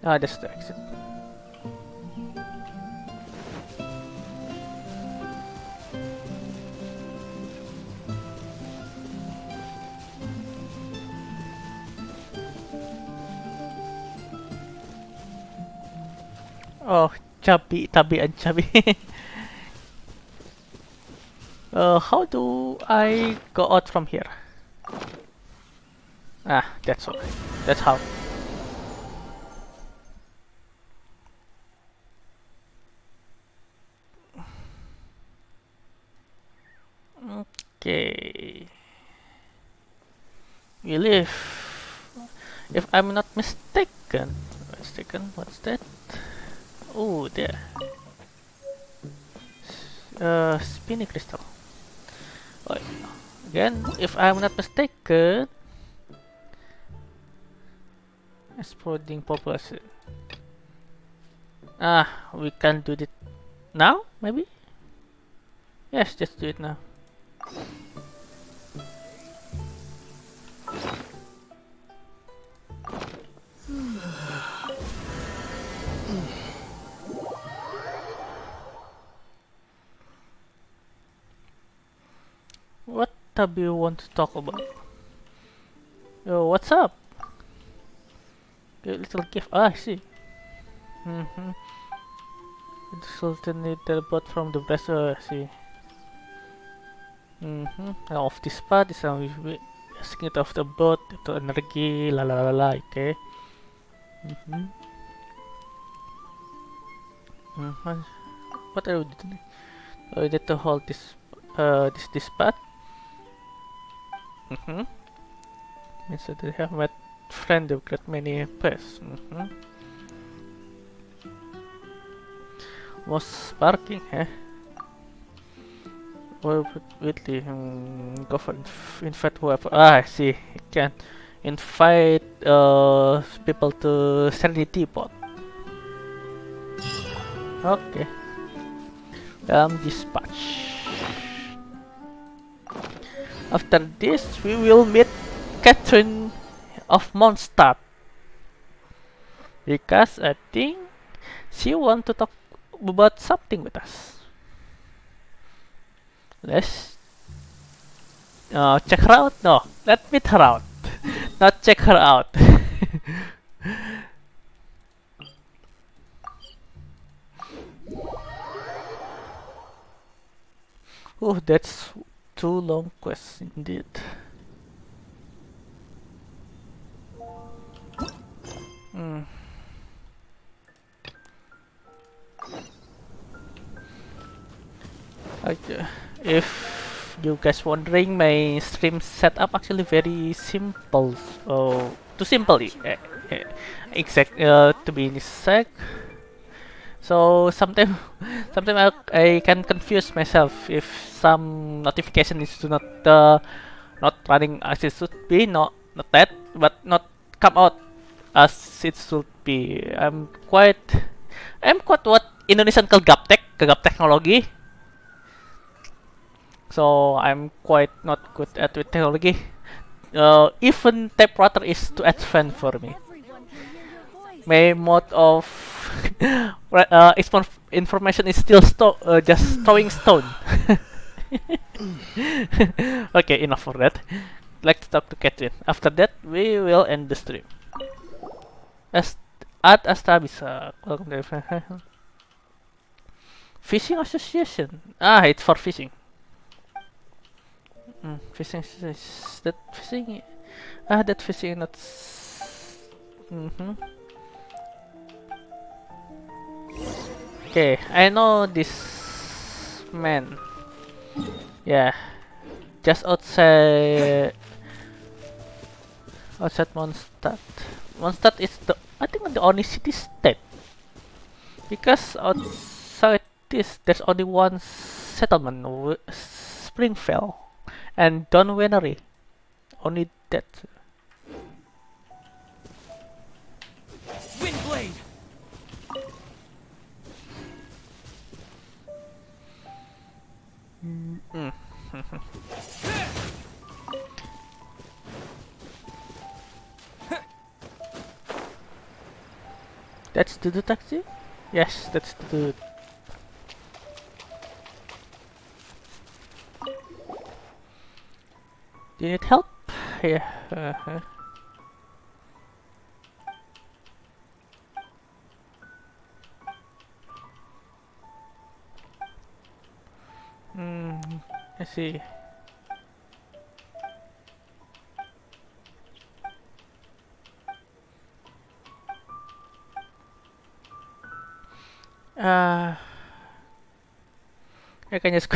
That's the exit. Oh, chubby and chubby. How do I go out from here? That's all. That's how. Okay. We leave. If I'm not mistaken. What's that? Oh, there. Spinning crystal. Oh, again, if I'm not mistaken, exploding population. We can do it now, maybe? Yes, just do it now. What tab you want to talk about? Yo, what's up? Your little gift. I see. It alternated bot from the breast. I see. Now of this part is we asking it of the bot to energy. La la la la. Okay. What are we doing? We need to hold this this path. Means that they have met friend who've got many pests. Was sparking, eh? Well, Whitley, go for invite whoever. I see. You can invite people to Serenity Pot. Okay. Dispatch. After this, we will meet Catherine of Mondstadt, because I think she wants to talk about something with us. Let's check her out. No, let's meet her out, not check her out. Oh, that's two long quests indeed. Hmm. Okay. If you guys wondering, my stream setup actually very simple. So too simple, exact. To be exact. So sometimes, sometimes I can confuse myself if some notification is not running as it should be. Not that, but not come out as it should be. I'm quite what Indonesian call gaptek technology. So I'm quite not good at with technology. Even type router is too advanced for me. My mode of information is still just throwing stone. Okay, enough for that. Let's talk to Catherine. After that, we will end the stream. As at Astabisa, welcome to Fishing Association. Ah, it's for fishing. Fishing is that fishing? Ah, that fishing not. Okay, I know this man. Yeah, just outside Mondstadt. Mondstadt is I think the only city state because outside this there's only one settlement, Springfell, and Donwenery. Only that. Windblade! That's the taxi? Yes, that's the. Do you need help? Yeah. I see. I can just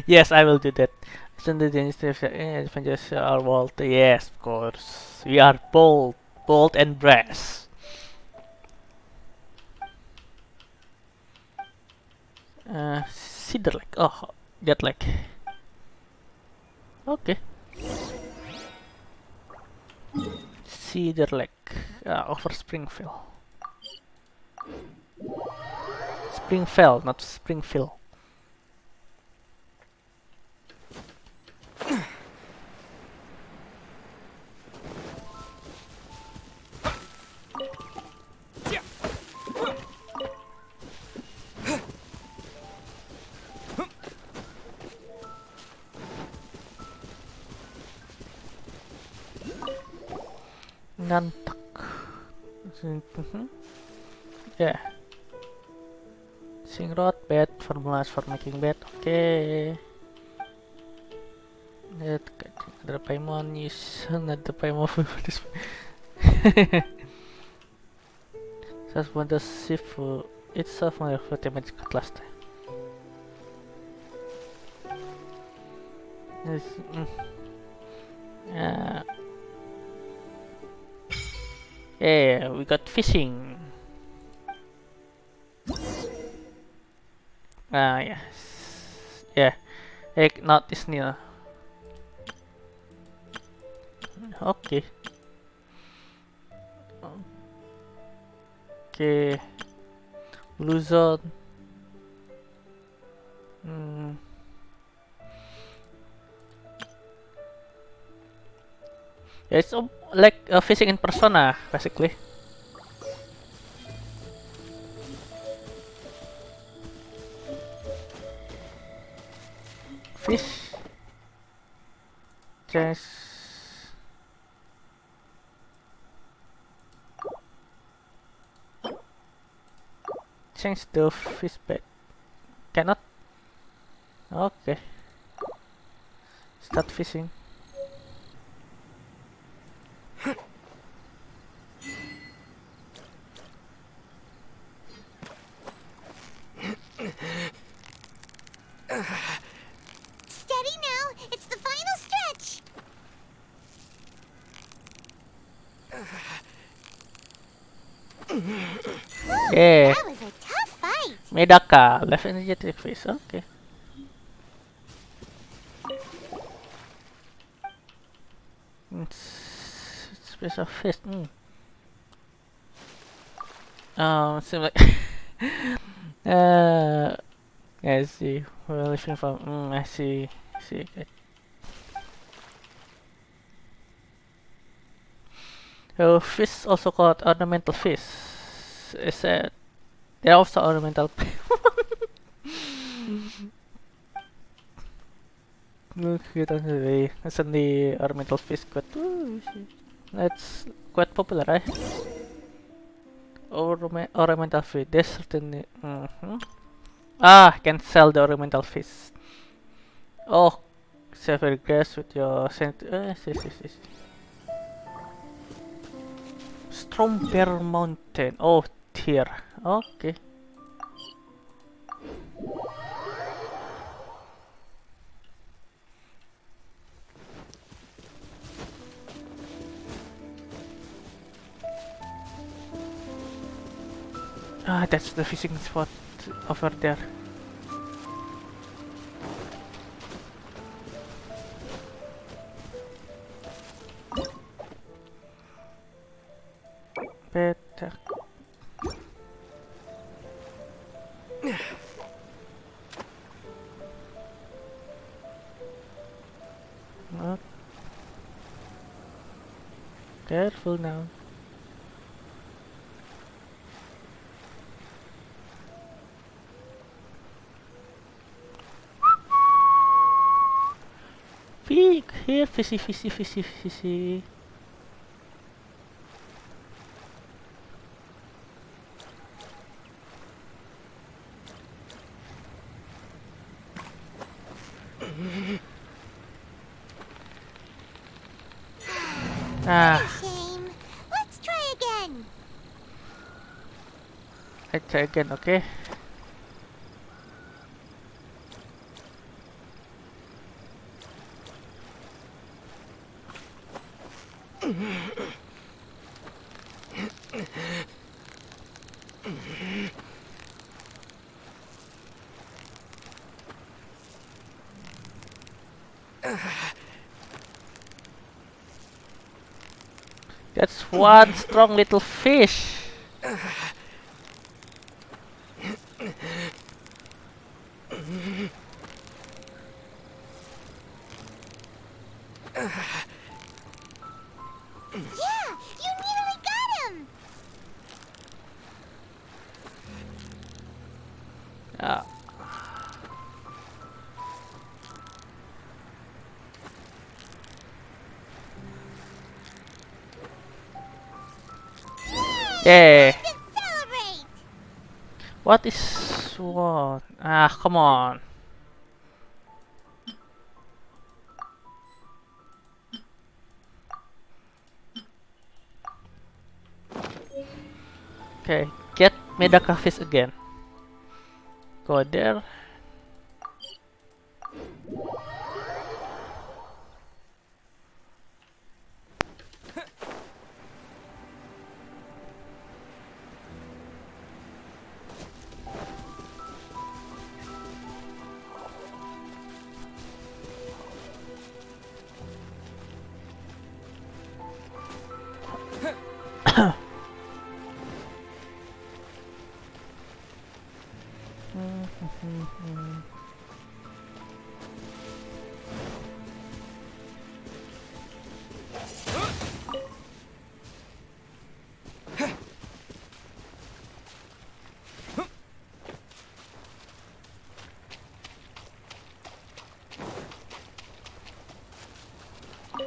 yes, I will do that. Send the Avengers are bold. Yes, of course. We are bold and brass. Cedar Lake. Oh, that lake. Okay. Cedar Lake. Over Springfield. Springfield, not Springfield. Nantak. Yeah. Sing rod, bed, formulas for making bed. Okay. Another Paimon use another Paimon for this. Just want to see for itself on your damage cut last time. Yes, yeah, we got fishing. Yes. Yeah. Not is near. Okay. Okay. Blue zone. Yeah, it's like fishing in Persona, basically. Fish. Just change the fish bed. Cannot. Okay. Start fishing. ready now. It's the final stretch. Yeah. That was a tough fight. Medaka, left energetic face. Okay. It's special fist. Seems like I see. We're lifting from. I see. Okay. So fists also called ornamental fists. Is that they're also ornamental. Look at the way. Suddenly ornamental fist quite. That's quite popular, right? Ornamental fist. There's certainly. Ah, can sell the ornamental fist. Oh, sever grass with your scent. Yes. Stromberg Mountain. Oh, tier. Okay. Ah, that's the fishing spot over there. Better. Not. Careful now. Pig here, fishy. Shame. Let's try again. Let's try again, okay? That's one strong little fish. Yeah, you nearly got him. Ah. Yeah. Celebrate. What is what? Ah, come on. Okay, get Medaka fish again. Go there.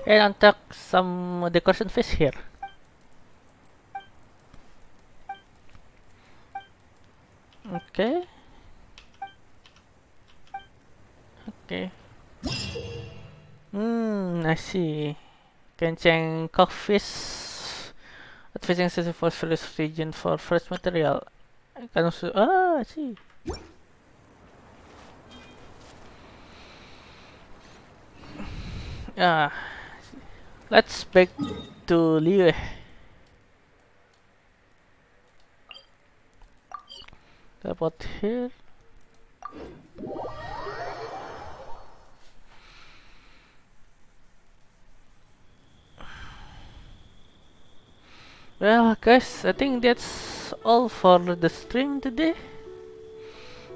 And untuck some decoration fish here. Okay. Okay. I see. Kencang cockfish. At fishing season for first region for first material. I can also. I see. Let's back to Liu. About here. Well, guys, I think that's all for the stream today.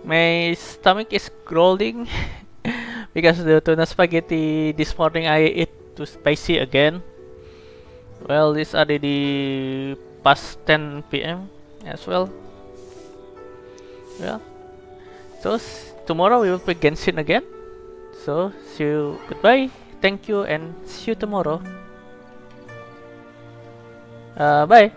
My stomach is growling because the tuna spaghetti this morning I ate too spicy again. Well, it's already past 10 p.m. as well. Yeah. So tomorrow we will play Genshin again. So see you. Goodbye. Thank you and see you tomorrow. Bye.